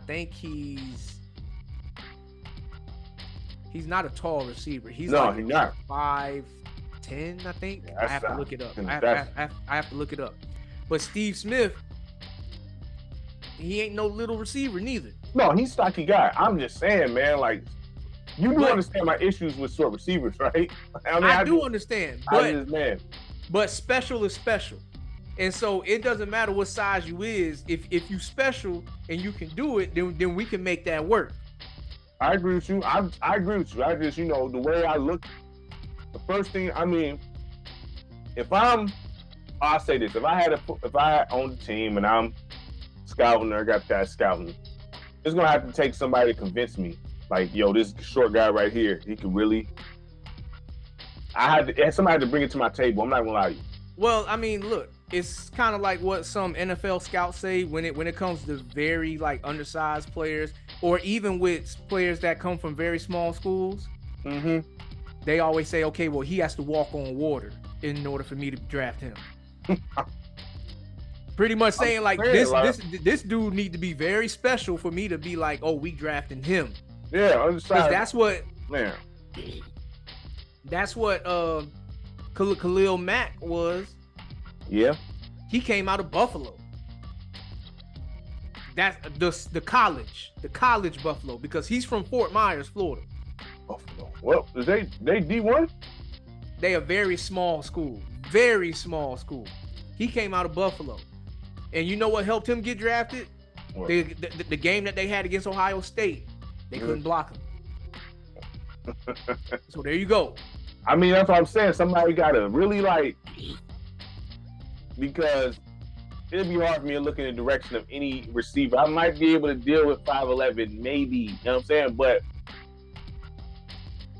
think he's not a tall receiver. He's not 5'10", I think. I have to look it up. I have to look it up. But Steve Smith, he ain't no little receiver neither. No, he's a stocky guy. I'm just saying, man, like, you do understand my issues with short receivers, right? I do understand. But special is special. And so it doesn't matter what size you is. If you special and you can do it, then we can make that work. I agree with you. I agree with you. I just, the way I look, the first thing, I mean, I'll say this, if I own the team and I'm scouting or got guys scouting, it's going to have to take somebody to convince me, like, yo, this short guy right here, he can really, somebody had to bring it to my table. I'm not going to lie to you. Well, I mean, look, it's kind of like what some NFL scouts say when it comes to very like undersized players, or even with players that come from very small schools. Mm-hmm. They always say, okay, well, he has to walk on water in order for me to draft him. Pretty much saying like this dude need to be very special for me to be like, oh, we drafting him. Yeah, undersized. That's what Khalil Mack was. Yeah. He came out of Buffalo. That's the college Buffalo, because he's from Fort Myers, Florida. Buffalo. Well, is they D1? They a very small school. Very small school. He came out of Buffalo. And you know what helped him get drafted? The game that they had against Ohio State. They couldn't block him. So there you go. I mean, that's what I'm saying. Somebody got to really because it'd be hard for me to look in the direction of any receiver. I might be able to deal with 5'11", maybe. You know what I'm saying? But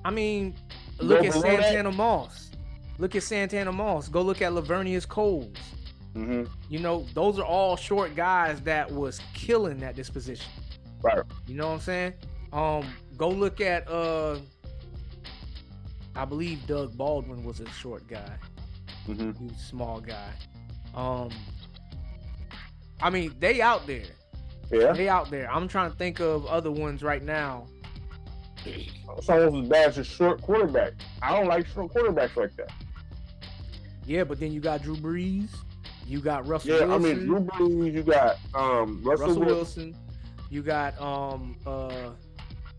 I mean, look at Santana Moss. Look at Santana Moss. Go look at Lavernius Coles. Mm-hmm. Those are all short guys that was killing at this position. Right. You know what I'm saying? Go look at I believe Doug Baldwin was a short guy. Mm-hmm. He was a small guy. I mean, they out there. Yeah. They out there. I'm trying to think of other ones right now. It's almost as bad as a short quarterback. I don't like short quarterbacks like that. Yeah, but then you got Drew Brees. You got Russell Wilson. Yeah, I mean, Drew Brees. You got Russell Wilson. You got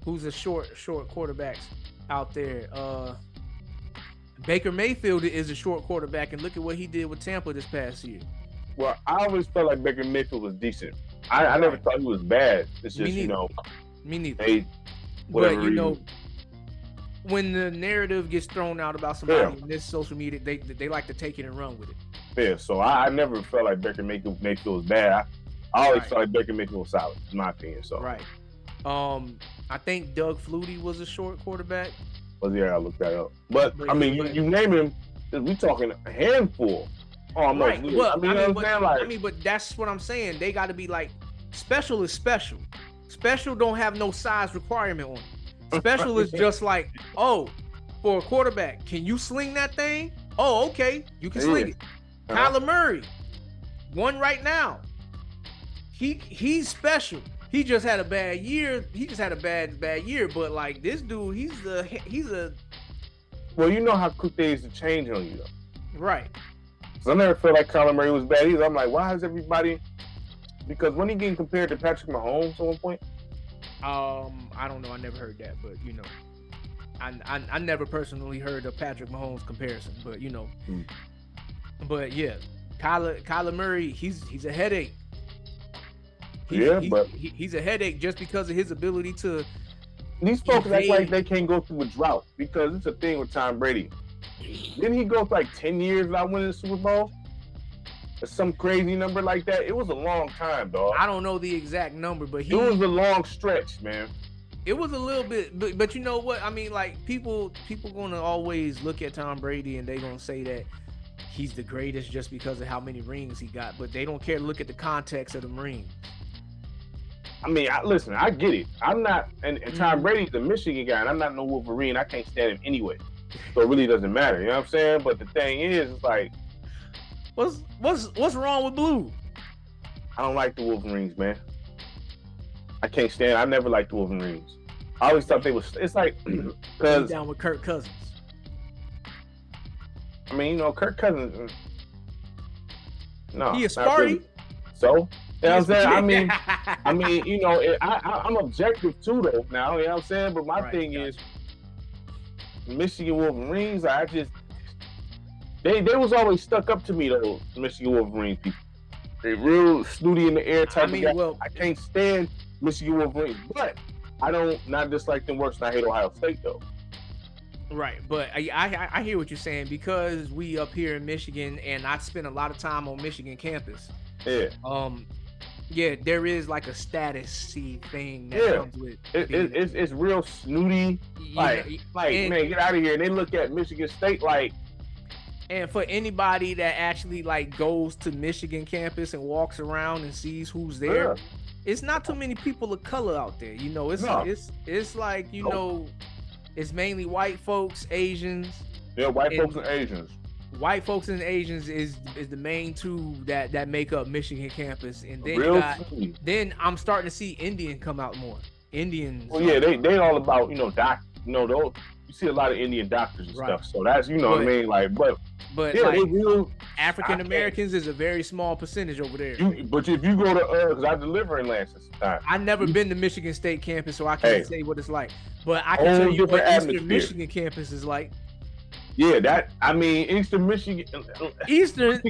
who's a short quarterbacks out there? Baker Mayfield is a short quarterback, and look at what he did with Tampa this past year. Well, I always felt like Baker Mayfield was decent. I never thought he was bad. It's just, Me neither. But, when the narrative gets thrown out about somebody in this social media, they like to take it and run with it. Yeah, so I never felt like Baker Mayfield was bad. I always felt like Baker Mayfield was solid, in my opinion. So right. I think Doug Flutie was a short quarterback. Well, yeah, I looked that up. But I mean, you name him, we talking a handful. Almost. Right. Well, but that's what I'm saying. They got to be like, special is special. Special don't have no size requirement on it. Special is just like, oh, for a quarterback, can you sling that thing? Oh, okay, you can sling it. Kyler Murray, one right now. He's special. He just had a bad year. He just had a bad year. But like this dude, he's a. Well, you know how quick they used to change on you, though. Right. So I never felt like Kyler Murray was bad either. I'm like, why is everybody? Because when he getting compared to Patrick Mahomes at one point. I don't know. I never heard that, but I never personally heard a Patrick Mahomes comparison, but But yeah, Kyler Murray, he's a headache. He's a headache just because of his ability to. These folks act like they can't go through a drought, because it's a thing with Tom Brady. Didn't he go for like 10 years without winning the Super Bowl? Or some crazy number like that? It was a long time, dog. I don't know the exact number, but it was a long stretch, man. It was a little bit, but you know what? I mean, like people gonna always look at Tom Brady and they gonna say that he's the greatest just because of how many rings he got, but they don't care to look at the context of the rings. I mean, listen, I get it. I'm not, and Tom Brady's a Michigan guy, and I'm not no Wolverine. I can't stand him anyway, so it really doesn't matter. You know what I'm saying? But the thing is, it's like, what's wrong with blue? I don't like the Wolverines, man. I can't stand. I never liked the Wolverines. I always thought they was. It's like because down with Kirk Cousins. I mean, you know, Kirk Cousins. No, he is Sparty. Really. So, you know what I'm saying? I mean, you know, I'm objective too, though. Now, you know what I'm saying? But my thing is, Michigan Wolverines. They was always stuck up to me, though. Michigan Wolverines people. They real snooty in the air type of guy. Well, I can't stand Michigan Wolverines, but I don't not dislike them worse than I hate Ohio State, though. Right, but I hear what you're saying because we up here in Michigan, and I spent a lot of time on Michigan campus. Yeah. Yeah, there is like a status-y thing that comes with it's real snooty. Like man, get out of here. And they look at Michigan State like. And for anybody that actually like goes to Michigan campus and walks around and sees who's there, it's not too many people of color out there. You know, it's like you know. It's mainly white folks, Asians. Yeah, white folks and Asians. White folks and Asians is the main two that make up Michigan campus, and then then I'm starting to see Indian come out more. Indians. Well, yeah, they all about you see a lot of Indian doctors and stuff. So that's what I mean. Like, but yeah, like, they real African Americans is a very small percentage over there. But if you go to because I deliver in Lansing sometimes. I've never been to Michigan State campus, so I can't say what it's like. But I can tell you what Eastern Michigan campus is like. Yeah, Eastern Michigan. Eastern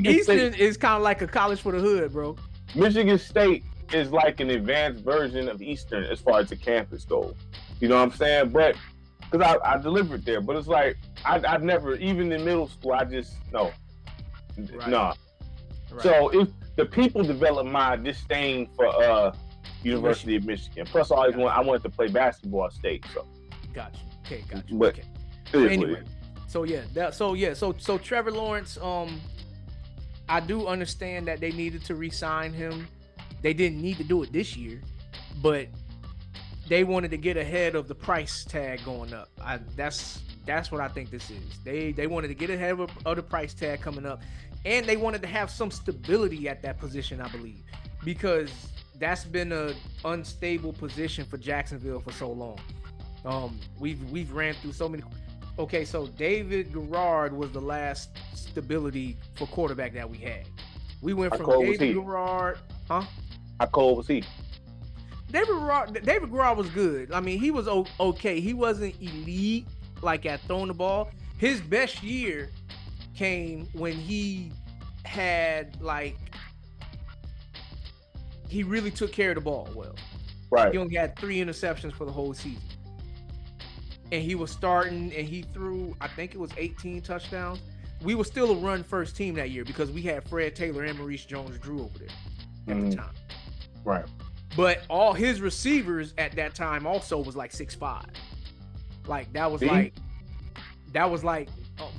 is kind of like a college for the hood, bro. Michigan State is like an advanced version of Eastern as far as the campus goes. You know what I'm saying? But because I delivered there, but it's like I've never, even in middle school, I just no. Right. So if the people develop my disdain for University of Michigan. Plus, I wanted to play basketball at State. So, gotcha. But anyway, so Trevor Lawrence. I do understand that they needed to re-sign him. They didn't need to do it this year, but they wanted to get ahead of the price tag going up. That's what I think this is. They wanted to get ahead of the price tag coming up, and they wanted to have some stability at that position, I believe, because that's been an unstable position for Jacksonville for so long. We've ran through so many. Okay, so David Garrard was the last stability for quarterback that we had. We went from David Garrard, huh? How cold was he? David Garrard was good. I mean, he was okay. He wasn't elite like at throwing the ball. His best year came when he had he really took care of the ball well. Right. He only had 3 interceptions for the whole season. And he was starting, and he threw, I think it was 18 touchdowns. We were still a run first team that year because we had Fred Taylor and Maurice Jones-Drew over there at the time. Right. But all his receivers at that time also was like 6'5". Like that was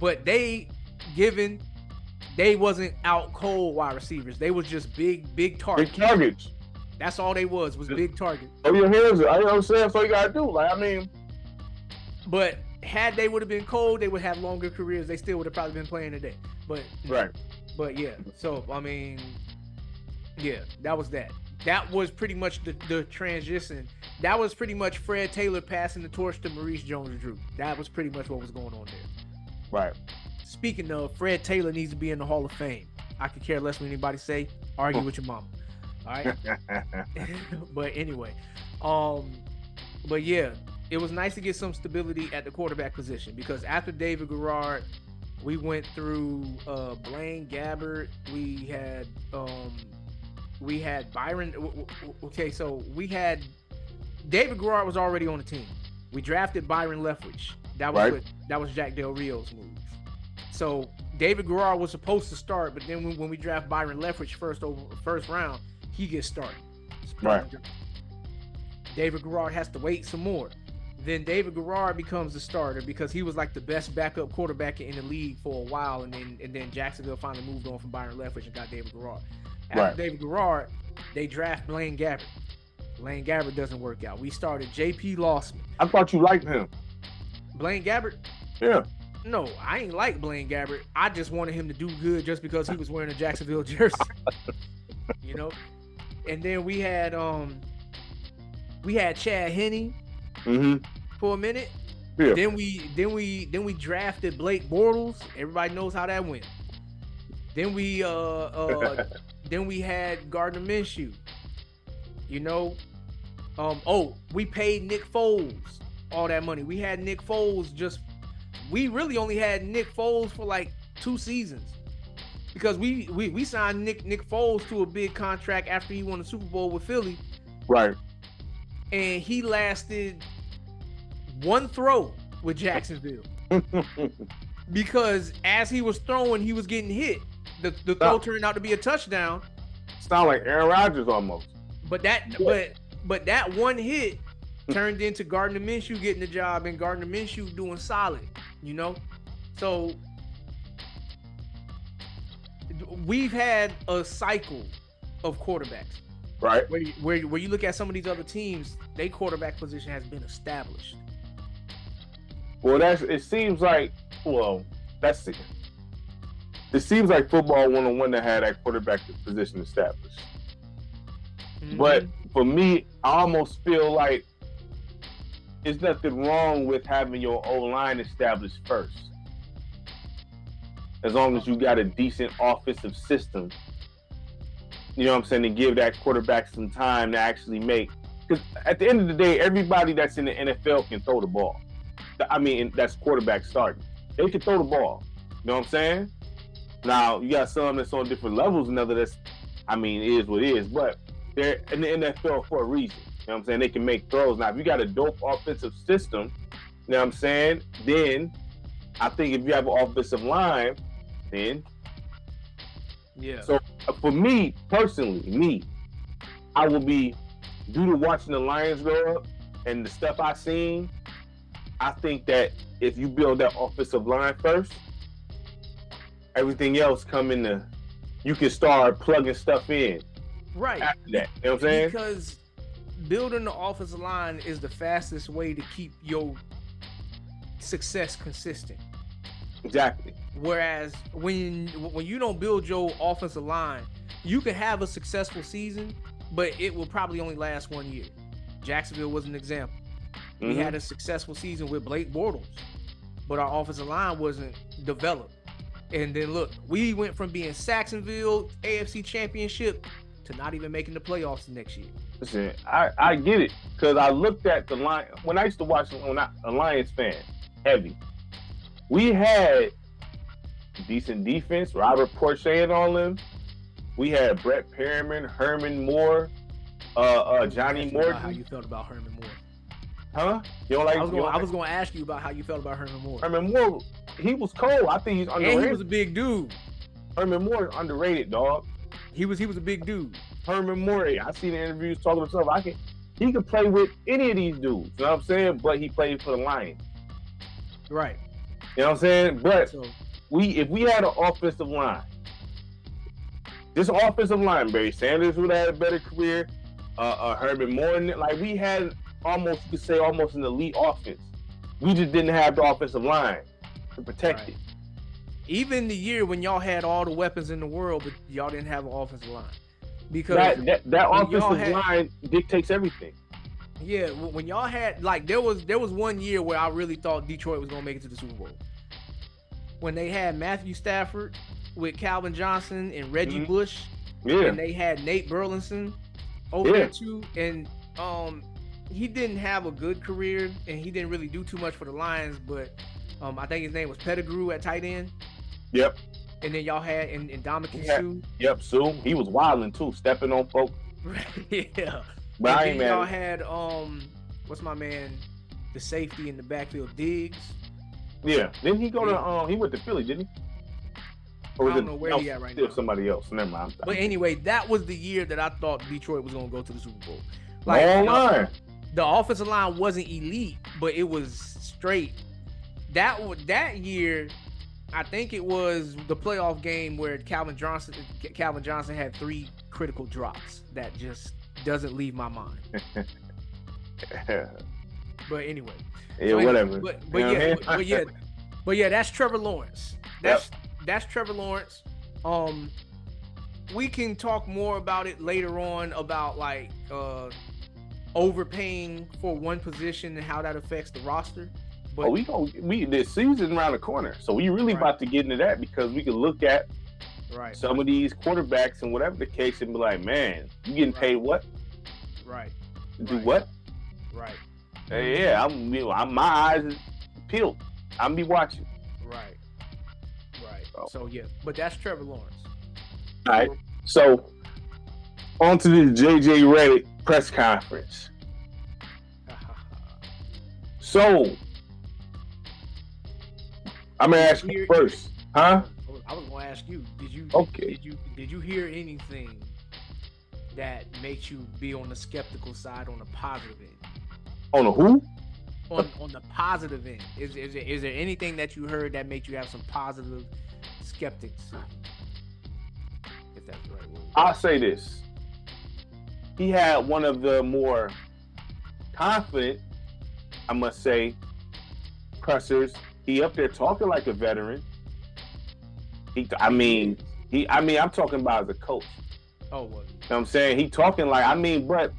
but they wasn't out cold wide receivers. They was just big targets. Big targets. That's all they was big targets. Oh, your hands, you know what I'm saying? So you gotta do. But had they would have been cold, they would have longer careers. They still would have probably been playing today. But yeah. So I mean, yeah, that was that. That was pretty much the transition. That was pretty much Fred Taylor passing the torch to Maurice Jones-Drew. That was pretty much what was going on there. Right. Speaking of, Fred Taylor needs to be in the Hall of Fame. I could care less what anybody say. Argue with your mama. All right. But anyway, but yeah, it was nice to get some stability at the quarterback position because after David Garrard, we went through Blaine Gabbert. We had Byron. Okay, so we had David Garrard was already on the team. We drafted Byron Leftwich. That was Jack Del Rio's move. So David Garrard was supposed to start, but then when we draft Byron Leftwich first round, he gets started. Right. David Garrard has to wait some more. Then David Garrard becomes the starter because he was like the best backup quarterback in the league for a while, and then Jacksonville finally moved on from Byron Leftwich and got David Garrard. After David Garrard, they draft Blaine Gabbert. Blaine Gabbert doesn't work out. We started J.P. Lawson. I thought you liked him. Blaine Gabbert? Yeah. No, I ain't like Blaine Gabbert. I just wanted him to do good just because he was wearing a Jacksonville jersey. You know? And then we had Chad Henne for a minute. Yeah. Then we drafted Blake Bortles. Everybody knows how that went. Then we had Gardner Minshew. You know, we paid Nick Foles all that money. We had Nick Foles we really only had Nick Foles for like 2 seasons because we signed Nick Foles to a big contract after he won the Super Bowl with Philly. Right. And he lasted 1 throw with Jacksonville because as he was throwing, he was getting hit. The throw turned out to be a touchdown. Sound like Aaron Rodgers almost. But that one hit turned into Gardner Minshew getting the job and Gardner Minshew doing solid, you know? So we've had a cycle of quarterbacks. Right. Where you look at some of these other teams, their quarterback position has been established. Well, it seems like football 101 that had that quarterback position established. Mm-hmm. But for me, I almost feel like there's nothing wrong with having your O-line established first. As long as you got a decent offensive system. You know what I'm saying? To give that quarterback some time to actually make. Because at the end of the day, everybody that's in the NFL can throw the ball. I mean, that's quarterback starting. They can throw the ball. You know what I'm saying? Now, you got some that's on different levels, another that's, it is what it is. But they're in the NFL for a reason. You know what I'm saying? They can make throws. Now, if you got a dope offensive system, you know what I'm saying? Then I think if you have an offensive line, then. Yeah. So for me, personally, I will be, due to watching the Lions grow up and the stuff I've seen, I think that if you build that offensive line first, everything else you can start plugging stuff in. Right. After that. You know what I'm saying? Because building the offensive line is the fastest way to keep your success consistent. Exactly. Whereas when you don't build your offensive line, you can have a successful season, but it will probably only last 1 year. Jacksonville was an example. Mm-hmm. We had a successful season with Blake Bortles, but our offensive line wasn't developed. And then look, we went from being Saxonville AFC Championship to not even making the playoffs the next year. Listen, I get it, because I looked at the line when I used to watch when I a Lions fan heavy. We had decent defense, Robert Porcher and all them. We had Brett Perriman, Herman Moore, Johnny Morton. How you felt about Herman Moore? Huh? You don't like? I was going to ask you about how you felt about Herman Moore. Herman Moore, he was cold. I think he's underrated. And he was a big dude. Herman Moore is underrated, dog. He was a big dude. Herman Moore, I seen the interviews talking to himself. He could play with any of these dudes. You know what I'm saying? But he played for the Lions. Right. You know what I'm saying? But if we had an offensive line, this offensive line, Barry Sanders would have had a better career. Herman Moore, like we had almost an elite offense. We just didn't have the offensive line to protect it. Even the year when y'all had all the weapons in the world, but y'all didn't have an offensive line. Because that offensive line dictates everything. Yeah, when y'all had, like, there was 1 year where I really thought Detroit was going to make it to the Super Bowl. When they had Matthew Stafford with Calvin Johnson and Reggie Bush. Yeah. And they had Nate Burleson over there too. And he didn't have a good career and he didn't really do too much for the Lions, but I think his name was Pettigrew at tight end. Yep. And then y'all had Ndamukong Suh. Yep, Suh. He was wilding too, stepping on folks. Yeah. But I ain't mad. Y'all had what's my man, the safety in the backfield, Diggs. Yeah. Didn't he go to he went to Philly, didn't he? Or I don't know where he at right now. Somebody else. Never mind. But anyway, that was the year that I thought Detroit was gonna go to the Super Bowl. Like, the offensive line wasn't elite, but it was straight. That year, I think it was the playoff game where Calvin Johnson had 3 critical drops that just doesn't leave my mind. But anyway, whatever. But yeah, that's Trevor Lawrence. That's Trevor Lawrence. We can talk more about it later on about like overpaying for one position and how that affects the roster. But the season's around the corner, so we really about to get into that because we can look at some of these quarterbacks and whatever the case and be like, man, you getting paid what? Right. Do what? Right. Yeah, my eyes is peeled. I'm be watching. Right. So yeah, but that's Trevor Lawrence. All right. So on to the JJ Redick press conference. So I'm gonna ask you first, huh? I was gonna ask you. Did you hear anything that makes you be on the skeptical side on the positive end? On the who? On the positive end, is there anything that you heard that made you have some positive skeptics? If that's the right word. I'll say this: he had one of the more confident, I must say, pressers. He up there talking like a veteran. I'm talking about as a coach. Oh, well. You know what I'm saying? He talking like, but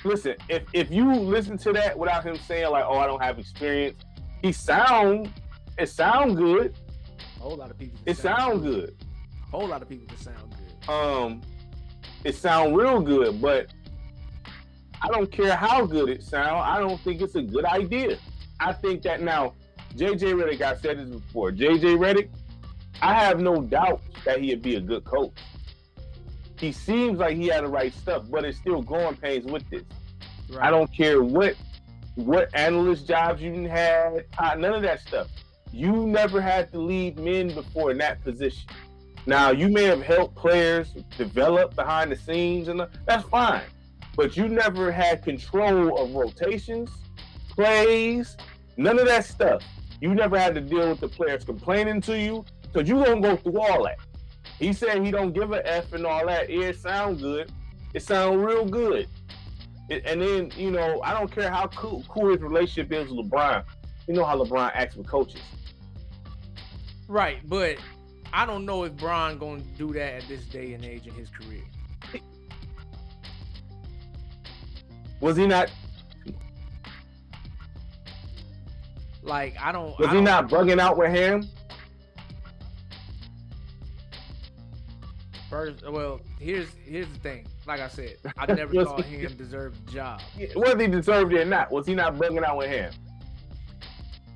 listen, if you listen to that without him saying like, oh, I don't have experience, it sound good. A whole lot of people. It sound good. A whole lot of people that sound good. It sound real good, but I don't care how good it sound. I don't think it's a good idea. I think that now, JJ Redick, I said this before. JJ Redick, I have no doubt that he'd be a good coach. He seems like he had the right stuff, but it's still growing pains with this. Right. I don't care what analyst jobs you had, none of that stuff. You never had to lead men before in that position. Now, you may have helped players develop behind the scenes, and that's fine. But you never had control of rotations, plays, none of that stuff. You never had to deal with the players complaining to you, because you're going to go through all that. He said he don't give a F and all that. Yeah, it sounds good. It sounds real good. And then, I don't care how cool his relationship is with LeBron. You know how LeBron acts with coaches. Right, but I don't know if Bron going to do that at this day and age in his career. Was he not? Like, Was he not bugging out with him? First, well, here's the thing. Like I said, I never thought him deserved the job. Whether he deserved it or not, was he not bugging out with him?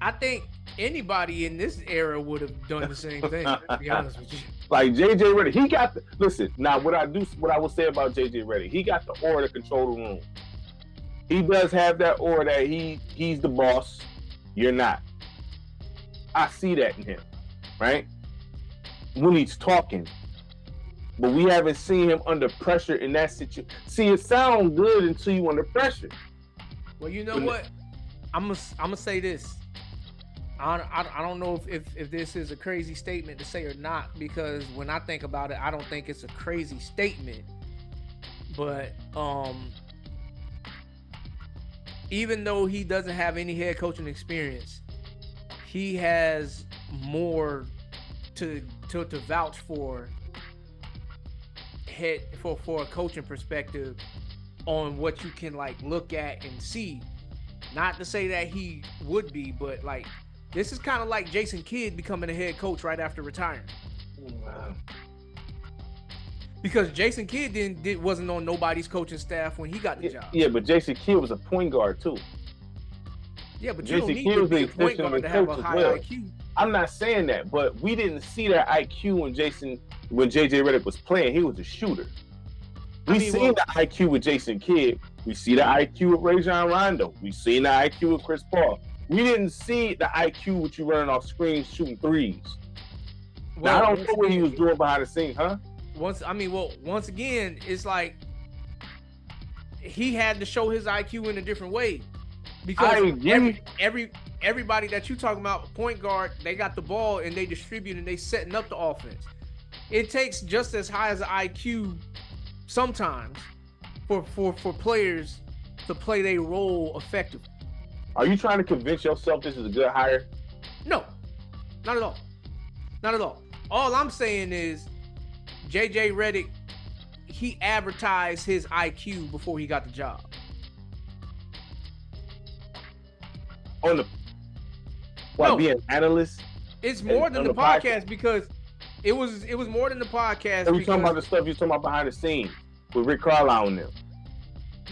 I think anybody in this era would have done the same thing, to be honest with you. Like JJ Redick, he got listen, now what I will say about JJ Redick, he got the aura to control the room. He does have that aura that he's the boss, you're not. I see that in him, right? When he's talking. But we haven't seen him under pressure in that situation. See, it sounds good until you under pressure. Well, you know what? I'm gonna say this. I don't know if this is a crazy statement to say or not, because when I think about it, I don't think it's a crazy statement. But even though he doesn't have any head coaching experience, he has more to vouch for for a coaching perspective on what you can like look at and see. Not to say that he would be, but like this is kind of like Jason Kidd becoming a head coach right after retiring. Wow. Because Jason Kidd wasn't on nobody's coaching staff when he got the job. Yeah, but Jason Kidd was a point guard too. Yeah, but Jason you don't need to be a point guard to have a high IQ. I'm not saying that, but we didn't see that IQ when JJ Redick was playing. He was a shooter. We seen the IQ with Jason Kidd. We see the IQ with Rajon Rondo. We seen the IQ with Chris Paul. We didn't see the IQ with you running off screens shooting threes. Well, now, I don't know what he was doing behind the scenes, huh? Once again, it's like he had to show his IQ in a different way. Because everybody that you talking about, point guard, they got the ball and they distribute and they setting up the offense. It takes just as high as an IQ sometimes for players to play their role effectively. Are you trying to convince yourself this is a good hire? No, not at all. Not at all. All I'm saying is JJ Redick, he advertised his IQ before he got the job. Being an analyst? It's more than the podcast because it was more than the podcast. Are we talking about the stuff you're talking about behind the scenes with Rick Carlisle and them?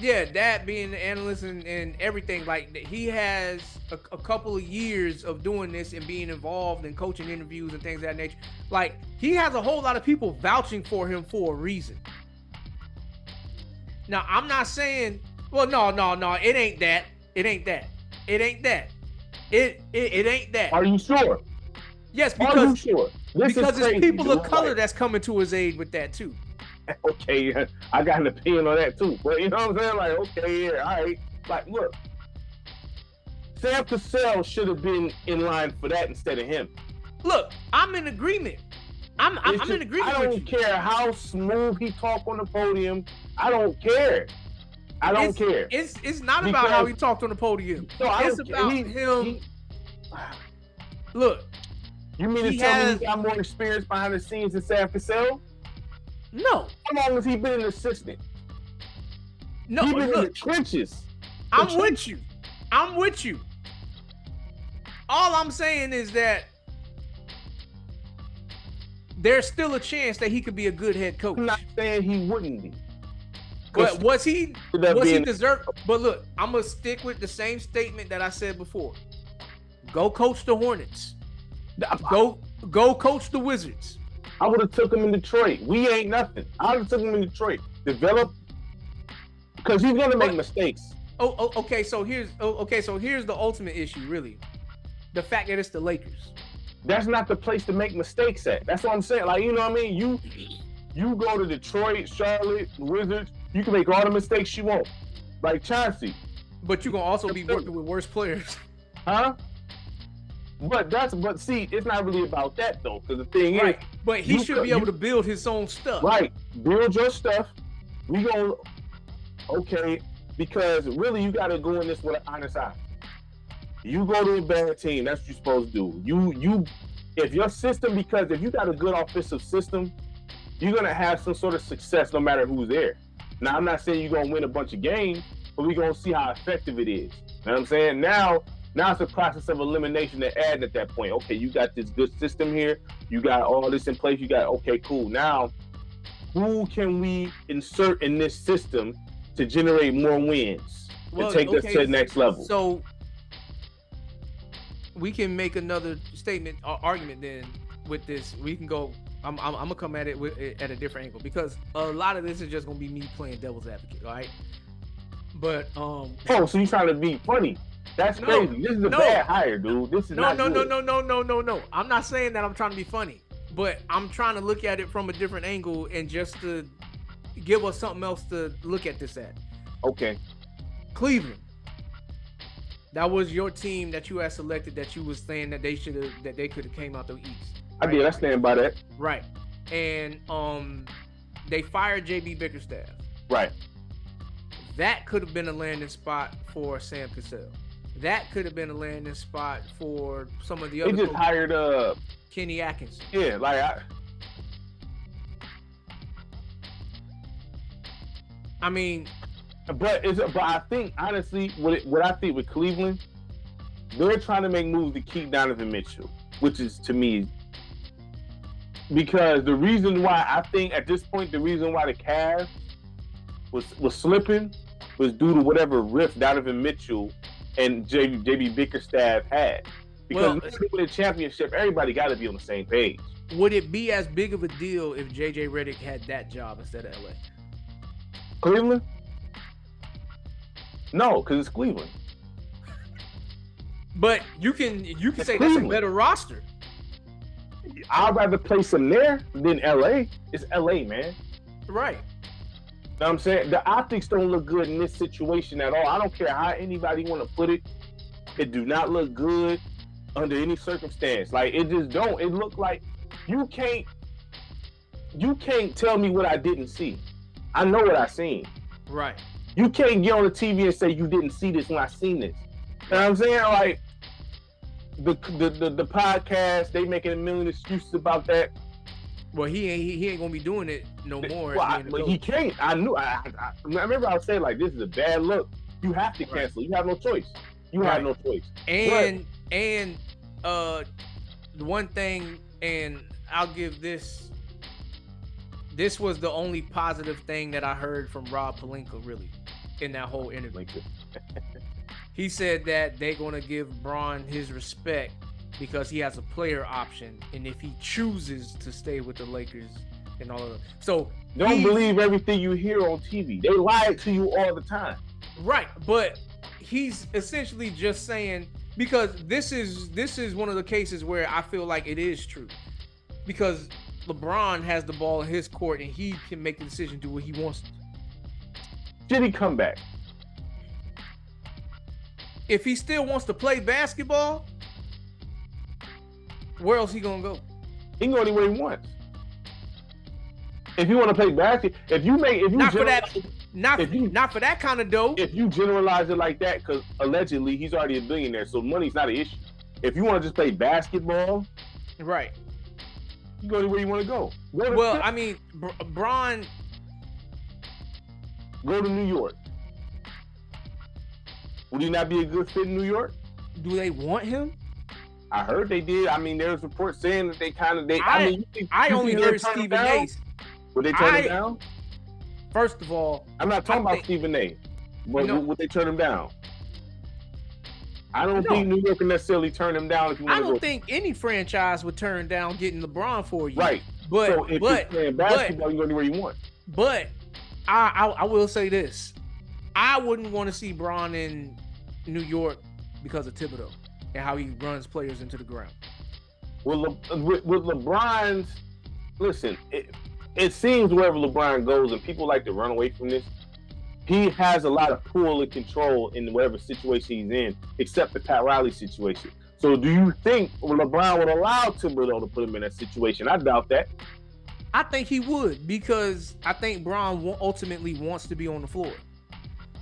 Yeah, that being the analyst and everything. Like, he has a couple of years of doing this and being involved in coaching interviews and things of that nature. Like, he has a whole lot of people vouching for him for a reason. Now, I'm not saying, well, no, it ain't that. It ain't that. It ain't that. It ain't that. Are you sure? Yes, because, are you sure? Because it's people of color that's coming to his aid with that too. Okay, I got an opinion on that too. But you know what I'm saying? Like, okay, yeah, all right. Like, look, Sam Cassell should have been in line for that instead of him. Look, I'm in agreement. I'm in agreement with you. I don't care how smooth he talk on the podium. I don't care. I don't care. It's not about how he talked on the podium. No, it's about him. Look. You mean to tell me he got more experience behind the scenes than Sam Cassell? No. How long has he been an assistant? No, he's been in the trenches. I'm with you. All I'm saying is that there's still a chance that he could be a good head coach. I'm not saying he wouldn't be. But was he deserved? But look, I'm gonna stick with the same statement that I said before. Go coach the Hornets. Go coach the Wizards. I would have took him in Detroit. We ain't nothing. I would have took him in Detroit. Develop, because he's gonna make mistakes. Okay. So here's the ultimate issue, really. The fact that it's the Lakers. That's not the place to make mistakes at. That's what I'm saying. Like, you know what I mean? You go to Detroit, Charlotte, Wizards, you can make all the mistakes you want. Like Chauncey. But you're gonna also be working with worse players. Huh? But see, it's not really about that though, because the thing is, but he should be able to build his own stuff. Right, build your stuff. Because really you got to go in this with an honest eye. You go to a bad team, that's what you're supposed to do. If your system, because if you got a good offensive system, you're gonna have some sort of success no matter who's there. Now, I'm not saying you're gonna win a bunch of games, but we're gonna see how effective it is. You know what I'm saying? Now it's a process of elimination and adding at that point. Okay, you got this good system here. You got all this in place. You got, okay, cool. Now, who can we insert in this system to generate more wins and take us to the next level? So we can make another statement or argument then with this. We can go, I'm gonna come at it at a different angle, because a lot of this is just gonna be me playing devil's advocate, all right? But so you're trying to be funny? That's crazy. This is a bad hire, dude. This is no. I'm not saying that I'm trying to be funny, but I'm trying to look at it from a different angle and just to give us something else to look at this at. Okay. Cleveland. That was your team that you had selected, that you was saying that they could have came out the East. Right? I did. I stand by that. Right. And they fired JB Bickerstaff. Right. That could have been a landing spot for Sam Cassell. That could have been a landing spot for some of the other. They just hired Kenny Atkinson. Yeah, But I think honestly, what I think with Cleveland, they're trying to make moves to keep Donovan Mitchell, which is, to me, because the reason why I think at this point, the reason why the Cavs was slipping was due to whatever rift Donovan Mitchell and JB Bickerstaff had. Because with a championship, everybody got to be on the same page. Would it be as big of a deal if JJ Redick had that job instead of LA? Cleveland? No, because it's Cleveland. But you can say Cleveland. That's a better roster. I'd rather place him there than LA. It's LA, man. Right. know what I'm saying? The optics don't look good in this situation at all. I don't care how anybody want to put it. It do not look good under any circumstance. Like, it just don't. It look like you can't tell me what I didn't see. I know what I seen. Right. You can't get on the TV and say you didn't see this when I seen this. You know what I'm saying? Like, the podcast, they making a million excuses about that. Well, he ain't gonna be doing it no more. Well, but he can't. I remember I was saying, like, this is a bad look. You have to cancel. You have no choice. You have no choice. And the one thing, and I'll give this was the only positive thing that I heard from Rob Pelinka, really, in that whole interview. He said that they're gonna give Bron his respect because he has a player option, and if he chooses to stay with the Lakers and all of that. So don't believe everything you hear on TV. They lie to you all the time. Right, but he's essentially just saying, because this is one of the cases where I feel like it is true, because LeBron has the ball in his court and he can make the decision to do what he wants to. Should he come back? If he still wants to play basketball, where else he gonna go? He can go anywhere he wants. If you want to play basketball, not for that kind of dough. If you generalize it like that, because allegedly he's already a billionaire, so money's not an issue. If you want to just play basketball, right, you go anywhere you want to go. I mean, Bron. Go to New York. Would he not be a good fit in New York? Do they want him? I heard they did. I mean, there's reports saying that I only heard Stephen A. Would they turn him down? First of all, I'm not talking about Stephen A. But would they turn him down? I don't think New York can necessarily turn him down. I don't think any franchise would turn down getting LeBron for you. Right. But so if you're playing basketball, you go anywhere you want. But I will say this. I wouldn't want to see Bron in New York because of Thibodeau and how he runs players into the ground. Well, with LeBron's, listen, it seems wherever LeBron goes, and people like to run away from this, he has a lot of pull and control in whatever situation he's in, except the Pat Riley situation. So do you think LeBron would allow Thibodeau to put him in that situation? I doubt that. I think he would, because I think Bron ultimately wants to be on the floor.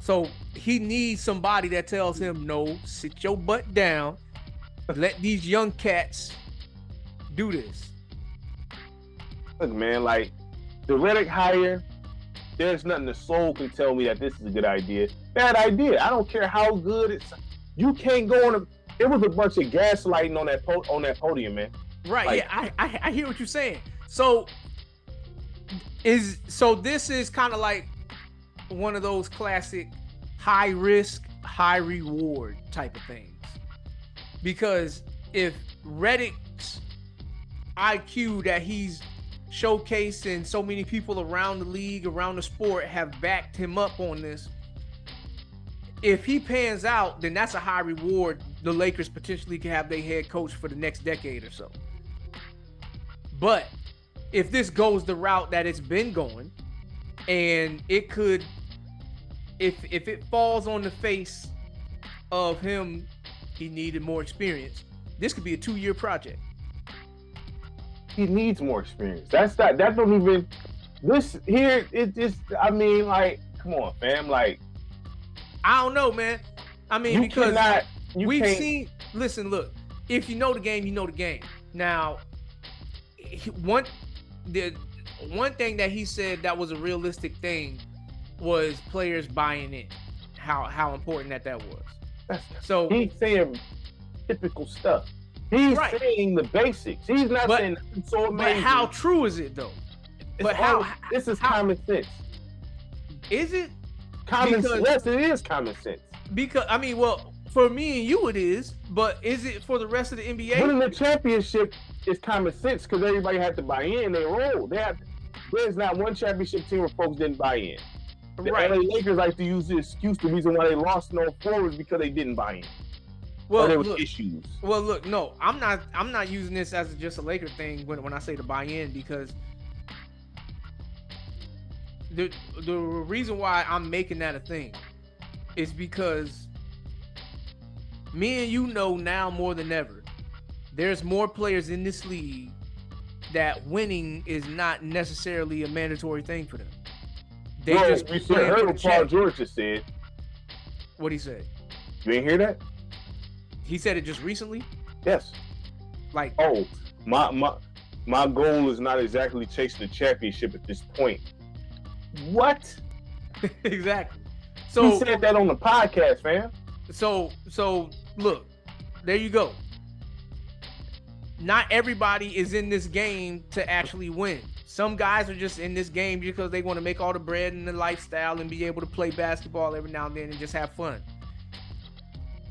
So he needs somebody that tells him, no, sit your butt down. Let these young cats do this. Look, man, like the Redick hire, there's nothing the soul can tell me that this is a good idea. Bad idea. I don't care how good it's. You can't go on it was a bunch of gaslighting on that podium, man. Right. Like, yeah, I hear what you're saying. So this is kind of like one of those classic high risk, high reward type of things. Because if Redick's IQ that he's showcasing, so many people around the league, around the sport have backed him up on this. If he pans out, then that's a high reward. The Lakers potentially can have their head coach for the next decade or so. But if this goes the route that it's been going, and it could, if it falls on the face of him, he needed more experience. This could be a 2-year project. He needs more experience. That don't even. This here, it just. I mean, like, come on, fam. Like, I don't know, man. I mean, because we've seen. Listen, look. If you know the game, you know the game. Now, one thing that he said that was a realistic thing was players buying in. How important that was. So he's saying typical stuff. He's saying the basics. He's not saying it's so amazing. But how true is it though? This is common sense. Is it? Yes, it is common sense. Because I mean, well, for me and you it is, but is it for the rest of the NBA? Winning the championship is common sense because everybody had to buy in. They roll. There's not one championship team where folks didn't buy in. The LA Lakers like to use the excuse. The reason why they lost no forwards because they didn't buy in. Well, there was issues. Well, look, no, I'm not using this as just a Laker thing when I say to buy in, because the reason why I'm making that a thing is because me and you know now more than ever, there's more players in this league that winning is not necessarily a mandatory thing for them. They just you heard what Paul George just said. What'd he say? You ain't hear that? He said it just recently? Yes. Like, oh, my goal is not exactly chasing the championship at this point. What? Exactly. So he said that on the podcast, fam. So look, there you go. Not everybody is in this game to actually win. Some guys are just in this game because they want to make all the bread and the lifestyle and be able to play basketball every now and then and just have fun.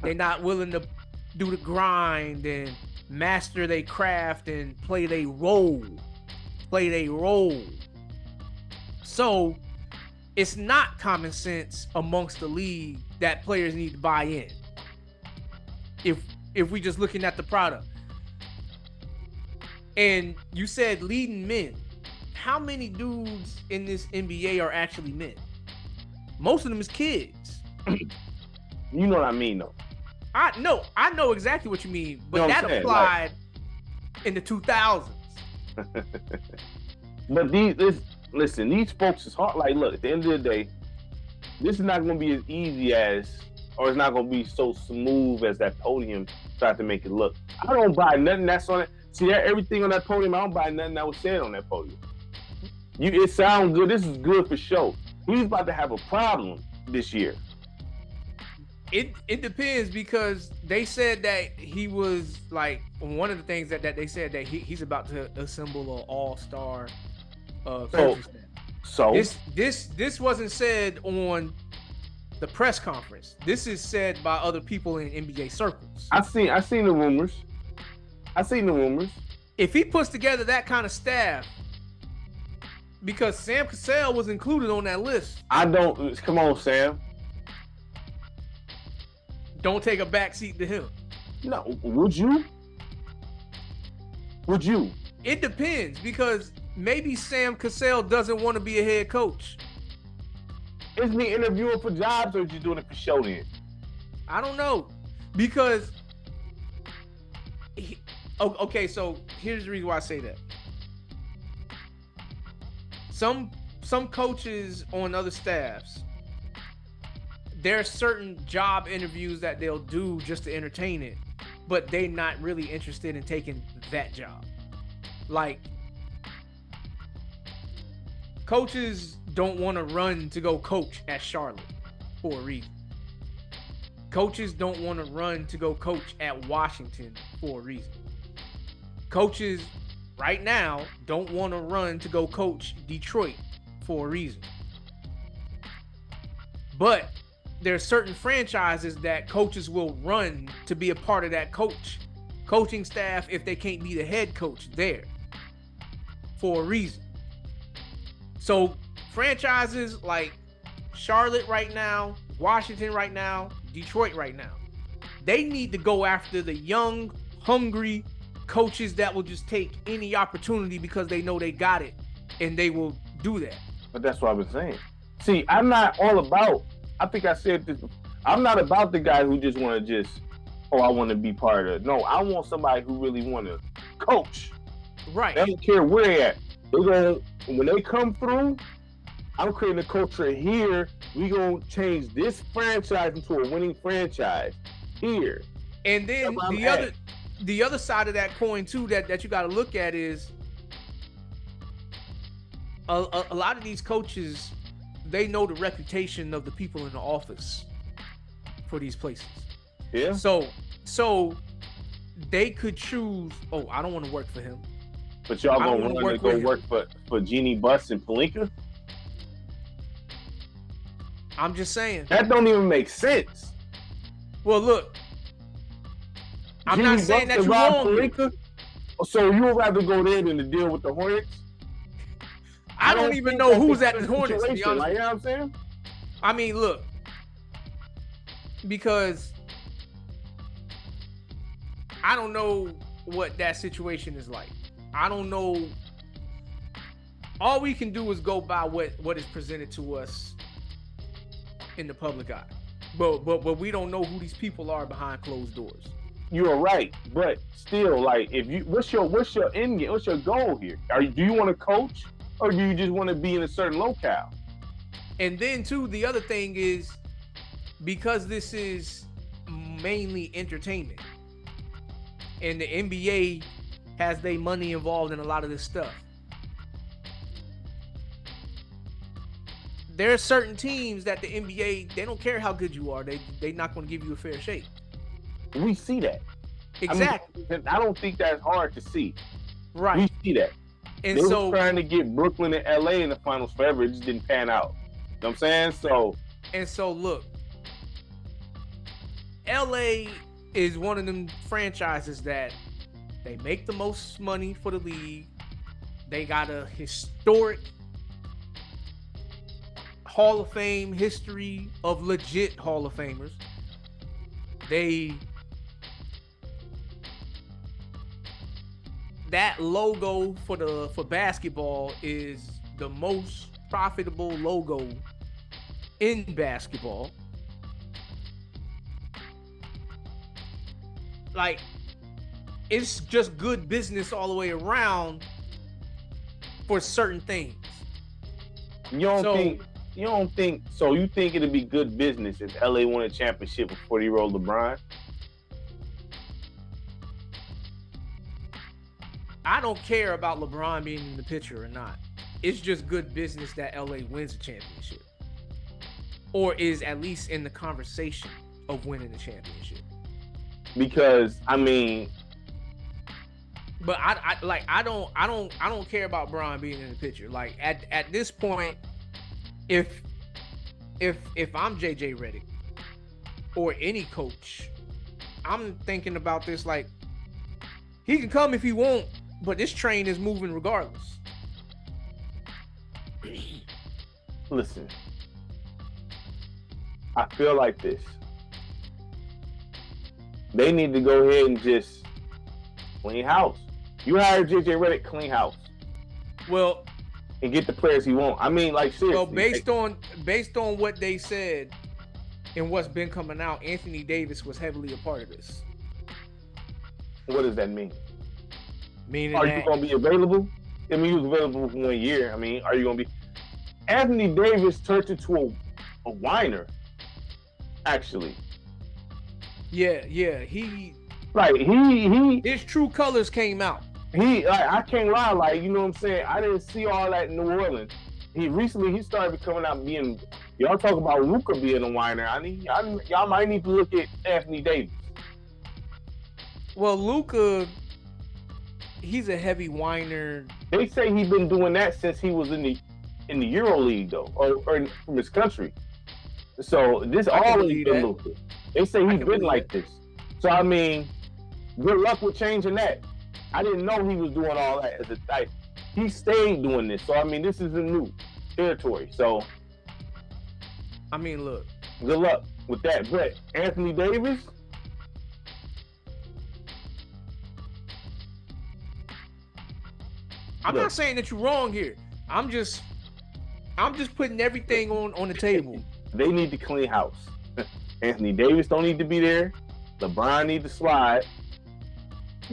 They're not willing to do the grind and master their craft and play their role. So it's not common sense amongst the league that players need to buy in. If we just looking at the product. And you said leading men. How many dudes in this NBA are actually men? Most of them is kids. You know what I mean, though. I know exactly what you mean, but you know that applied in the 2000s. But these folks is hard. Like, look, at the end of the day, this is not going to be as easy as, or it's not going to be so smooth as that podium tried to make it look. I don't buy nothing that's on it. See, everything on that podium, I don't buy nothing that was said on that podium. It sounds good. This is good for show. He's about to have a problem this year. It depends, because they said that he was like, one of the things that they said that he's about to assemble an all-star coaching staff. So this wasn't said on the press conference. This is said by other people in NBA circles. I seen the rumors. If he puts together that kind of staff, because Sam Cassell was included on that list. Come on, Sam. Don't take a backseat to him. No, would you? It depends, because maybe Sam Cassell doesn't want to be a head coach. Isn't he interviewing for jobs, or is he doing it for show then? I don't know, because okay, so here's the reason why I say that. Some coaches on other staffs, there are certain job interviews that they'll do just to entertain it, but they're not really interested in taking that job. Like, coaches don't want to run to go coach at Charlotte for a reason. Coaches don't want to run to go coach at Washington for a reason. Coaches right now don't want to run to go coach Detroit for a reason. But there are certain franchises that coaches will run to be a part of that coaching staff if they can't be the head coach there for a reason. So franchises like Charlotte right now, Washington right now, Detroit right now, they need to go after the young, hungry coaches that will just take any opportunity because they know they got it, and they will do that. But that's what I was saying. See, I'm not all about, I think I said this, I'm not about the guy who just want to I want to be part of it. No, I want somebody who really want to coach. Right. They don't care where they at. When they come through, I'm creating a culture here. We gonna change this franchise into a winning franchise here. And then the other side of that coin too that you got to look at is a lot of these coaches, they know the reputation of the people in the office for these places. Yeah. So they could choose, I don't want to work for him. But y'all gonna run to go work for Jeannie Buss and Pelinka? I'm just saying. That don't even make sense. Well, look, I'm Jeannie not saying Buss that you're wrong. Pelinka? So you would rather go there than to deal with the Hornets? I don't even know who's at the Hornets, to be honest. Like, you know what I'm saying? I mean, look, because I don't know what that situation is like. I don't know all we can do is go by what is presented to us in the public eye. But we don't know who these people are behind closed doors. You're right, but still, like, if you, what's your end game? What's your goal here? Do you want to coach, or do you just want to be in a certain locale? And then too, the other thing is, because this is mainly entertainment, and the NBA has their money involved in a lot of this stuff. There are certain teams that the NBA, they don't care how good you are. They not going to give you a fair shake. We see that. Exactly. I mean, I don't think that's hard to see. Right. We see that. And they so were trying to get Brooklyn and LA in the finals forever. It just didn't pan out. You know what I'm saying? So look, LA is one of them franchises that they make the most money for the league. They got a historic Hall of Fame history of legit Hall of Famers. That logo for basketball is the most profitable logo in basketball. Like, it's just good business all the way around for certain things. You don't think so you think it'd be good business if LA won a championship with 40-year-old LeBron? I don't care about LeBron being in the picture or not. It's just good business that LA wins a championship, or is at least in the conversation of winning the championship. Because I mean, but I don't care about Bron being in the picture. Like at this point, if I'm JJ Redick or any coach, I'm thinking about this like, he can come if he won't, but this train is moving regardless. Listen, I feel like this. They need to go ahead and just clean house. You hired JJ Redick, clean house. Well, and get the players he want. I mean, like, seriously. Well, based on what they said and what's been coming out, Anthony Davis was heavily a part of this. What does that mean? Meaning, are you going to be available? I mean, he was available for 1 year. I mean, are you going to be? Anthony Davis turned into a whiner, actually. Yeah, he his true colors came out. I can't lie, like, you know what I'm saying? I didn't see all that in New Orleans. He started coming out being, y'all talk about Luka being a whiner. Y'all might need to look at Anthony Davis. Well, Luka, he's a heavy whiner. They say he's been doing that since he was in the Euro League, though, or from his country. So this always been Luka. They say he's been like this. So I mean, good luck with changing that. I didn't know he was doing all that as a type. He stayed doing this. So I mean, this is a new territory. So I mean, look. Good luck with that. But Anthony Davis, I'm not saying that you're wrong here. I'm just putting everything on the table. They need to clean house. Anthony Davis don't need to be there. LeBron need to slide.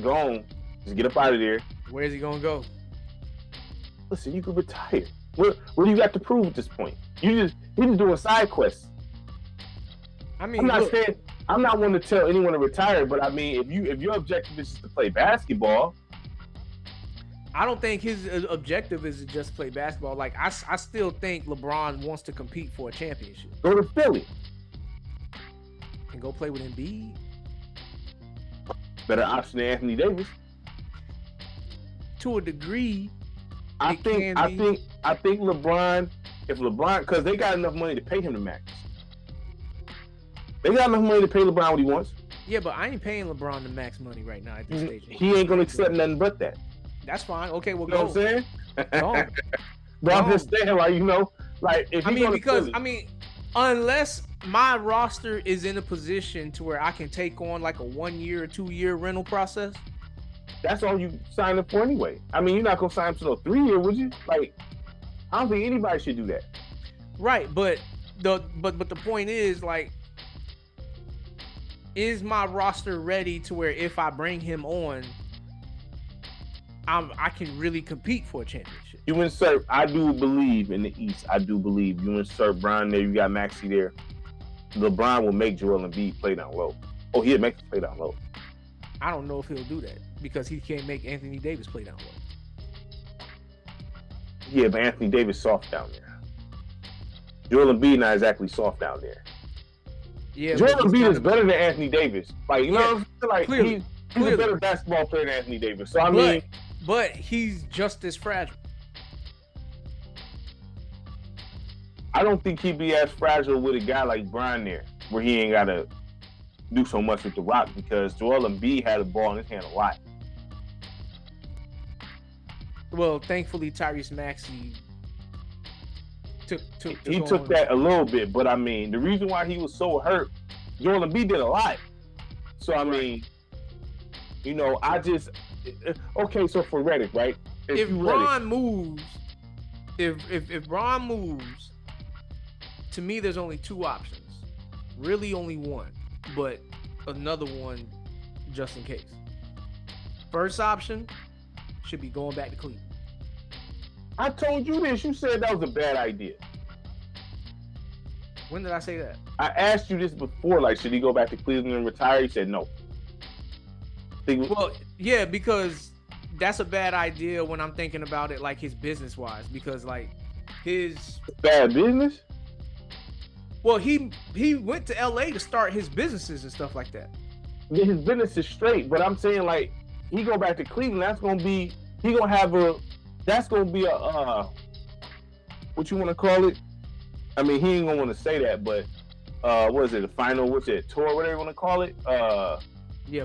Go on. Just get up out of there. Where's he gonna go? Listen, you could retire. What do you got to prove at this point? He's just doing side quests. I mean, I'm not one to tell anyone to retire, but I mean, if your objective is just to play basketball, I don't think his objective is to just play basketball. Like, I still think LeBron wants to compete for a championship. Go to Philly and go play with Embiid. Better option than Anthony Davis. To a degree, I think LeBron, because they got enough money to pay him the max. They got enough money to pay LeBron what he wants. Yeah, but I ain't paying LeBron the max money right now at this stage. He ain't gonna accept nothing but that. That's fine. Okay, well, go. You know what I'm saying? Go. But I'm just saying, like, you know, like, if unless my roster is in a position to where I can take on like a 1 year or 2 year rental process, that's all you signed up for anyway. I mean, you're not gonna sign up to no 3 year, would you? Like, I don't think anybody should do that. Right, but the point is, like, is my roster ready to where if I bring him on, I can really compete for a championship? You insert, I do believe in the East. I do believe you insert Bron there. You got Maxey there. LeBron will make Joel Embiid play down low. Oh, he'll make him play down low. I don't know if he'll do that because he can't make Anthony Davis play down low. Yeah, but Anthony Davis soft down there. Joel Embiid not exactly soft down there. Yeah, Joel Embiid is better than Anthony Davis. Like, you know what I'm saying? Like, clearly. He's a better basketball player than Anthony Davis. So, I mean... But he's just as fragile. I don't think he'd be as fragile with a guy like Bron there, where he ain't got to do so much with the rock, because Joel Embiid had the ball in his hand a lot. Well, thankfully, Tyrese Maxey took that a little bit, but I mean, the reason why he was so hurt, Joel Embiid did a lot. So, I mean, you know, okay, so for Redick, right? If Bron moves, if Bron moves, to me, there's only two options. Really, only one, but another one just in case. First option should be going back to Cleveland. I told you this. You said that was a bad idea. When did I say that? I asked you this before. Like, should he go back to Cleveland and retire? You said no. Well, yeah, because that's a bad idea when I'm thinking about it, like, his business wise, because like his bad business. Well, he went to LA to start his businesses and stuff like that. Yeah, his business is straight, but I'm saying, like, he go back to Cleveland. That's gonna be a what you want to call it? I mean, he ain't gonna want to say that, but what is it? The final? What's it? Tour? Whatever you want to call it? Yeah,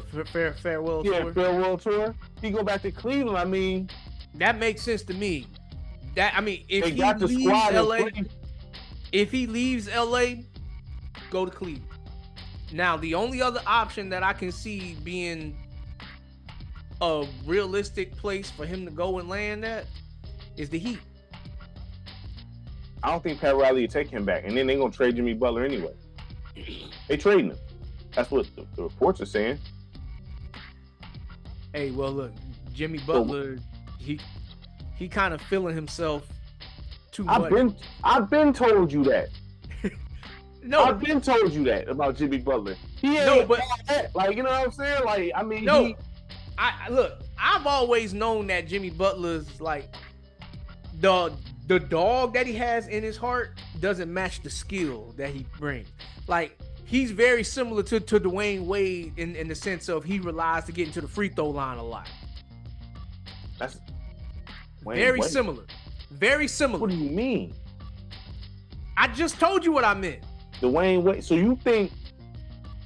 farewell tour. Yeah, farewell tour. He go back to Cleveland. I mean, that makes sense to me. If he leaves LA, go to Cleveland. Now, the only other option that I can see being a realistic place for him to go and land at is the Heat. I don't think Pat Riley will take him back, and then they're gonna trade Jimmy Butler anyway. They trading him. That's what the reports are saying. Hey, well, look, Jimmy Butler, he kind of feeling himself too much. I've been told you that. No, I've been told you that about Jimmy Butler. He ain't no, but like, you know what I'm saying? Like, I mean, no. Look, I've always known that Jimmy Butler's like the dog that he has in his heart doesn't match the skill that he brings. Like, he's very similar to Dwayne Wade in the sense of he relies to get into the free throw line a lot. That's very similar. Very similar. What do you mean? I just told you what I meant. Dwayne Wade. So you think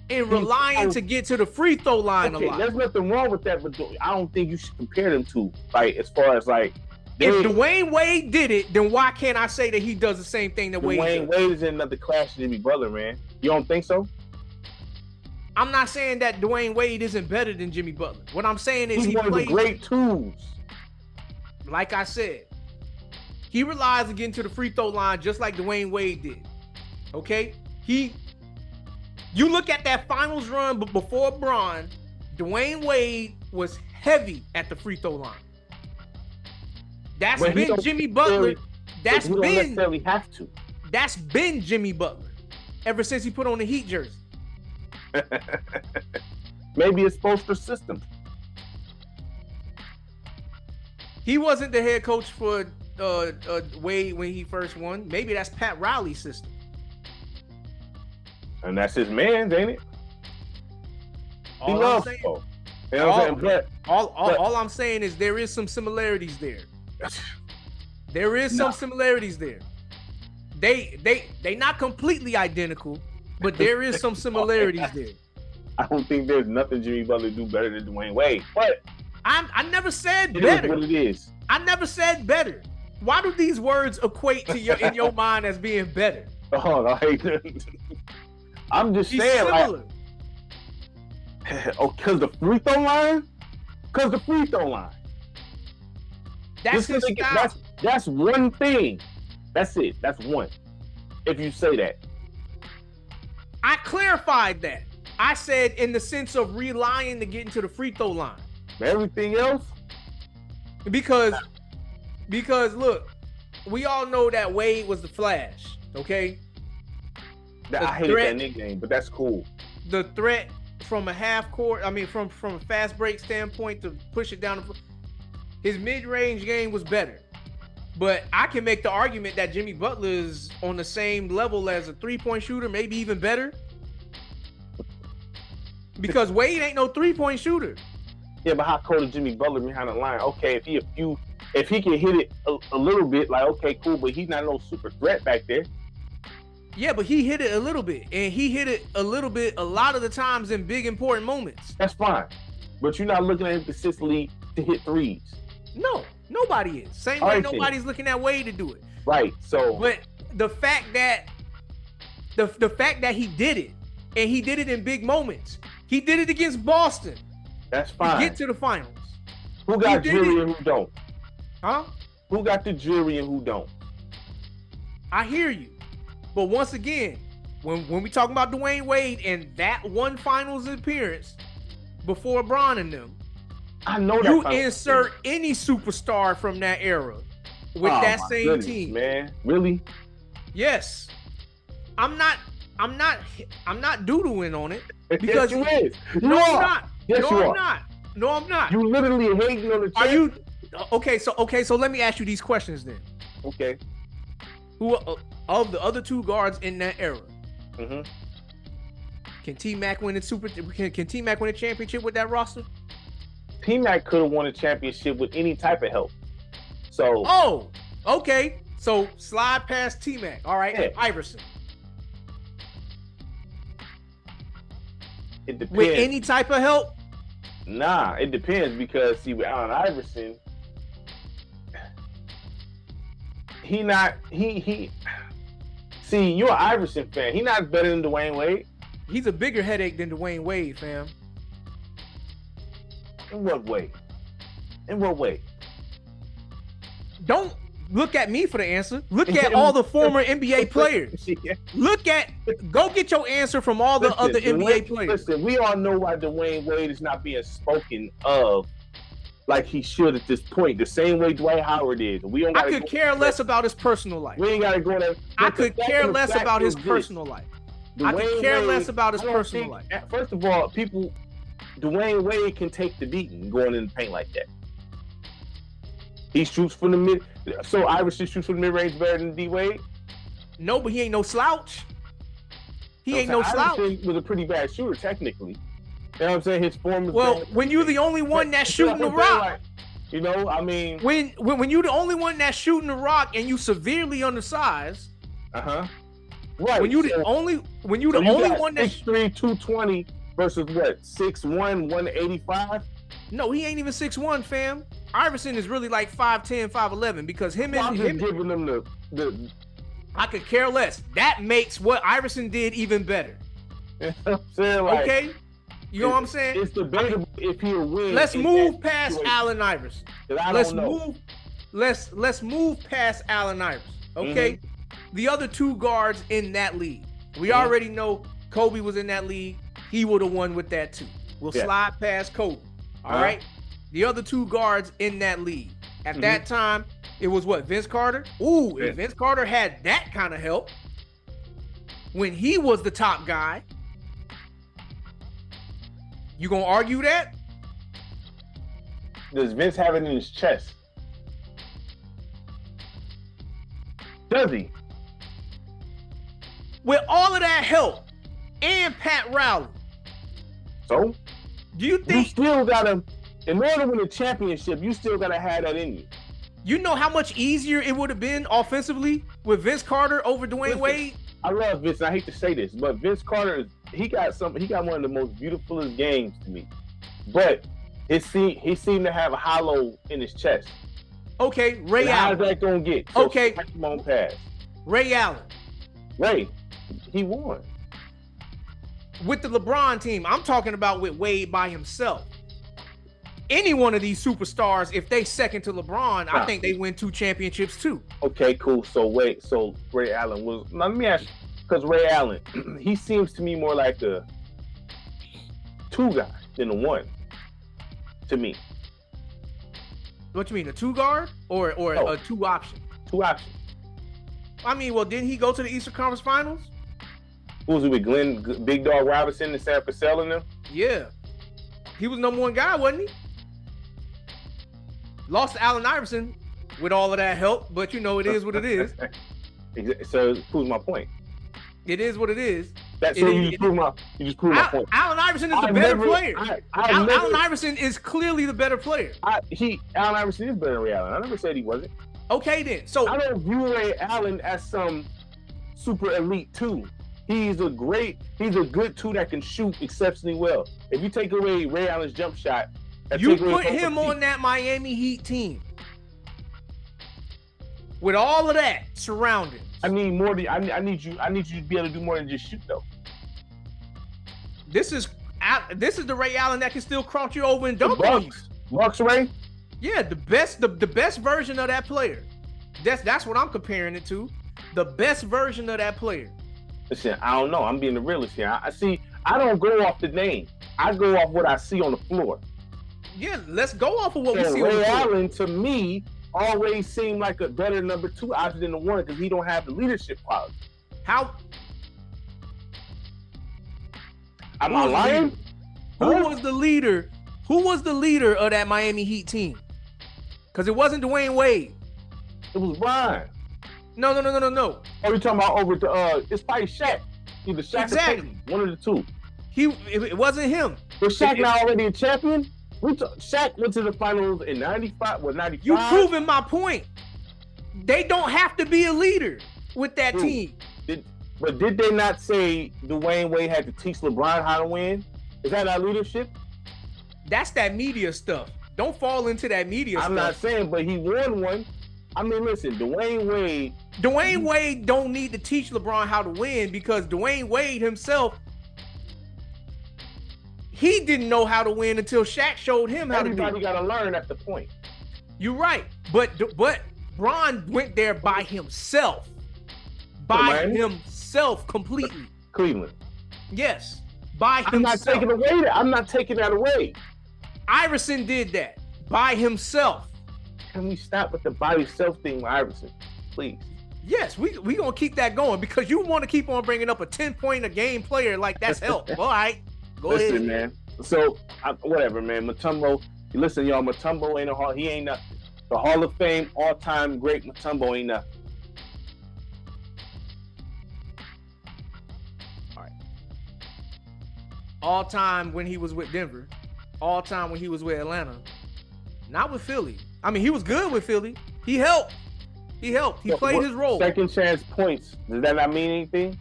in relying to get to the free throw line a lot? There's nothing wrong with that, but I don't think you should compare them to, like, as far as like. If Dwayne Wade did it, then why can't I say that he does the same thing that Wade does? Dwayne Wade is in another class than Jimmy Butler, man. You don't think so? I'm not saying that Dwayne Wade isn't better than Jimmy Butler. What I'm saying is he's one of the great tools. Like I said, he relies to get into the free throw line just like Dwayne Wade did. Okay? You look at that finals run before Bron, Dwayne Wade was heavy at the free throw line. That's been Jimmy Butler. That's been necessarily have to. That's been Jimmy Butler ever since he put on the Heat jersey. Maybe it's Spoelstra's system. He wasn't the head coach for Wade when he first won. Maybe that's Pat Riley's system. And that's his man's, ain't it? All he loves Spo. You know what I'm saying? All I'm saying is there is some similarities there. There is some similarities there. They not completely identical, but there is some similarities there. I don't think there's nothing Jimmy Butler do better than Dwayne Wade. But I never said better. It is what it is. I never said better. Why do these words equate to in your mind as being better? Oh, I'm just saying, similar. Because the free throw line? Because the free throw line. That's his style. That's one thing. That's it. That's one. If you say that. I clarified that. I said in the sense of relying to get into the free throw line. Everything else? Because look, we all know that Wade was the Flash, okay? I hated that nickname, but that's cool. The threat from a half court, from a fast break standpoint to push it down. His mid-range game was better. But I can make the argument that Jimmy Butler is on the same level as a three-point shooter, maybe even better. Because Wade ain't no three-point shooter. Yeah, but how cold is Jimmy Butler behind the line? Okay, if he can hit it a little bit, like, okay, cool, but he's not no super threat back there. Yeah, but he hit it a little bit, and he hit it a little bit a lot of the times in big, important moments. That's fine. But you're not looking at him consistently to hit threes. No, nobody is. Same way nobody's looking at Wade to do it. Right, so. But the fact that he did it, and he did it in big moments. He did it against Boston. That's fine. To get to the finals. Who got jury and who don't? Huh? Who got the jury and who don't? I hear you. But once again, when we talk about Dwayne Wade and that one finals appearance before Bron and them, I know that you insert any superstar from that era with that same team. Man, really? Yes. I'm not doodling on it because yes, you is. No, I'm not. Yes, no, you I'm are. not. No, I'm not. You literally hating on the champ. Are you okay? So let me ask you these questions then. Okay. Who of the other two guards in that era? Mm-hmm. Can T-Mac win Can T-Mac win a championship with that roster? T-Mac could have won a championship with any type of help. So. Oh, okay. So slide past T-Mac. All right, yeah. Iverson. It depends. With any type of help? Nah, it depends because see with Allen Iverson, see, you're an Iverson fan. He not better than Dwayne Wade. He's a bigger headache than Dwayne Wade, fam. In what way? In what way? Don't look at me for the answer. Look at all the former NBA players. Go get your answer from all the other NBA players. Listen, we all know why Dwayne Wade is not being spoken of like he should at this point. The same way Dwight Howard is. I could care less about his personal life. We ain't got to go there. I could care less about his personal life. I could care less about his personal life. First of all, Dwayne Wade can take the beating going in the paint like that. He shoots from the mid. So Iverson shoots from the mid-range better than D Wade? No, but he ain't no slouch. Iverson was a pretty bad shooter, technically. You know what I'm saying? His form is well, bad. when you're the only one that's shooting the rock. You know, I mean. When you're the only one that's shooting the rock and you severely undersized. Uh-huh. Right. When you're the only one that's 6'3", 220 versus what? 6'1", 185? No, he ain't even 6'1", fam. Iverson is really like 5'10", 5'11", because him giving them the I could care less. That makes what Iverson did even better. You know what I'm saying? Like, okay? You know what I'm saying? It's debatable if he'll win. Let's move past Allen Iverson. Let's move past Allen Iverson. Okay? Mm-hmm. The other two guards in that league. We already know Kobe was in that league. He would have won with that too. We'll slide past Kobe. All right? The other two guards in that league. At that time, it was what? Vince Carter? Ooh, if Vince Carter had that kind of help when he was the top guy, you gonna argue that? Does Vince have it in his chest? Does he? With all of that help and Pat Riley. So? Do you think you still gotta, in order to win a championship, you still gotta have that in you? You know how much easier it would have been offensively with Vince Carter over Dwayne Wade? I love Vince. I hate to say this, but Vince Carter, he got one of the most beautifulest games to me. But he seemed to have a hollow in his chest. Okay, Ray Allen. How's that gonna get? So okay. Pass. Ray Allen. Ray, he won. With the LeBron team, I'm talking about with Wade by himself. any one of these superstars, if they second to LeBron, I think they win 2 championships too. Okay, cool. So Ray Allen was. Now let me ask you, because Ray Allen, he seems to me more like a 2 guy than a 1. To me. What you mean, a 2 guard or a 2 option? 2 options. I mean, well, didn't he go to the Eastern Conference Finals? Who was it with Glenn, Big Dog Robinson and Sam Purcell and them? Yeah. He was number 1 guy, wasn't he? Lost to Allen Iverson with all of that help, but it is what it is. So proves my point. It is what it is. You just proved my point. Allen Iverson is the better player. Allen Iverson is clearly the better player. Allen Iverson is better than Ray Allen. I never said he wasn't. Okay, then. So I don't view Ray Allen as some super elite 2. He's a good 2 that can shoot exceptionally well. If you take away Ray Allen's jump shot, you put him on that Miami Heat team with all of that surrounding. I need more. I need you to be able to do more than just shoot, though. This is the Ray Allen that can still cross you over and dunk on you. Bucks Ray. Yeah, the best version of that player. That's what I'm comparing it to. The best version of that player. Listen, I don't know. I'm being the realist here. I don't go off the name. I go off what I see on the floor. Yeah, let's go off of what we see on the Ray floor. Allen, to me, always seemed like a better number 2 option than the 1 because he don't have the leadership quality. How? Am I lying? Who was the leader? Who was the leader of that Miami Heat team? Because it wasn't Dwayne Wade. It was Brian. No. Oh, you're talking about over to it's probably Shaq. Either Shaq or Peyton. One of the 2. It wasn't him. Was Shaq now already a champion? Shaq went to the finals in 95. What, 95? You proving my point. They don't have to be a leader with that team. But did they not say Dwayne Wade had to teach LeBron how to win? Is that not leadership? That's that media stuff. Don't fall into that media stuff. I'm not saying, but he won one. I mean, listen, Dwayne Wade don't need to teach LeBron how to win because Dwayne Wade himself, he didn't know how to win until Shaq showed him how to do it. Everybody got to learn at the point. You're right. But Bron went there by himself. By himself completely. Cleveland. Yes. By himself. I'm not taking that away. Iverson did that by himself. Can we stop with the by yourself thing with Iverson, please? Yes, we gonna keep that going because you want to keep on bringing up a 10-point a game player like that's help. All right, listen, ahead, man. So whatever, man. Mutombo, listen, y'all. Mutombo ain't he ain't nothing. The Hall of Fame all-time great Mutombo ain't nothing. All right. All time when he was with Denver, all time when he was with Atlanta, not with Philly. I mean, he was good with Philly. He helped. He played his role. Second chance points. Does that not mean anything?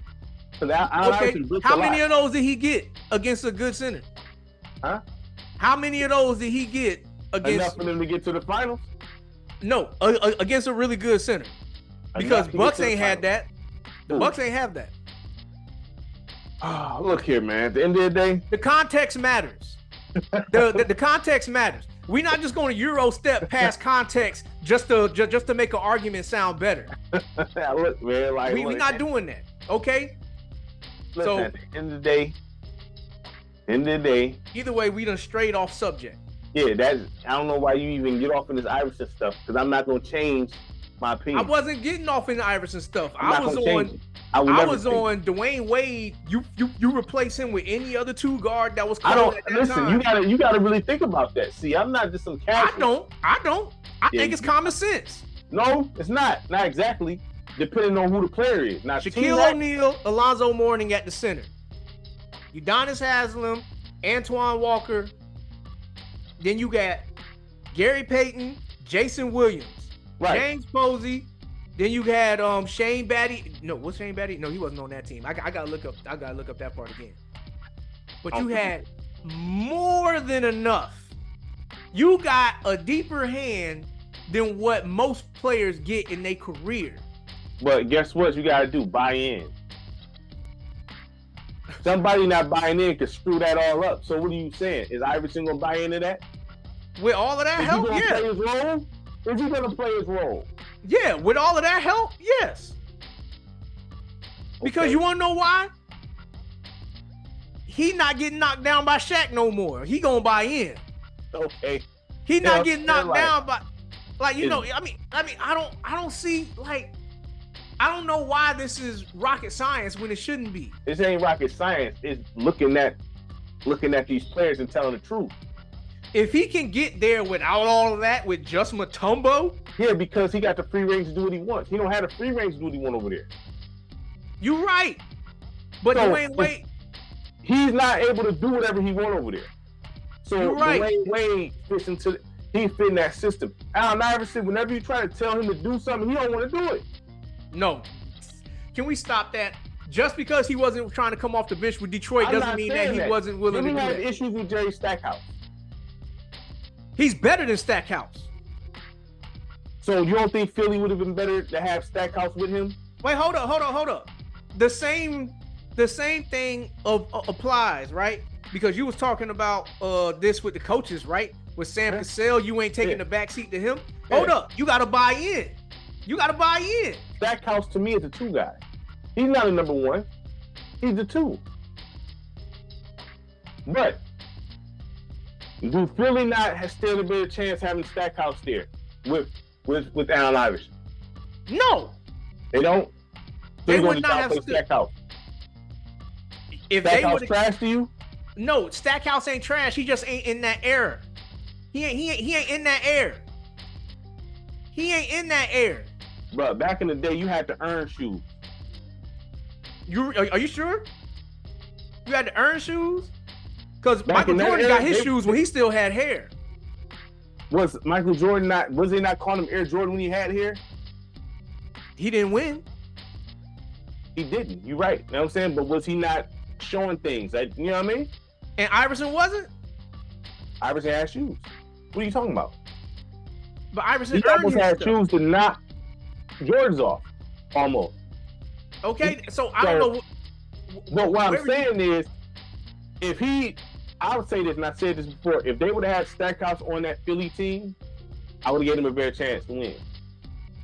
Okay. How many of those did he get against a good center? Huh? How many of those did he get against? Enough for them to get to the finals? No, against a really good center. Because Bucks ain't had that. The Bucks ain't have that. Oh, look here, man. At the end of the day, the context matters. The context matters. We're not just going to Euro step past context just to make an argument sound better. Look, man, like we're not doing that. Okay. Listen, so at the end of the day, either way, we done strayed off subject. Yeah, I don't know why you even get off in this Iverson stuff because I'm not gonna change my opinion. I wasn't getting off in the Iverson stuff. I was on Dwayne Wade. You replace him with any other 2 guard that was cold at that time. You gotta really think about that. See, I'm not just some casual. I don't. I think it's common sense. No, it's not. Not exactly. Depending on who the player is. Now, Shaquille O'Neal, Alonzo Mourning at the center. Udonis Haslem, Antoine Walker. Then you got Gary Payton, Jason Williams, right. James Posey. Then you had Shane Batty. No, what's Shane Batty? No, he wasn't on that team. I gotta look up that part again. But you had more than enough. You got a deeper hand than what most players get in their career. But guess what you gotta do? Buy in. Somebody not buying in can screw that all up. So what are you saying? Is Iverson gonna buy into that? With all of that Is help, he gonna yeah. play his role? Is he gonna play his role? Yeah, with all of that help, yes. Because you want to know why? He not getting knocked down by Shaq no more. He gonna buy in. Okay. He not getting knocked down by, I don't see, I don't know why this is rocket science when it shouldn't be. This ain't rocket science. It's looking at these players and telling the truth. If he can get there without all of that, with just Mutombo, yeah, because he got the free range to do what he wants. He don't have the free range to do what he want over there. You're right, but So, Dwayne Wade, he's not able to do whatever he want over there. So you're right. Dwayne Wade fits into he fit in that system. Allen Iverson, whenever you try to tell him to do something, he don't want to do it. No, can we stop that? Just because he wasn't trying to come off the bench with Detroit doesn't mean that he wasn't willing to do that. He had issues with Jerry Stackhouse. He's better than Stackhouse. So you don't think Philly would have been better to have Stackhouse with him? Wait, hold up. The same thing applies, right? Because you was talking about this with the coaches, right? With Sam Cassell, you ain't taking the backseat to him. Hold up, you gotta buy in. Stackhouse to me is a 2 guy. He's not a number 1. He's the 2. But do Philly not stand a better chance having Stackhouse there with Allen Iverson? No, they don't. So they would not have Stackhouse. If Stackhouse they trash to you? No, Stackhouse ain't trash. He just ain't in that era. He ain't in that era. He ain't in that era. Bro, back in the day, you had to earn shoes. Are you sure? You had to earn shoes? Because Michael Jordan got his shoes when he still had hair. Was Michael Jordan was they not calling him Air Jordan when he had hair? He didn't win. He didn't. You're right. You know what I'm saying? But was he not showing things? You know what I mean? And Iverson wasn't? Iverson had shoes. What are you talking about? But Iverson he almost had shoes to knock Jordans off. Almost. Okay, so I don't know. But what I'm saying is, I would say this, and I said this before, if they would have had Stackhouse on that Philly team, I would have given him a better chance to win.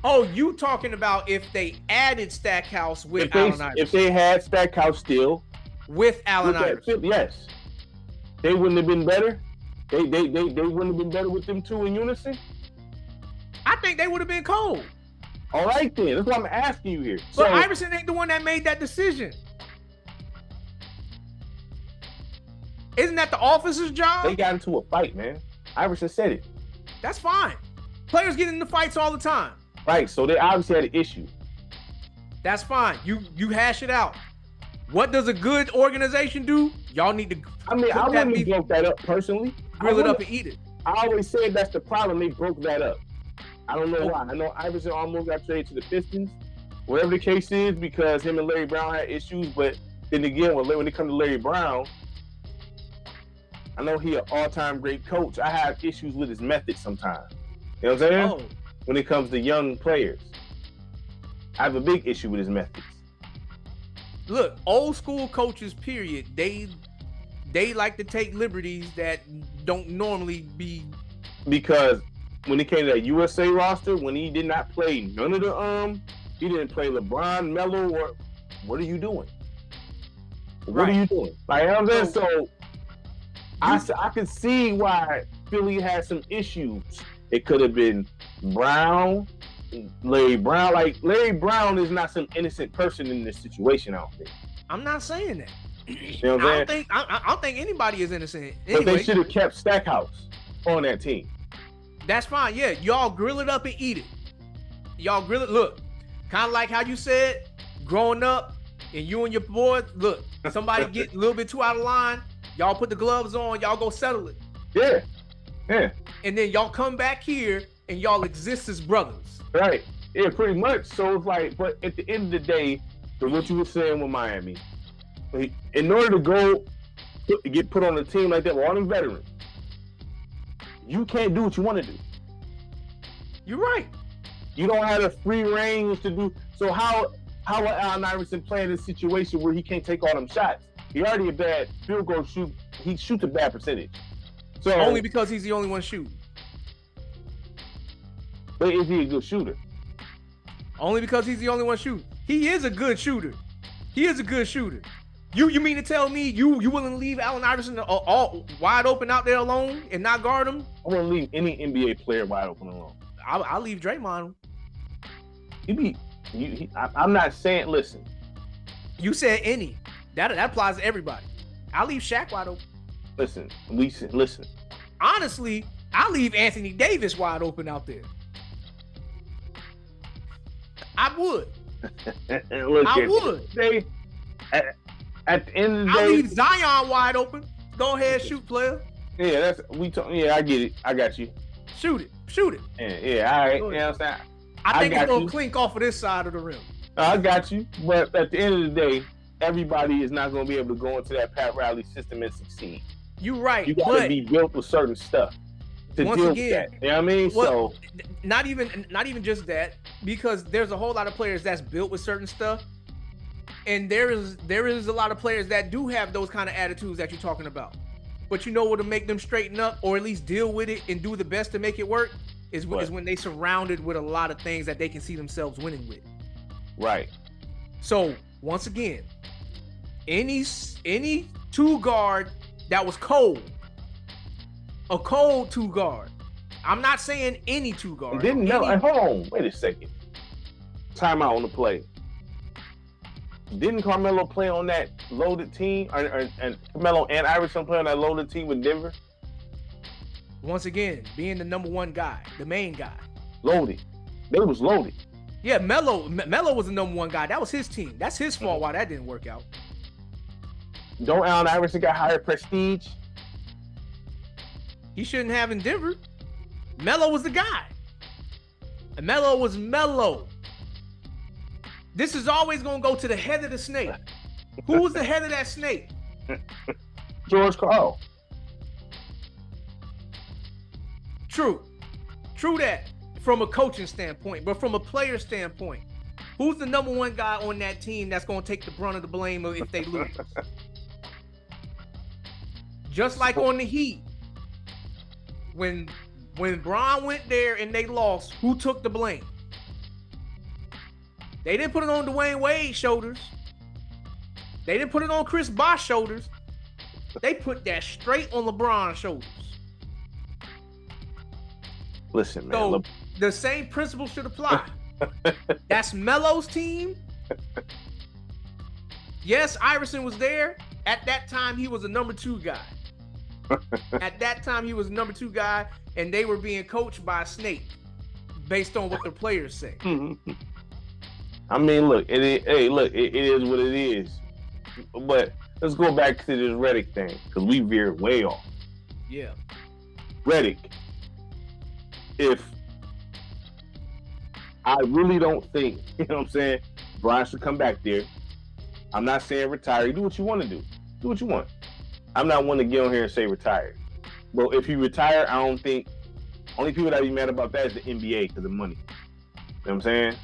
Oh, you talking about if they added Stackhouse with Allen Iverson? If they had Stackhouse still with Allen Iverson, yes, they wouldn't have been better. They wouldn't have been better with them two in unison. I think they would have been cold. All right, then. That's why I'm asking you here. But Iverson ain't the one that made that decision. Isn't that the officer's job? They got into a fight, man. Iverson said it. That's fine. Players get into fights all the time. Right, so they obviously had an issue. That's fine. You hash it out. What does a good organization do? Y'all need to. I mean, I wouldn't have broke that up personally. Grill it up and eat it. I always said that's the problem. They broke that up. I don't know why. I know Iverson almost got traded to the Pistons. Whatever the case is, because him and Larry Brown had issues. But then again, when it comes to Larry Brown, I know he an all-time great coach. I have issues with his methods sometimes. You know what I'm saying? Oh. When it comes to young players, I have a big issue with his methods. Look, old school coaches, period, they like to take liberties that don't normally be. Because when it came to that USA roster, when he did not play none of the he didn't play LeBron, Melo, or what are you doing? What are you doing? Like, you know what I'm saying? So I can see why Philly had some issues. It could have been Brown, Larry Brown. Like, Larry Brown is not some innocent person in this situation, I don't think. I'm not saying that. You know what I'm saying? I don't think anybody is innocent. Anyway. But they should have kept Stackhouse on that team. That's fine. Yeah, y'all grill it up and eat it. Y'all grill it. Look, kind of like how you said, growing up, and you and your boys, look, somebody get a little bit too out of line, y'all put the gloves on, y'all go settle it. Yeah. Yeah. And then y'all come back here and y'all exist as brothers. Right. Yeah, pretty much. So it's like, but at the end of the day, for what you were saying with Miami, in order to get put on a team like that with all them veterans, you can't do what you want to do. You're right. You don't have the free range to do. So how will Allen Iverson play in a situation where he can't take all them shots? He already a bad field goal shoot. He shoots a bad percentage. So only because he's the only one shooting. But is he a good shooter? Only because he's the only one shooting. He is a good shooter. He is a good shooter. You mean to tell me you willing to leave Allen Iverson all wide open out there alone and not guard him? I wouldn't leave any NBA player wide open alone. I'll leave Draymond. I'm not saying. Listen, you said any. That applies to everybody. I'll leave Shaq wide open. Listen. Honestly, I'll leave Anthony Davis wide open out there. I would. I would. At the end of the day, I'll leave Zion wide open. Go ahead, shoot, player. Yeah, yeah, I get it. I got you. Shoot it. Yeah, all right. You know what I'm saying? I think it's gonna clink off of this side of the rim. I got you. But at the end of the day, everybody is not gonna be able to go into that Pat Riley system and succeed. You're right. You gotta be built with certain stuff to deal with that. You know what I mean? Well, so not even just that, because there's a whole lot of players that's built with certain stuff. And there is a lot of players that do have those kind of attitudes that you're talking about. But you know what to make them straighten up, or at least deal with it and do the best to make it work, is when they surrounded with a lot of things that they can see themselves winning with. Right. So once again, any two guard that was cold, a cold two guard. I'm not saying any two guard. Hold on. Wait a second. Timeout on the play. Didn't Carmelo play on that loaded team, and Carmelo and Iverson play on that loaded team with Denver? Once again, being the number one guy, the main guy. Loaded. They was loaded. Yeah, Melo was the number one guy. That was his team. That's his fault why that didn't work out. Don't Allen Iverson got higher prestige? He shouldn't have in Denver. Melo was the guy. And Melo was Melo. This is always going to go to the head of the snake. Who was the head of that snake? George Karl. True that from a coaching standpoint, but from a player standpoint, who's the number one guy on that team that's going to take the brunt of the blame if they lose? Just like on the Heat, when Bron went there and they lost, who took the blame? They didn't put it on Dwayne Wade's shoulders. They didn't put it on Chris Bosh's shoulders. They put that straight on LeBron's shoulders. Listen, man. So the same principle should apply. That's Melo's team. Yes, Iverson was there. At that time, he was a number two guy. At that time, he was a number two guy, and they were being coached by a snake based on what the players say. I mean, look, it is what it is. But let's go back to this Redick thing, because we veered way off. Yeah. Redick, if I really don't think, you know what I'm saying, Brian should come back there. I'm not saying retire. You do what you want to do. Do what you want. I'm not one to get on here and say retire. But if you retire, I don't think, only people that be mad about that is the NBA because of money. You know what I'm saying?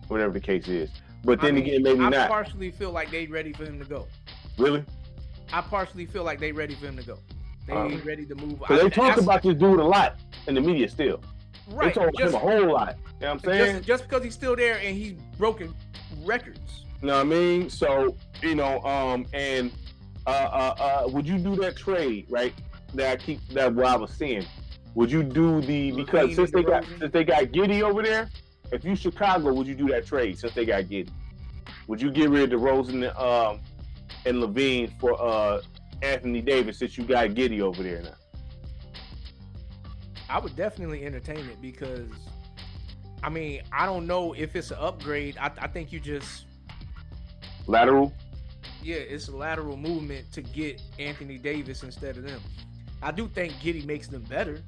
Whatever the case is. But then again, maybe not. I partially feel like they ready for him to go. Really? I partially feel like they ready for him to go. They ain't ready to move. So they talk about this dude a lot in the media still. Right. They talk about him a whole lot. You know what I'm saying? Just because he's still there and he's broken records. You know what I mean? So, you know, would you do that trade, right? That what I was saying. Would you do because since they got Giddy over there, if you Chicago, would you do that trade since they got Giddy? Would you get rid of DeRozan and Levine for Anthony Davis since you got Giddy over there now? I would definitely entertain it because, I mean, I don't know if it's an upgrade. I think you just lateral. Yeah, it's a lateral movement to get Anthony Davis instead of them. I do think Giddy makes them better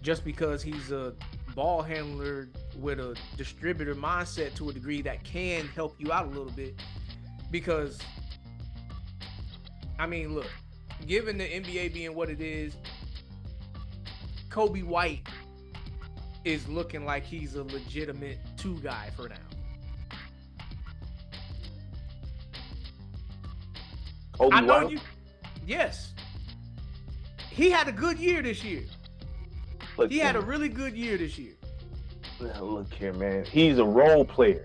just because he's a ball handler with a distributor mindset to a degree that can help you out a little bit. Because, I mean, look, given the NBA being what it is, Kobe White is looking like he's a legitimate two guy for now. Kobe I know White? you. Yes. He had a good year this year. He had a really good year this year. Now, look here, man. He's a role player.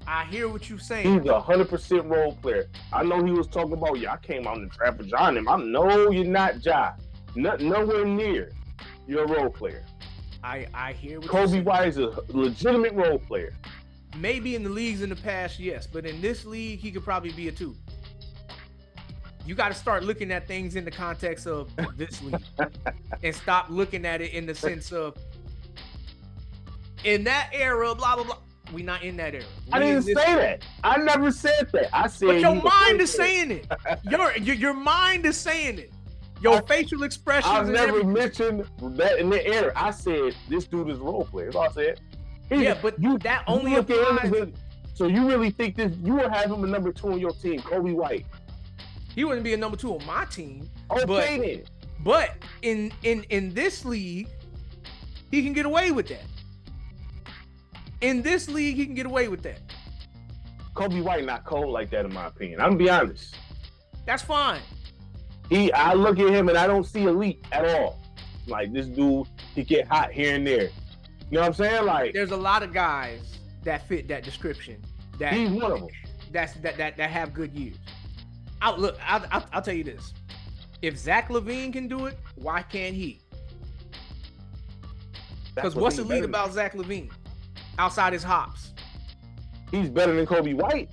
I hear what you're saying. He's 100% role player. I know he was talking about, I came out in Trevor John him. No, you're not, Ja. Nowhere near. You're a role player. I hear what Kobe White is a legitimate role player. Maybe in the leagues in the past, yes, but in this league, he could probably be a 2. You got to start looking at things in the context of this league and stop looking at it in the sense of in that era, blah, blah, blah. We're not in that era. I didn't say that. I never said that. I said. But your mind is saying it. Your mind is saying it. Your facial expressions. I've never mentioned that in the era. I said this dude is a role player. That's all I said. That only applies. So you really think this? You will have him a number 2 on your team, Kobe White? He wouldn't be a number 2 on my team. Okay, then. But in this league, he can get away with that. In this league, he can get away with that. Kobe White not cold like that, in my opinion. I'm gonna be honest. That's fine. I look at him and I don't see elite at all. Like this dude, he get hot here and there. You know what I'm saying? Like there's a lot of guys that fit that description. That he's one of them. That have good years. I'll tell you this. If Zach LaVine can do it, why can't he? Because what's elite about Zach LaVine? Outside his hops. He's better than Kobe White.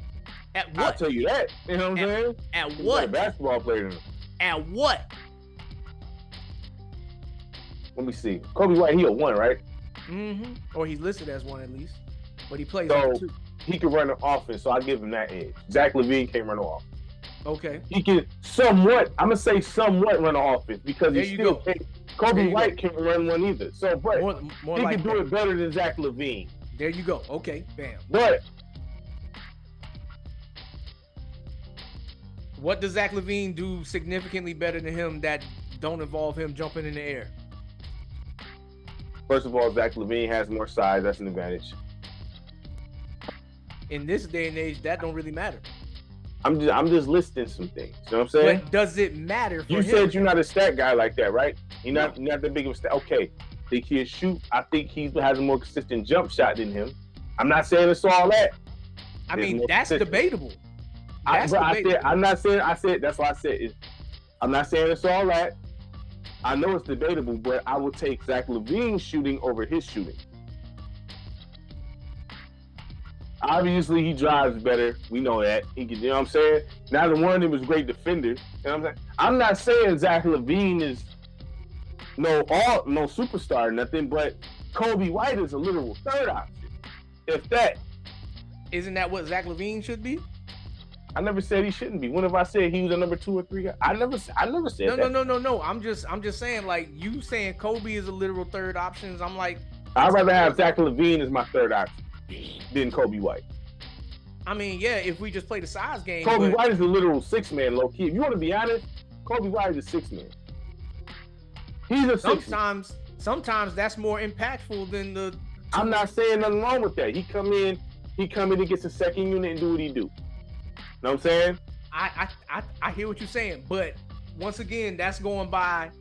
At what? I'll tell you that. You know what I'm saying? At He's what? a basketball player than him. At what? Let me see. Kobe White, he a 1, right? Mm-hmm. Or he's listed as 1 at least. But he plays so 2. He can run an offense, so I give him that edge. Zach LaVine can't run an offense. Okay. He can somewhat, I'm gonna say somewhat run an offense because there he still can't. Kobe White can't run one either. So, but more he like can do it better than Zach LaVine. There you go. Okay, bam. But what does Zach LaVine do significantly better than him that don't involve him jumping in the air? First of all, Zach LaVine has more size. That's an advantage. In this day and age, that don't really matter. I'm just listing some things. You know what I'm saying? But does it matter for him? You said you're not a stat guy like that, right? You're not that big of a stat. Okay. Think he'll shoot. I think he has a more consistent jump shot than him. I'm not saying it's all that. I mean, that's debatable. That's debatable. I'm not saying. I said that's why I said. I'm not saying it's all that. I know it's debatable, but I would take Zach LaVine's shooting over his shooting. Obviously, he drives better. We know that. He can, you know what I'm saying? Neither one of them is great defenders. You know what I'm saying? I'm not saying Zach LaVine is no superstar or nothing, but Kobe White is a literal third option. If that. Isn't that what Zach LaVine should be? I never said he shouldn't be. When have I said he was a number 2 or 3 guy? I never said that. No. I'm just saying, like, you saying Kobe is a literal third option. I'm like, I'd rather have Zach LaVine as my third option than Kobe White. I mean, yeah, if we just play the size game. Kobe White is a literal 6-man, low key. If you want to be honest, Kobe White is a 6-man. He's a 6-man. Sometimes that's more impactful than the. I'm not saying nothing wrong with that. He come in and gets a second unit and do what he do. Know what I'm saying? I hear what you're saying, but once again, that's going by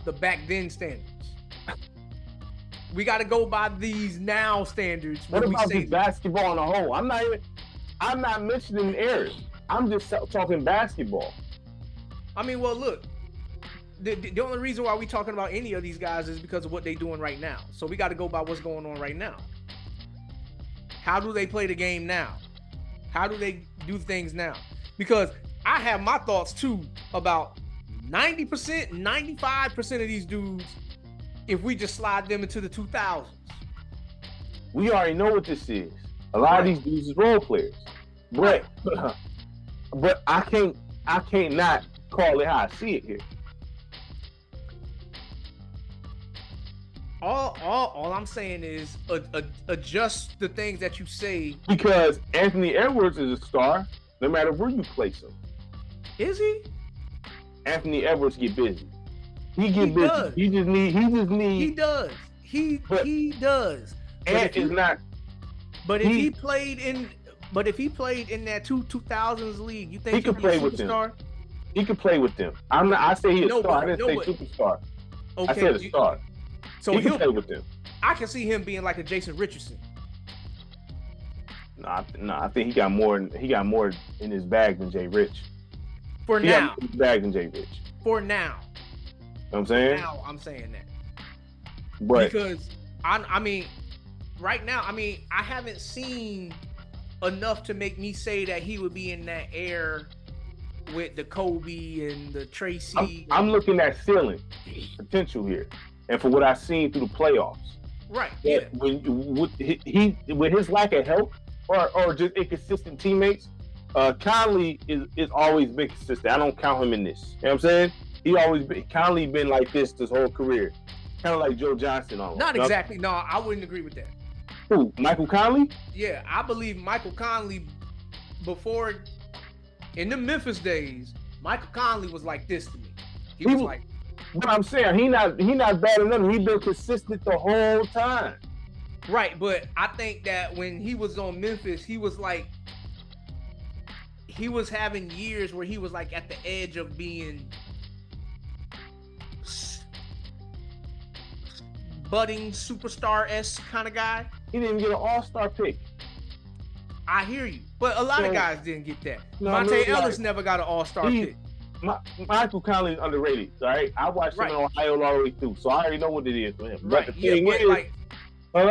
the back then standards. We got to go by these now standards. What about the basketball on the whole? I'm not mentioning errors. I'm just talking basketball. I mean, well, look, the only reason why we talking about any of these guys is because of what they're doing right now. So we got to go by what's going on right now. How do they play the game now? How do they do things now? Because I have my thoughts too about 90%, 95% of these dudes, if we just slide them into the 2000s. We already know what this is. A lot of these dudes is role players. But I can't not call it how I see it here. All I'm saying is adjust the things that you say. Because Anthony Edwards is a star, no matter where you place him. Is he? Anthony Edwards get busy. He busy. Does. He just need. He does. He does. Ant is not. But if he played in that 2000s league, you think he could play with them? He could play with them. I say he's a star. I didn't say superstar. Okay, I said a star. So he can play with them. I can see him being like a Jason Richardson. No, I think he got more in his bag than Jay Rich. For He now. got more in his bag than Jay Rich. For now. You know what I'm saying? Now I'm saying that. But Because I mean, right now, I mean, I haven't seen enough to make me say that he would be in that air with the Kobe and the Tracy. I'm looking at ceiling potential here, and for what I've seen through the playoffs. Right. Yeah. With his lack of help or just inconsistent teammates, Conley is always been consistent. I don't count him in this. You know what I'm saying? Conley been like this whole career, kind of like Joe Johnson almost. Not exactly. No, I wouldn't agree with that. Who? Michael Conley? Yeah, I believe Michael Conley before in the Memphis days, Michael Conley was like this to me. He was like. But I'm saying he not bad enough. He been consistent the whole time. Right, but I think that when he was on Memphis, he was having years where he was like at the edge of being budding superstar-esque kind of guy. He didn't even get an all-star pick. I hear you, but a lot of guys didn't get that. Monte Ellis never got an all-star pick. Michael Conley is underrated, all right? I watched him in Ohio all the way through, so I already know what it is for him. Right, but the thing is, but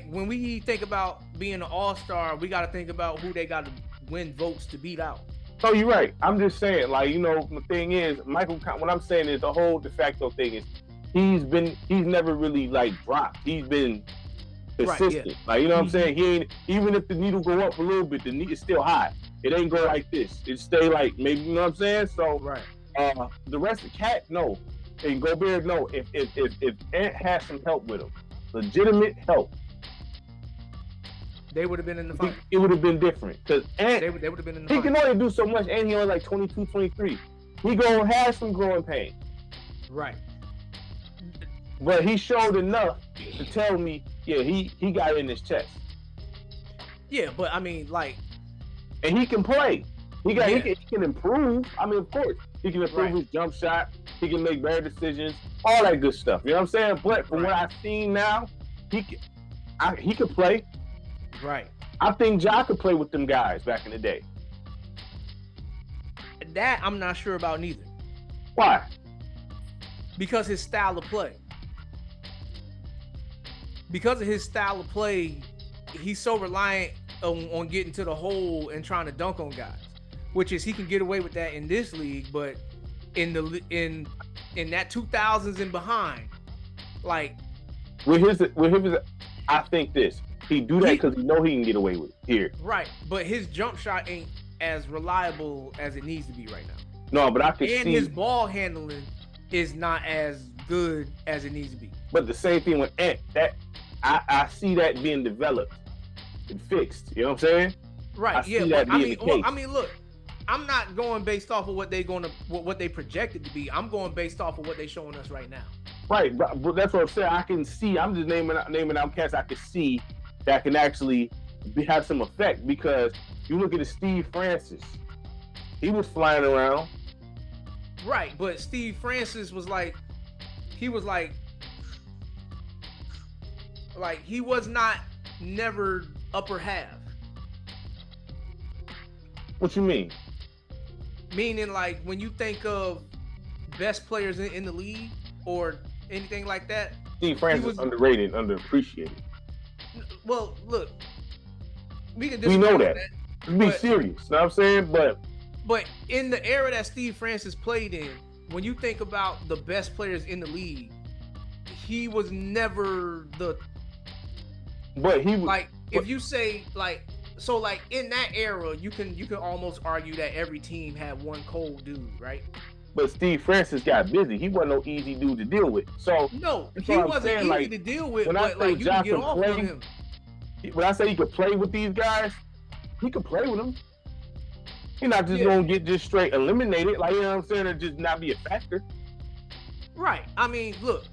when we think about being an all-star, we got to think about who they got to win votes to beat out. No, you're right. I'm just saying, the thing is, what I'm saying is the whole de facto thing is he's never really dropped. He's been consistent. Right, yeah. You know what I'm saying? He ain't, even if the needle go up a little bit, the needle is still high. It ain't go like this. It stay maybe, you know what I'm saying? So the rest of Cat, no. And Gobert, no. If Ant has some help with him, legitimate help, they would have been in the fight. It would have been different. Because Ant, they would have been in the fight. He can only do so much, and he only 22, 23. He gonna have some growing pain. Right. But he showed enough to tell me, yeah, he got it in his chest. Yeah, but I mean, and he can play. He can improve. I mean, of course, he can improve his jump shot. He can make better decisions. All that good stuff. You know what I'm saying? But from what I've seen now, he could play. Right. I think Ja could play with them guys back in the day. That I'm not sure about neither. Why? Because his style of play. Because of his style of play, he's so reliant on getting to the hole and trying to dunk on guys, which is he can get away with that in this league, but in that 2000s and behind, with his, I think he do that because he know he can get away with it here. Right, but his jump shot ain't as reliable as it needs to be right now. No, but I can see, and his ball handling is not as good as it needs to be. But the same thing with Ant, that I see that being developed and fixed. You know what I'm saying? Right. I mean, look, I'm not going based off of what they projected to be. I'm going based off of what they're showing us right now. Right, but that's what I'm saying. I can see. I'm just naming out cats I can see that can actually have some effect, because you look at the Steve Francis. He was flying around. Right, but Steve Francis was he was not never upper half. What you mean? Meaning, when you think of best players in the league or anything like that, Steve Francis was underrated, underappreciated. Well, look, we know that. Be serious, you know what I'm saying? But in the era that Steve Francis played in, when you think about the best players in the league, he was never the. But he was if you say in that era, you can almost argue that every team had one cold dude, right? But Steve Francis got busy. He wasn't no easy dude to deal with. So no, he wasn't easy to deal with. But you can get off on him. When I say he could play with these guys, he could play with them. He's not just gonna get just straight eliminated, you know what I'm saying, or just not be a factor. Right. I mean, look,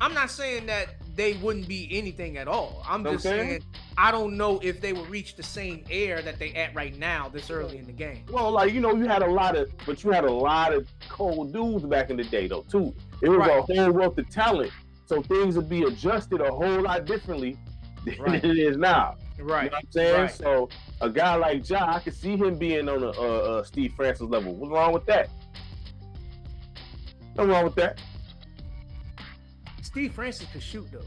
I'm not saying that they wouldn't be anything at all. I'm just saying I don't know if they would reach the same air that they at right now this early in the game. Well, you had a lot of cold dudes back in the day though too. It was a whole wealth of talent. So things will be adjusted a whole lot differently than Right. it is now. Right. You know what I'm saying? Right. So a guy like Ja, I could see him being on a Steve Francis level. What's wrong with that? Nothing wrong with that. Steve Francis could shoot though.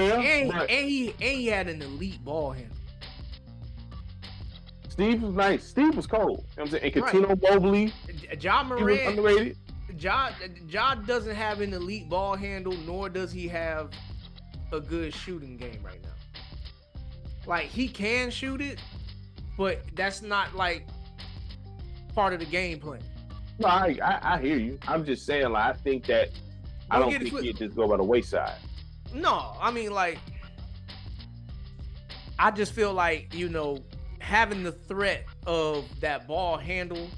Yeah, And he had an elite ball handle. Steve was nice. Steve was cold. You know what I'm saying? And Right. Coutinho Mobley, Ja he was Morant, underrated. Ja doesn't have an elite ball handle, nor does he have a good shooting game right now. Like, he can shoot it, but that's not like part of the game plan. No, I hear you. I'm just saying, like, I think that I don't think he'd just go by the wayside. No, I mean, like, I just feel like, you know, having the threat of that ball handle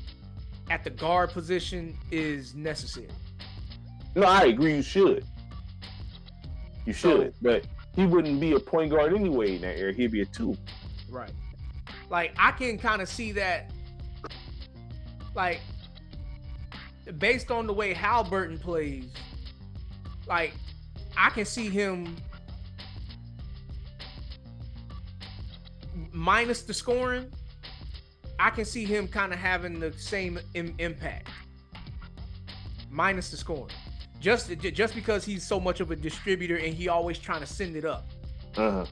at the guard position is necessary. No, I agree. You should. You should, but he wouldn't be a point guard anyway in that area. He'd be a 2. Right. Like, I can kind of see that, like, based on the way Halliburton plays, like, I can see him minus the scoring. I can see him kind of having the same impact minus the scoring. Just because he's so much of a distributor and he always trying to send it up. Uh-huh.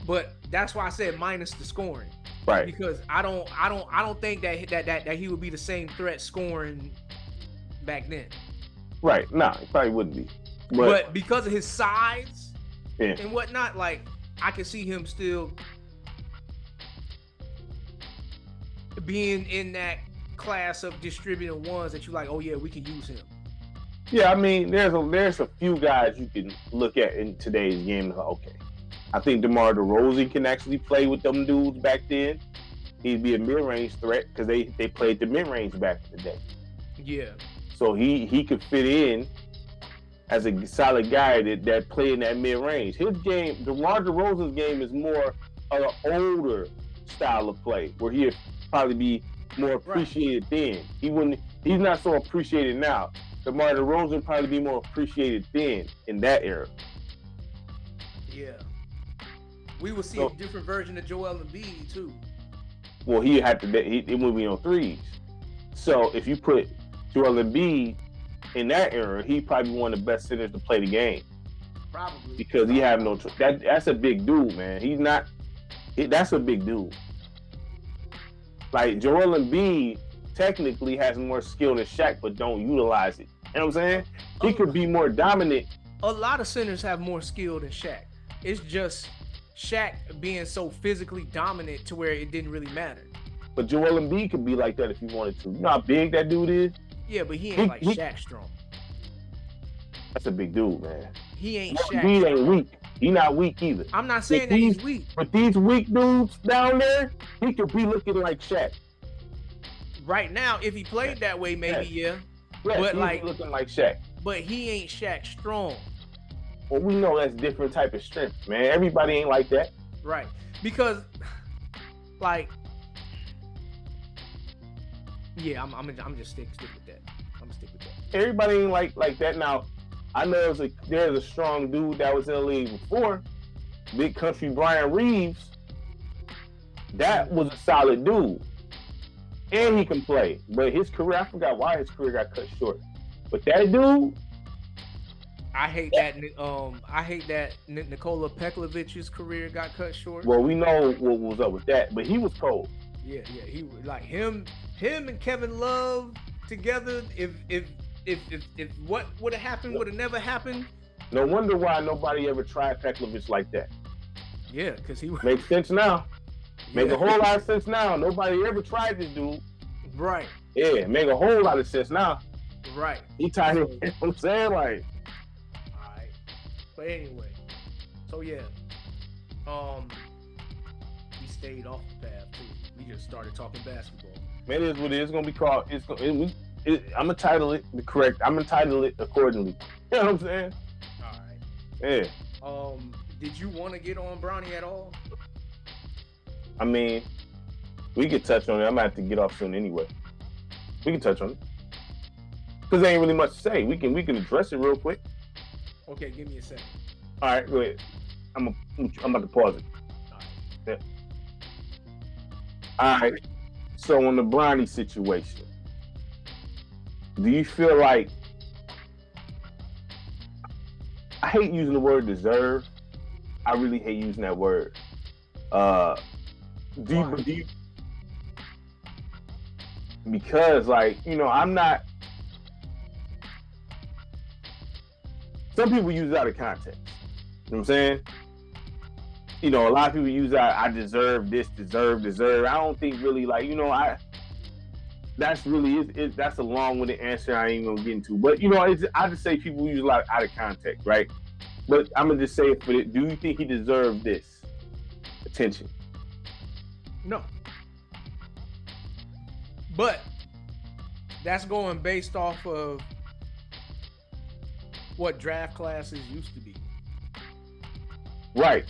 But that's why I said minus the scoring. Right. Because I don't think that he would be the same threat scoring back then. Right. Nah, he probably wouldn't be. But because of his size yeah. and whatnot, like, I can see him still being in that class of distributing ones that you like, oh yeah, we can use him. Yeah, I mean, there's a few guys you can look at in today's game. Okay, I think DeMar DeRozan can actually play with them dudes back then. He'd be a mid-range threat because they played the mid-range back in the day. Yeah. So he could fit in as a solid guy that played in that mid-range. His game, DeMar DeRozan's game, is more of an older style of play where he'd probably be more appreciated then. He's not so appreciated now. DeMar DeRozan probably be more appreciated then in that era. Yeah. We will see a different version of Joel Embiid too. Well, it would be on threes. So if you put Joel Embiid in that era, he'd probably be one of the best centers to play the game. Probably. Because he have no that's a big dude, man. That's a big dude. Like, Joel Embiid technically has more skill than Shaq, but don't utilize it. You know what I'm saying? He could be more dominant. A lot of centers have more skill than Shaq. It's just Shaq being so physically dominant to where it didn't really matter. But Joel Embiid could be like that if he wanted to. You know how big that dude is? Yeah, but he ain't Shaq strong. That's a big dude, man. He ain't Shaq. Embiid ain't weak. He not weak either. I'm not saying that he's weak. But these weak dudes down there, he could be looking like Shaq. Right now, if he played that way, maybe Yes, but he's like looking like Shaq. But he ain't Shaq strong. Well, we know that's different type of strength, man. Everybody ain't like that. Right. Because, like, yeah, I'm just stick with that. I'm gonna stick with that. Everybody ain't like that. Now, I know there's a strong dude that was in the league before, Big Country Brian Reeves. That was a solid dude, and he can play. But his career, I forgot why his career got cut short. But that dude, I hate that Nikola Peklovich's career got cut short. Well, we know what was up with that, but he was cold. Yeah, he was like him and Kevin Love together. If what would have happened would have never happened. No wonder why nobody ever tried Peklovich like that. Yeah, because he makes sense now. Make a whole lot of sense now. Nobody ever tried this dude. Right. Yeah, make a whole lot of sense now. Right. He tied it. You know what I'm saying? Like. Alright. But anyway. So yeah. We stayed off the path too. We just started talking basketball. Man, it is what it is. It's gonna be called. I'm gonna title it correct. I'm gonna title it accordingly. You know what I'm saying? Alright. Yeah. Did you want to get on Bronny at all? I mean, we could touch on it. I'm gonna have to get off soon anyway. We can touch on it. Because there ain't really much to say. We can address it real quick. Okay, give me a second. All right, go ahead. I'm about to pause it. All right. Yeah. All right. So on the Bronny situation, do you feel like, I hate using the word deserve. I really hate using that word. Do you because, like, you know, I'm not. Some people use it out of context. You know what I'm saying? You know, a lot of people use that, I deserve this, deserve. I don't think really, like, you know, that's really, that's a long-winded answer I ain't gonna get into. But, you know, I just say people use a lot out of context, right? But I'm gonna just say it for it. Do you think he deserved this attention? No. But that's going based off of what draft classes used to be. Right.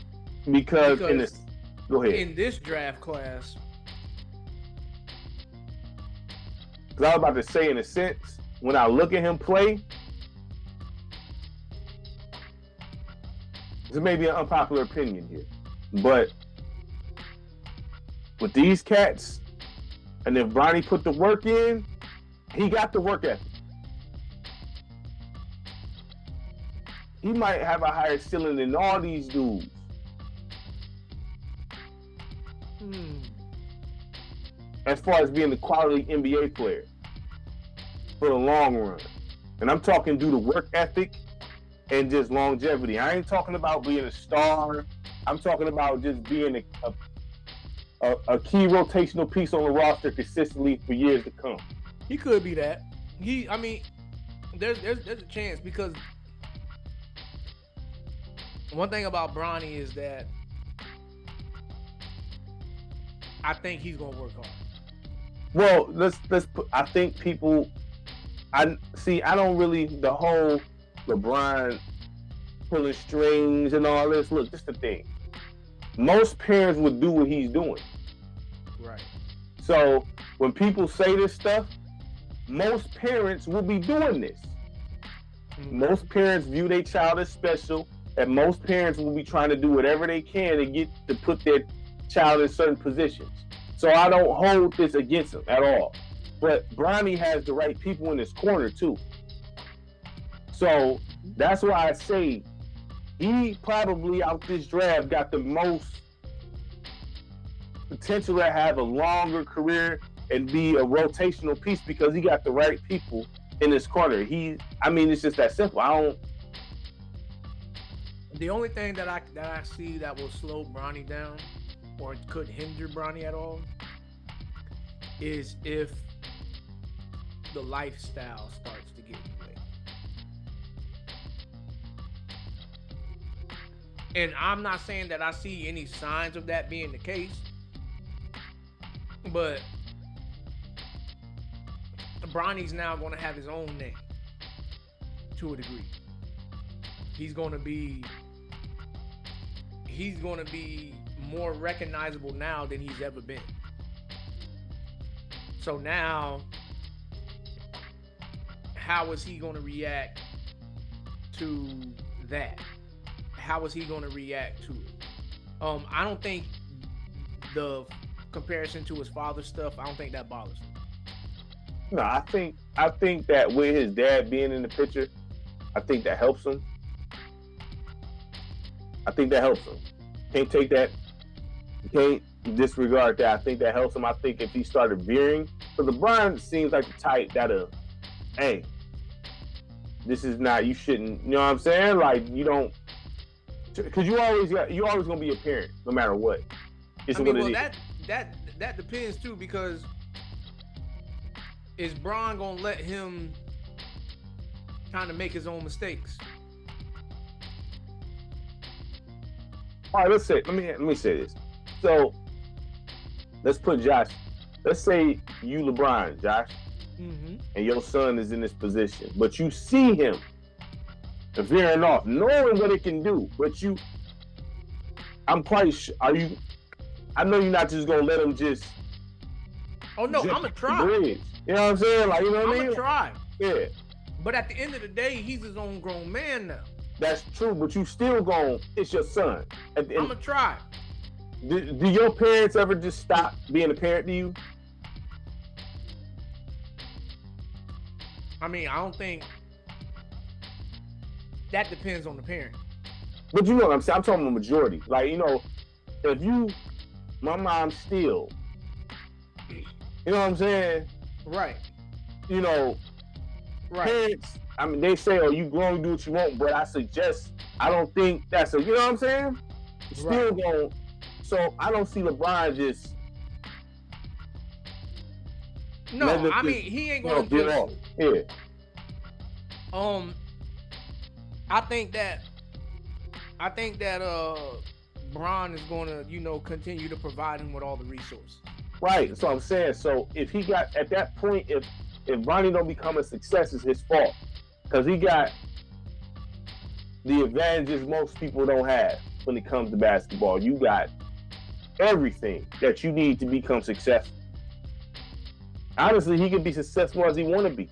Because in this, go ahead. In this draft class, because I was about to say, in a sense, when I look at him play, this may be an unpopular opinion here, but with these cats, and if Bronny put the work in, he got the work ethic. He might have a higher ceiling than all these dudes. As far as being the quality NBA player for the long run. And I'm talking due to work ethic and just longevity. I ain't talking about being a star. I'm talking about just being a key rotational piece on the roster consistently for years to come. He could be that. I mean, there's a chance, because one thing about Bronny is that I think he's gonna work hard. Well, let's put, I think people, I don't really, the whole LeBron pulling strings and all this. Look, this is the thing. Most parents would do what he's doing. Right. So when people say this stuff, most parents will be doing this. Mm-hmm. Most parents view their child as special, and most parents will be trying to do whatever they can to put their child in certain positions. So I don't hold this against him at all. But Bronny has the right people in his corner too. So that's why I say he probably out this draft got the most potential to have a longer career and be a rotational piece, because he got the right people in his corner. It's just that simple. The only thing that I see that will slow Bronny down, or could hinder Bronny at all, is if the lifestyle starts to get in the way. And I'm not saying that I see any signs of that being the case, but Bronny's now going to have his own name to a degree. He's going to be more recognizable now than he's ever been. So now, how is he going to react to that? How is he going to react to it? I don't think the comparison to his father's stuff, I don't think that bothers him. No, I think that with his dad being in the picture, I think that helps him. Can't take that. Can't disregard that. I think that helps him. I think if he started veering, because LeBron seems like the type that'll, hey, this is not, you shouldn't, you know what I'm saying? Like, you don't, because you always gonna be a parent, no matter what. That depends too, because is Bron gonna let him kind of make his own mistakes? All right, let me say this. So let's put Josh. Let's say you LeBron, Josh, and your son is in this position, but you see him veering off, knowing what it can do. But I'm quite sure. I know you're not just gonna let him just. Oh no, I'm gonna try. You know what I'm saying? Like, you know what I mean? I'm gonna try. Yeah. But at the end of the day, he's his own grown man now. That's true, but you still it's your son. I'm gonna try. Do your parents ever just stop being a parent to you? I mean, I don't think that depends on the parent. But you know what I'm saying? I'm talking about majority. Like, you know, my mom still, you know what I'm saying? Right. You know, right. Parents, I mean, they say, oh, you grown, do what you want, but I don't think that's you know what I'm saying? Still going, so I don't see LeBron just. No, I mean, he ain't going to off. Yeah. I think that Bron is going to, you know, continue to provide him with all the resources. Right. So I'm saying, so if he got at that point, if Bronny don't become a success, it's his fault, because he got the advantages most people don't have when it comes to basketball. You got everything that you need to become successful. Honestly, he can be successful as he want to be.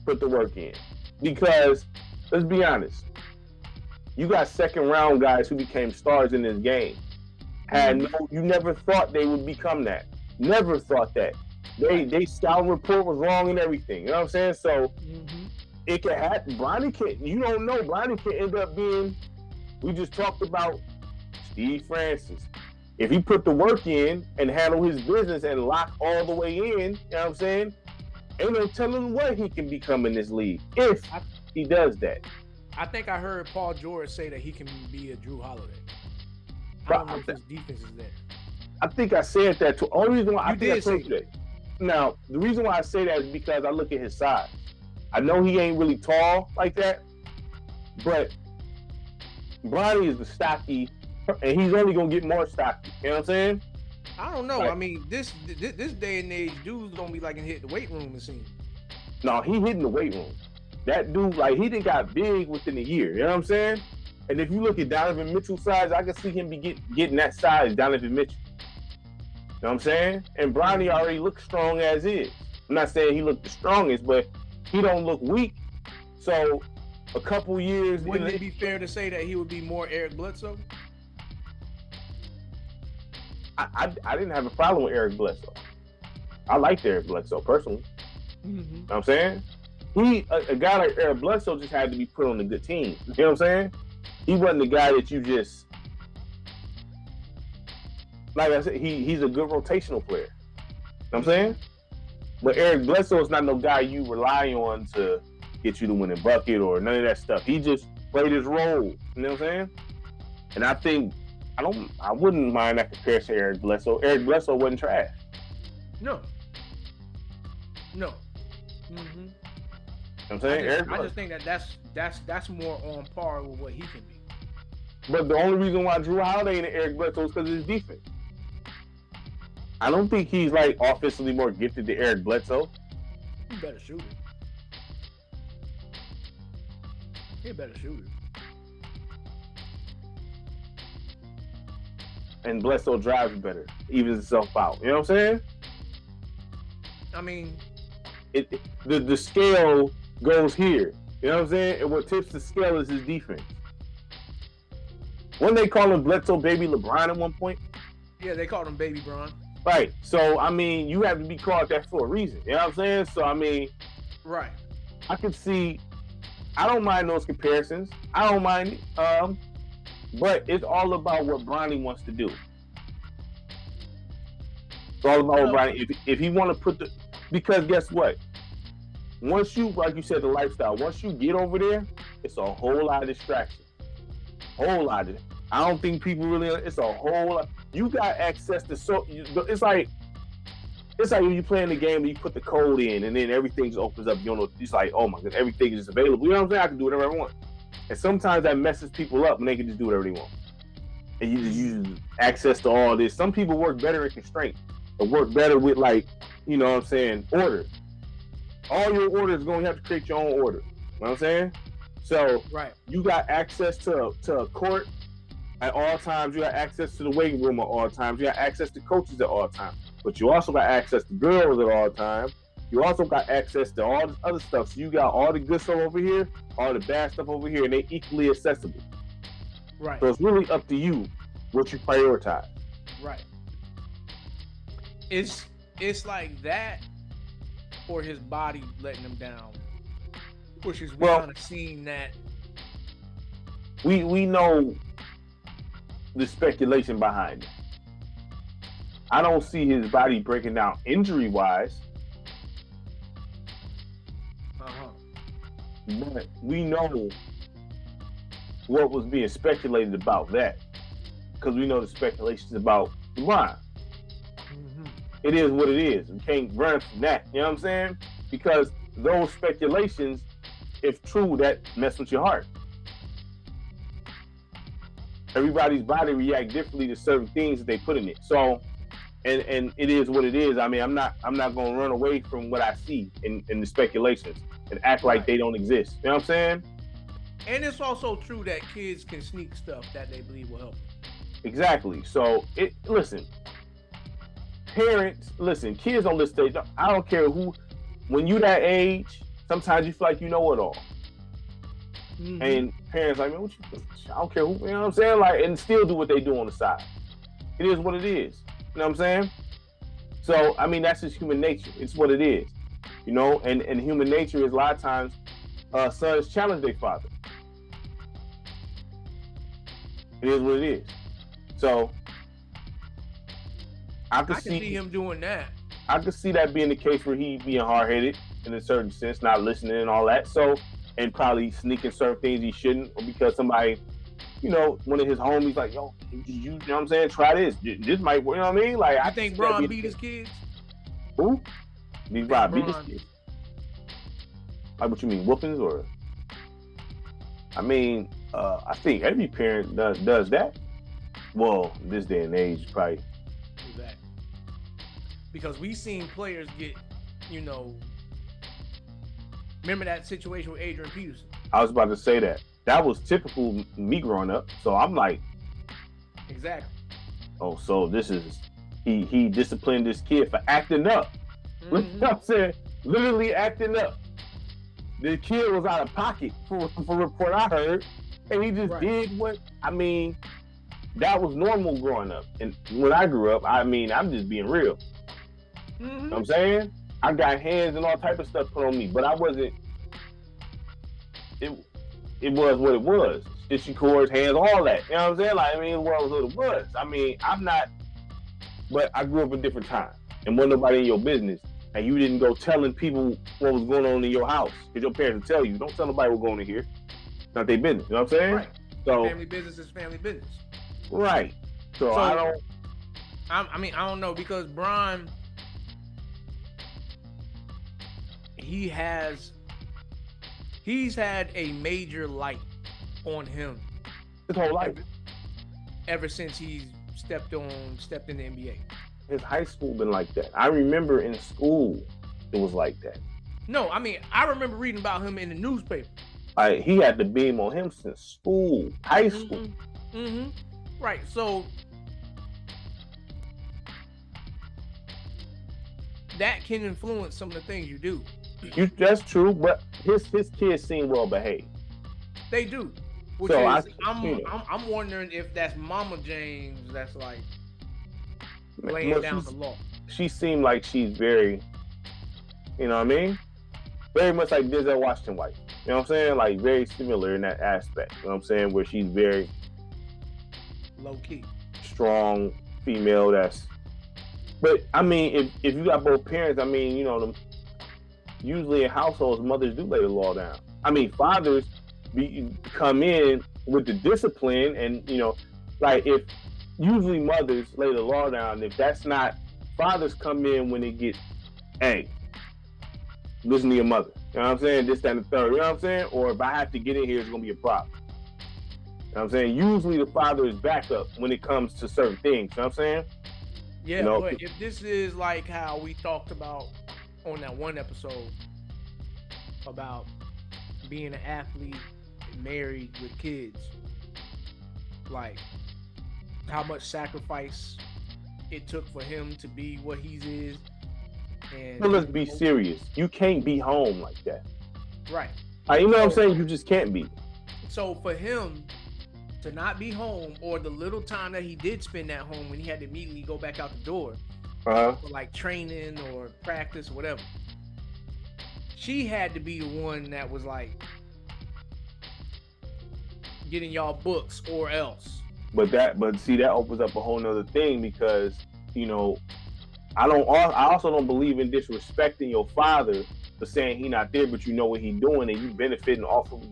Put the work in, because let's be honest, you got second round guys who became stars in this game. You never thought they would become that. Never thought that. They scout report was wrong and everything. You know what I'm saying? So it can happen. Bronny can. You don't know. Bronny can end up being. We just talked about Steve Francis. If he put the work in and handle his business and lock all the way in, you know what I'm saying? Ain't no telling what he can become in this league if he does that. I think I heard Paul George say that he can be a Drew Holiday. I don't know if his defense is there. I think I said that too. Only reason why I think I say that. Now, the reason why I say that is because I look at his size. I know he ain't really tall like that, but Bronny is the stocky, and he's only gonna get more stocky. You know what I'm saying? I don't know. Like, I mean, this day and age, dudes don't be like and hit the weight room and see. No, he hitting the weight room. That dude, like, he done got big within a year. You know what I'm saying? And if you look at Donovan Mitchell's size, I can see him be getting that size, Donovan Mitchell. You know what I'm saying? And Bronny already looks strong as is. I'm not saying he looked the strongest, but he don't look weak. So a couple years. Wouldn't it be fair to say that he would be more Eric Bledsoe? I didn't have a problem with Eric Bledsoe. I liked Eric Bledsoe personally. You know what I'm saying? A guy like Eric Bledsoe just had to be put on a good team. You know what I'm saying? He wasn't the guy that you just, like I said, he's a good rotational player. You know what I'm saying? But Eric Bledsoe is not no guy you rely on to get you to win a bucket or none of that stuff. He just played his role. You know what I'm saying? And I think I wouldn't mind that comparison to Eric Bledsoe. Eric Bledsoe wasn't trash. No. I'm saying I just think that's more on par with what he can be. But the only reason why Drew Holiday ain't Eric Bledsoe is because of his defense. I don't think he's like offensively more gifted than Eric Bledsoe. He better shoot it. And Bledsoe drives better, evens himself out. You know what I'm saying? I mean, the scale goes here. You know what I'm saying? And what tips the scale is his defense. When they call him Bledsoe Baby LeBron at one point? Yeah, they called him Baby Bron. Right. So, I mean, you have to be called that for a reason. You know what I'm saying? So, I mean, right. I can see, I don't mind those comparisons. I don't mind it. But it's all about what Bronny wants to do. It's all about what Bronny, if he want to put because guess what? Once you, like you said, the lifestyle, once you get over there, it's a whole lot of distraction. I don't think people really, it's a whole lot. You got access to, it's like when you play in the game and you put the code in and then everything just opens up. You don't know, it's like, oh my God, everything is available. You know what I'm saying? I can do whatever I want. And sometimes that messes people up when they can just do whatever they want. And you just use access to all this. Some people work better in constraint or work better with, like, you know what I'm saying, order. All your orders going to have to create your own order. You know what I'm saying? So right. You got access to a court at all times. You got access to the weight room at all times. You got access to coaches at all times. But you also got access to girls at all times. You also got access to all this other stuff. So you got all the good stuff over here, all the bad stuff over here, and they equally accessible. Right. So it's really up to you what you prioritize. Right. It's like that, or his body letting him down, which is we kind of seen that. We know the speculation behind it. I don't see his body breaking down injury wise. But we know what was being speculated about that, because we know the speculations about LeBron. Mm-hmm. It is what it is. We can't run from that. You know what I'm saying? Because those speculations, if true, that mess with your heart. Everybody's body react differently to certain things that they put in it. So, and it is what it is. I mean, I'm not gonna run away from what I see in the speculations and act like they don't exist. You know what I'm saying? And it's also true that kids can sneak stuff that they believe will help them. Exactly. So listen, parents, listen, kids on this stage, I don't care who, when you that age, sometimes you feel like you know it all. Mm-hmm. And parents like, man, what you think? I don't care who, you know what I'm saying? Like, and still do what they do on the side. It is what it is. You know what I'm saying? So, I mean, that's just human nature. It's what it is. You know, and human nature is a lot of times sons challenge their father. It is what it is. So I can see him doing that. I could see that being the case where he being hard-headed in a certain sense, not listening and all that. So, and probably sneaking certain things he shouldn't, or because somebody, you know, one of his homies like, yo, you know what I'm saying? Try this. This might work. You know what I mean? Like, I think Bron beat his kids. Who? Bron beat his kids. Like, what you mean, whoopings or? I mean, I think every parent does that. Well, this day and age, probably. Exactly. Because we seen players get, you know, remember that situation with Adrian Peterson? I was about to say that. That was typical me growing up. So I'm like, exactly. Oh, so this is he disciplined this kid for acting up. Mm-hmm. You know what I'm saying? Literally acting up. The kid was out of pocket for a report I heard, and he just did what, I mean, that was normal growing up. And when I grew up, I mean, I'm just being real. Mm-hmm. You know what I'm saying? I got hands and all type of stuff put on me, but I wasn't, it was what it was. Stitching cords, hands, all that. You know what I'm saying? Like, I mean, the world was what it was. I mean, I'm not, but I grew up in a different time, and wasn't nobody in your business. And you didn't go telling people what was going on in your house. Because your parents would tell you, don't tell nobody what's going on here. It's not their business. You know what I'm saying? Right. So family business is family business. Right. So I don't know, because Bron, he's had a major light on him his whole life. Ever since he's stepped in the NBA. His high school been like that. I remember in school it was like that. No, I mean, I remember reading about him in the newspaper. He had the beam on him since school, high school. Mm-hmm. Right. So that can influence some of the things you do. That's true, but his kids seem well behaved. They do. Which so is, I'm wondering if that's Mama James that's like laying down the law. She seemed like she's very, you know what I mean? Very much like Denzel Washington wife. You know what I'm saying? Like very similar in that aspect. You know what I'm saying? Where she's very low key, strong female. But I mean, if you got both parents, I mean, you know, usually in households, mothers do lay the law down. I mean, fathers come in with the discipline, and you know, like if usually mothers lay the law down. If that's not, fathers come in when they get, hey, listen to your mother. You know what I'm saying? This, that, and the third. You know what I'm saying? Or if I have to get in here, it's gonna be a problem. You know what I'm saying? Usually the father is backup when it comes to certain things. You know what I'm saying? Yeah, you know, but if this is like how we talked about on that one episode about being an athlete, married with kids, like how much sacrifice it took for him to be what he is, And Well, let's be serious. You can't be home like that. right. You know what I'm saying? You just can't be. So for him to not be home, or the little time that he did spend at home when he had to immediately go back out the door for like training or practice or whatever, she had to be the one that was like getting y'all books or else. But see, that opens up a whole nother thing, because, you know, I also don't believe in disrespecting your father for saying he not there, but you know what he doing and you benefiting off of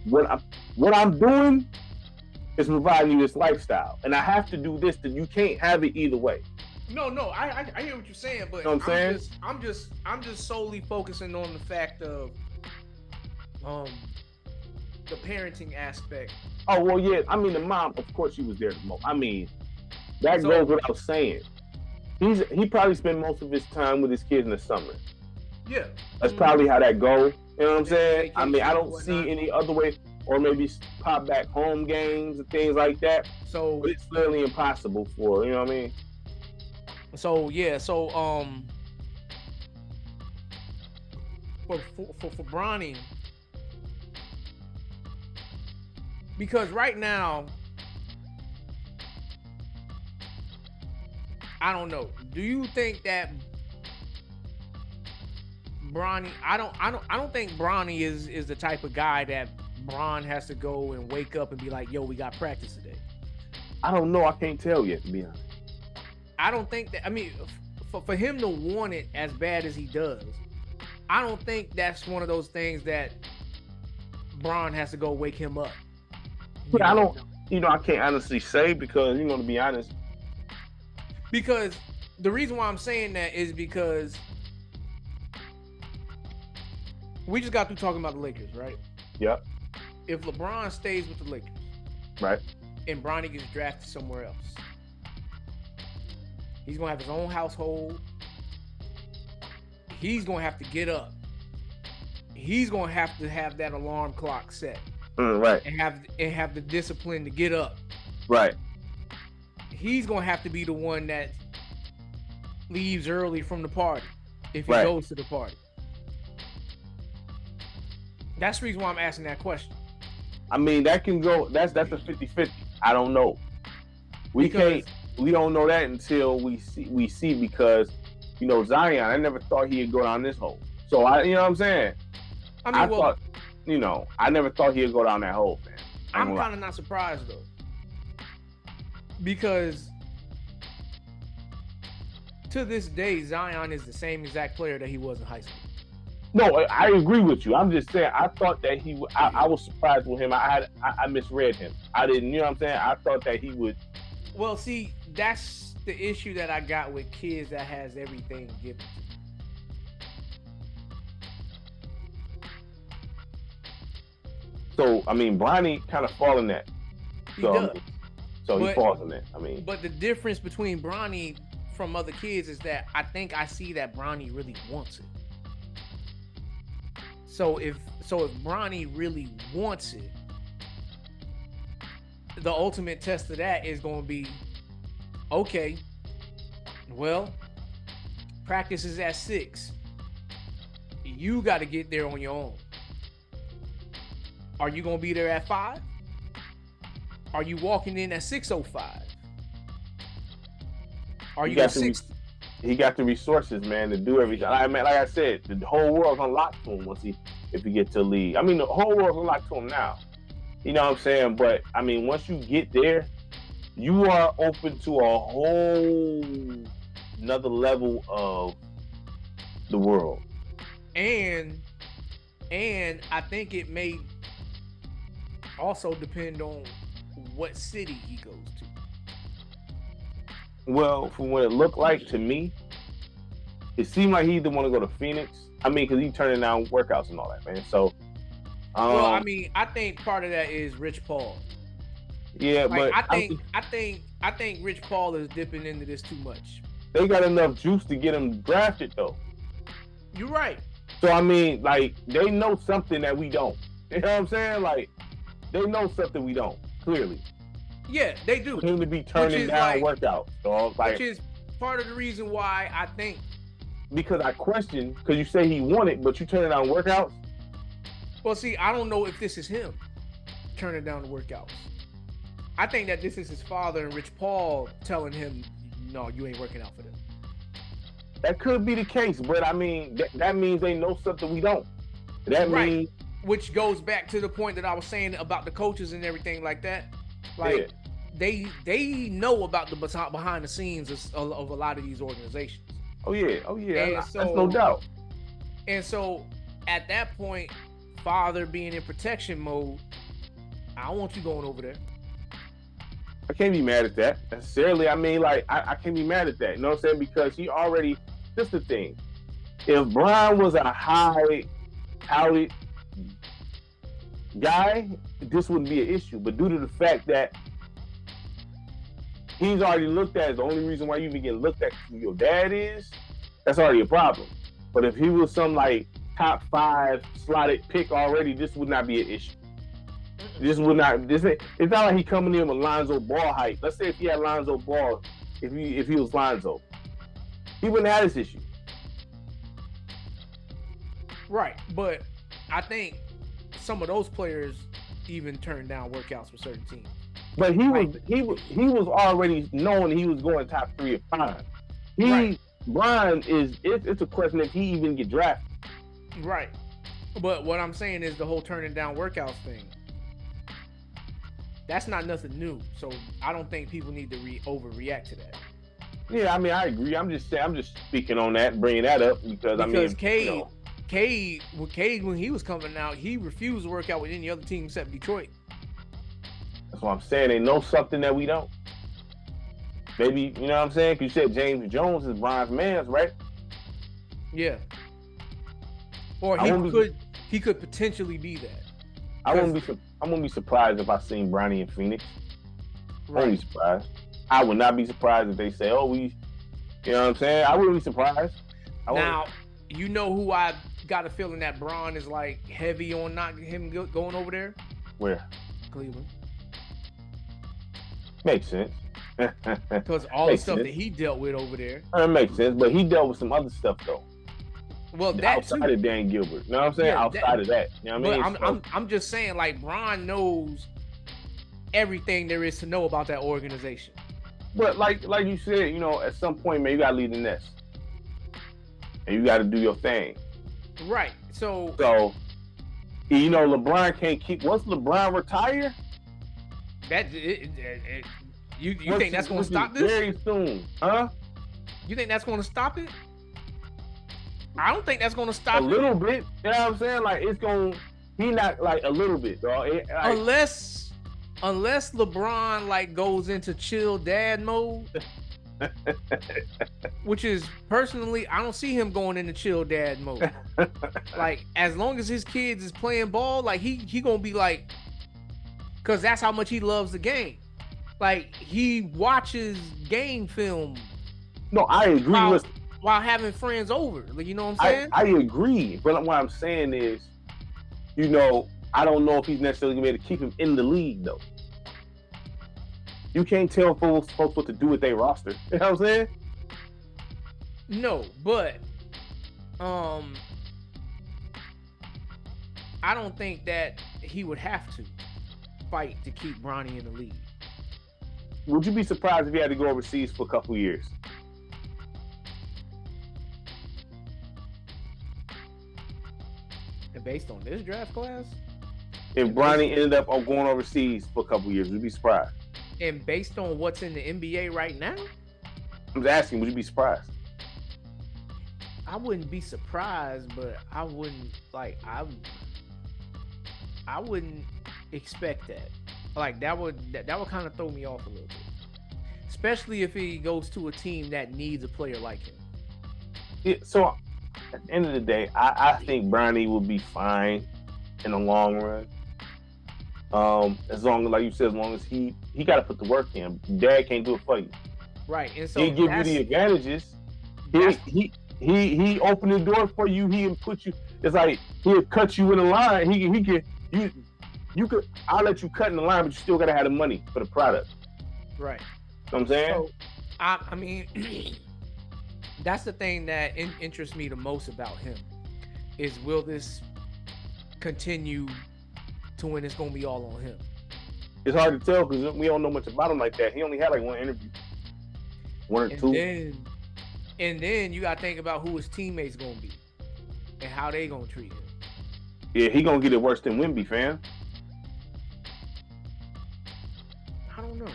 what I'm doing is providing you this lifestyle, and I have to do this. That you can't have it either way. No, I hear what you're saying, but you know what I'm saying? I'm just solely focusing on the fact of the parenting aspect. Oh well, yeah. I mean, the mom, of course, she was there the most. I mean, that goes without saying. He probably spent most of his time with his kids in the summer. Yeah, that's probably how that go. You know what I'm saying? I mean, I don't see any other way. Or maybe pop back home games and things like that. So but it's literally impossible for, you know what I mean? So yeah, so for Bronny, because right now, I don't know. Do you think that Bronny? I don't think Bronny is the type of guy that Bron has to go and wake up and be like, yo, we got practice today. I don't know. I can't tell yet, to be honest. I don't think that, I mean, for him to want it as bad as he does, I don't think that's one of those things that Bron has to go wake him up. Yeah, I can't honestly say, because, to be honest. Because the reason why I'm saying that is because we just got through talking about the Lakers, right? Yep. If LeBron stays with the Lakers, right, and Bronny gets drafted somewhere else, he's gonna have his own household. He's gonna have to get up. He's gonna have to have that alarm clock set, right, and have the discipline to get up. Right. He's gonna have to be the one that leaves early from the party if he goes to the party. That's the reason why I'm asking that question. I mean, that can go. That's a 50-50. I don't know. We don't know that until we see because, Zion, I never thought he'd go down this hole. So you know what I'm saying? I thought, I never thought he'd go down that hole, man. I'm kind of not surprised though, because to this day, Zion is the same exact player that he was in high school. No, I agree with you. I'm just saying, I thought that he would. I was surprised with him. I misread him. I didn't. You know what I'm saying? I thought that he would. Well, see, that's the issue that I got with kids that has everything given to them. So I mean, Bronny kind of fall in that. He does. He falls in that. I mean, but the difference between Bronny from other kids is that I think I see that Bronny really wants it. So if Bronny really wants it, the ultimate test of that is going to be, okay, well, practice is at 6. You got to get there on your own. Are you going to be there at 5? Are you walking in at 6:05? Are you at 6? He got the resources, man, to do everything. Like I said, the whole world's unlocked to him if he gets to the league. I mean, the whole world's unlocked to him now. You know what I'm saying? But I mean, once you get there, you are open to a whole another level of the world. And I think it may also depend on what city he goes to. Well, from what it looked like to me, it seemed like he either want to go to Phoenix. I mean, because he's turning down workouts and all that, man. So, well, I mean, I think part of that is Rich Paul. Yeah, like, but I think Rich Paul is dipping into this too much. They got enough juice to get him drafted, though. You're right. So I mean, like, they know something that we don't. You know what I'm saying? Like, they know something we don't. Clearly. Yeah, they do. For him to be turning down workouts, dog. Like, which is part of the reason why I think because I question, because you say he won it, but you turn it down workouts. Well, see, I don't know if this is him turning down the workouts. I think that this is his father and Rich Paul telling him, no, you ain't working out for them. That could be the case, but I mean, that means they know something we don't. That means, which goes back to the point that I was saying about the coaches and everything like that. Like, they know about the behind the scenes of a lot of these organizations. Oh yeah, And that's no doubt. And so, at that point, father being in protection mode, I don't want you going over there. I can't be mad at that necessarily. I mean, like, I can't be mad at that. You know what I'm saying? Because he already, just the thing. If Brian was a high-touted guy, this wouldn't be an issue. But due to the fact that he's already looked at as the only reason why you even get looked at who your dad is, that's already a problem. But if he was some, like, top 5 slotted pick already, this would not be an issue. It's not like he coming in with Lonzo Ball height. Let's say if he had Lonzo Ball, if he was Lonzo, he wouldn't have this issue. Right, but I think some of those players even turned down workouts for certain teams. But he was already knowing he was going top 3 or 5. Brian it's a question if he even get drafted. Right. But what I'm saying is the whole turning down workouts thing. That's not nothing new. So I don't think people need to overreact to that. Yeah, I mean, I agree. I'm just speaking on that, bringing that up because I mean, Cade, when he was coming out, he refused to work out with any other team except Detroit. That's what I'm saying. They know something that we don't. Maybe, you know what I'm saying? Because you said James Jones is Brian's man, right? Yeah. Or he could potentially be that. I wouldn't be surprised if I seen Bronny in Phoenix. Right. I wouldn't be surprised. I would not be surprised if they say, "Oh, you know what I'm saying?" I wouldn't be surprised. Now, you know who I got a feeling that Bron is like heavy on not him going over there? Where? Cleveland. Makes sense. Because all the stuff that he dealt with over there. That makes sense, but he dealt with some other stuff though. Well, that outside of Dan Gilbert, you know what I'm saying? Yeah, outside of that, you know what I mean? I'm just saying, like, Bron knows everything there is to know about that organization. But like you said, you know, at some point, man, you gotta leave the nest, and you got to do your thing. Right. So you know, LeBron can't keep. Once LeBron retire, you think that's going to stop this? Very soon, huh? You think that's going to stop it? I don't think that's going to stop a little bit. You know what I'm saying? Like, it's going to, he not like a little bit, dog. Unless LeBron like goes into chill dad mode, which is personally, I don't see him going into chill dad mode. Like, as long as his kids is playing ball, like he going to be like, cause that's how much he loves the game. Like, he watches game film. No, I agree while having friends over, like, you know what I'm saying? I agree, but what I'm saying is, you know, I don't know if he's necessarily gonna be able to keep him in the league though. You can't tell folks what to do with their roster. You know what I'm saying? No, but I don't think that he would have to fight to keep Bronny in the league. Would you be surprised if he had to go overseas for a couple years? And based on this draft class? If Bronny ended up going overseas for a couple years, would you be surprised? And based on what's in the NBA right now? I'm just asking, would you be surprised? I wouldn't be surprised, but I wouldn't I wouldn't expect that. Like, that would kind of throw me off a little bit. Especially if he goes to a team that needs a player like him. Yeah, so at the end of the day, I think Bronny will be fine in the long run. As long as, like you said, as long as he got to put the work in. Dad can't do it for you. Right, and so he give you the advantages. He open the door for you. He can put you. It's like he'll cut you in the line. He can you could. I'll let you cut in the line, but you still gotta have the money for the product. Right. You know what I'm saying? So, I mean, that's the thing that interests me the most about him is will this continue to when it's gonna be all on him? It's hard to tell because we don't know much about him like that. He only had like one interview, one or two. And then you gotta think about who his teammates gonna be and how they gonna treat him. Yeah, he gonna get it worse than Wemby, fam. I don't know.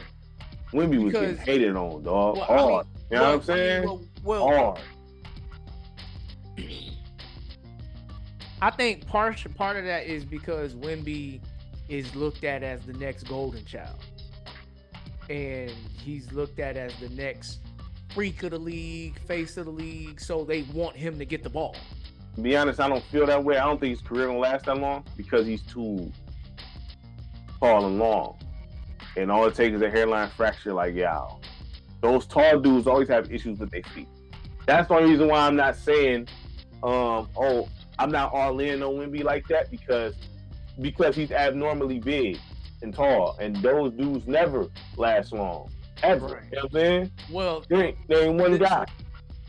Wemby was getting hated on, dog. Hard. You know what I'm saying? Hard. I think part of that is because Wemby is looked at as the next golden child. And he's looked at as the next freak of the league, face of the league, so they want him to get the ball. To be honest, I don't feel that way. I don't think his career gonna last that long because he's too tall and long. And all it takes is a hairline fracture like y'all. Those tall dudes always have issues with their feet. That's the only reason why I'm not saying, I'm not all in on Wemby like that because he's abnormally big and tall, and those dudes never last long, ever. Right. You know what I'm saying? Well, there ain't one guy.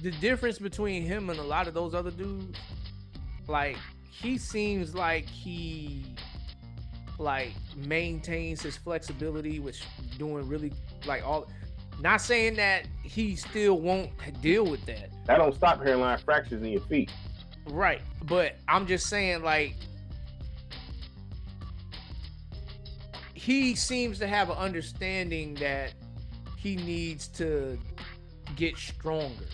The difference between him and a lot of those other dudes, like he seems like he maintains his flexibility, which doing really like all. Not saying that he still won't deal with that. That don't stop hairline fractures in your feet. Right, but I'm just saying like he seems to have an understanding that he needs to get stronger.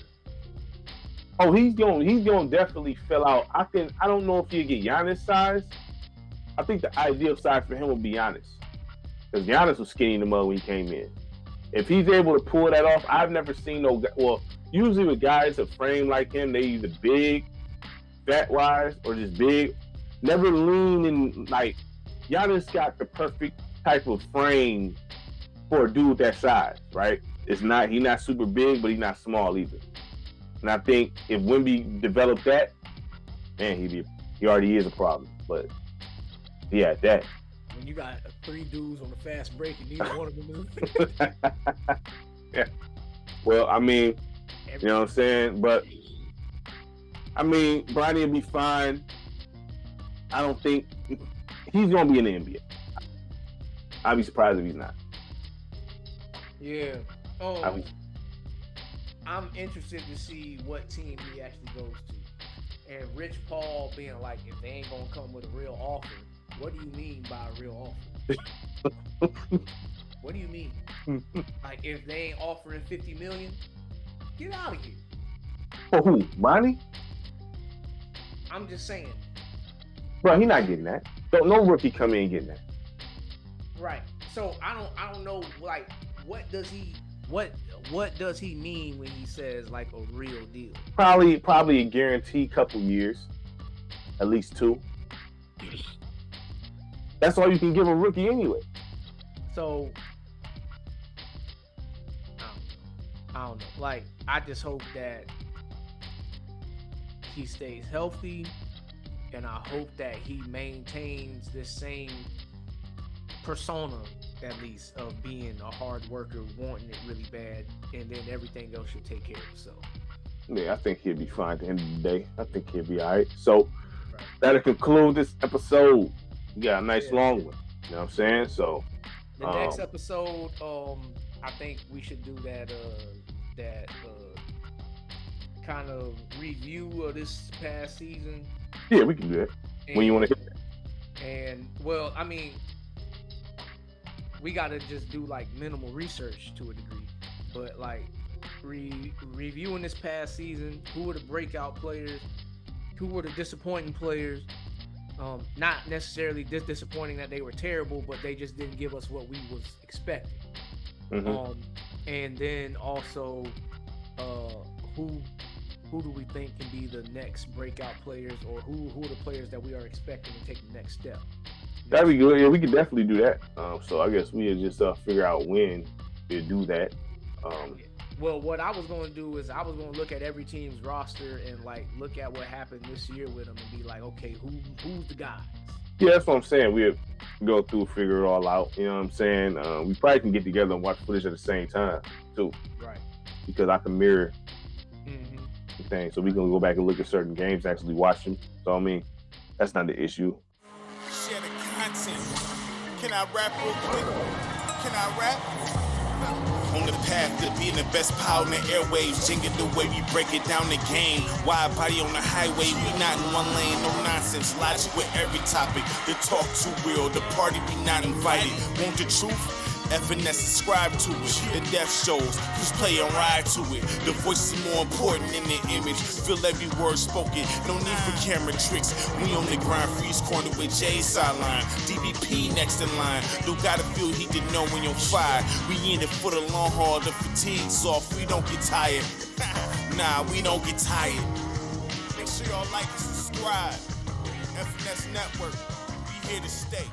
Oh, he's gonna definitely fill out. I don't know if he'll get Giannis size. I think the ideal size for him would be Giannis, because Giannis was skinny in the mud when he came in. If he's able to pull that off, I've never seen usually with guys a frame like him, they either big, fat wise, or just big. Never lean and like Giannis got the perfect type of frame for a dude that size, right? He's not super big, but he's not small either. And I think if Wemby developed that, man, he already is a problem. But yeah, that. When you got 3 dudes on the fast break and neither one of them is. Yeah. Well, I mean, you know what I'm saying? But I mean, Bronny will be fine. I don't think he's gonna be in the NBA. I'd be surprised if he's not. Yeah. I'm interested to see what team he actually goes to. And Rich Paul being like, if they ain't gonna come with a real offer, what do you mean by a real offer? What do you mean? Like, if they ain't offering $50 million, get out of here. For who? Bronny? I'm just saying. Bro, he's not getting that. No rookie come in getting that. Right. So I don't know, like, what does he mean when he says like a real deal? Probably a guaranteed couple years, at least 2. That's all you can give a rookie anyway. So I don't know. Like, I just hope that he stays healthy, and I hope that he maintains this same persona, at least, of being a hard worker, wanting it really bad, and then everything else should take care of itself. Yeah, I think he'll be fine at the end of the day. I think he'll be all right. So that'll conclude this episode. We got a nice long one. You know what I'm saying? So the next episode, I think we should do that kind of review of this past season. Yeah, we can do that. When you want to hit that. And well, I mean, we gotta just do like minimal research to a degree, but like reviewing this past season, who were the breakout players, who were the disappointing players. Not necessarily disappointing that they were terrible, but they just didn't give us what we was expecting. Mm-hmm. And then also, who do we think can be the next breakout players, or who are the players that we are expecting to take the next step? That'd be good. Yeah, we could definitely do that. So I guess we'll just figure out when we'll do that. Well, what I was going to do is I was going to look at every team's roster and like look at what happened this year with them and be like, okay, who's the guys? Yeah, that's what I'm saying. We'll go through, figure it all out. You know what I'm saying? We probably can get together and watch footage at the same time too. Right. Because I can mirror everything. So we can go back and look at certain games, actually watch them. So I mean, that's not the issue. Share the content. Can I rap real quick? Can I rap? On the path to being the best power in the airwaves, jingling the way we break it down the game. Wide body on the highway, we not in one lane, no nonsense. Logic with every topic. The talk too real, the party we not invited. Want the truth? F&S subscribe to it. The death shows, just play and ride to it. The voice is more important than the image. Feel every word spoken, no need for camera tricks. We on the grind, freeze corner with Jay sideline. DBP next in line. Though gotta feel he didn't know when you're fired. We in it for the long haul, the fatigue's off. We don't get tired. Nah, we don't get tired. Make sure y'all like and subscribe. F&S Network, we here to stay.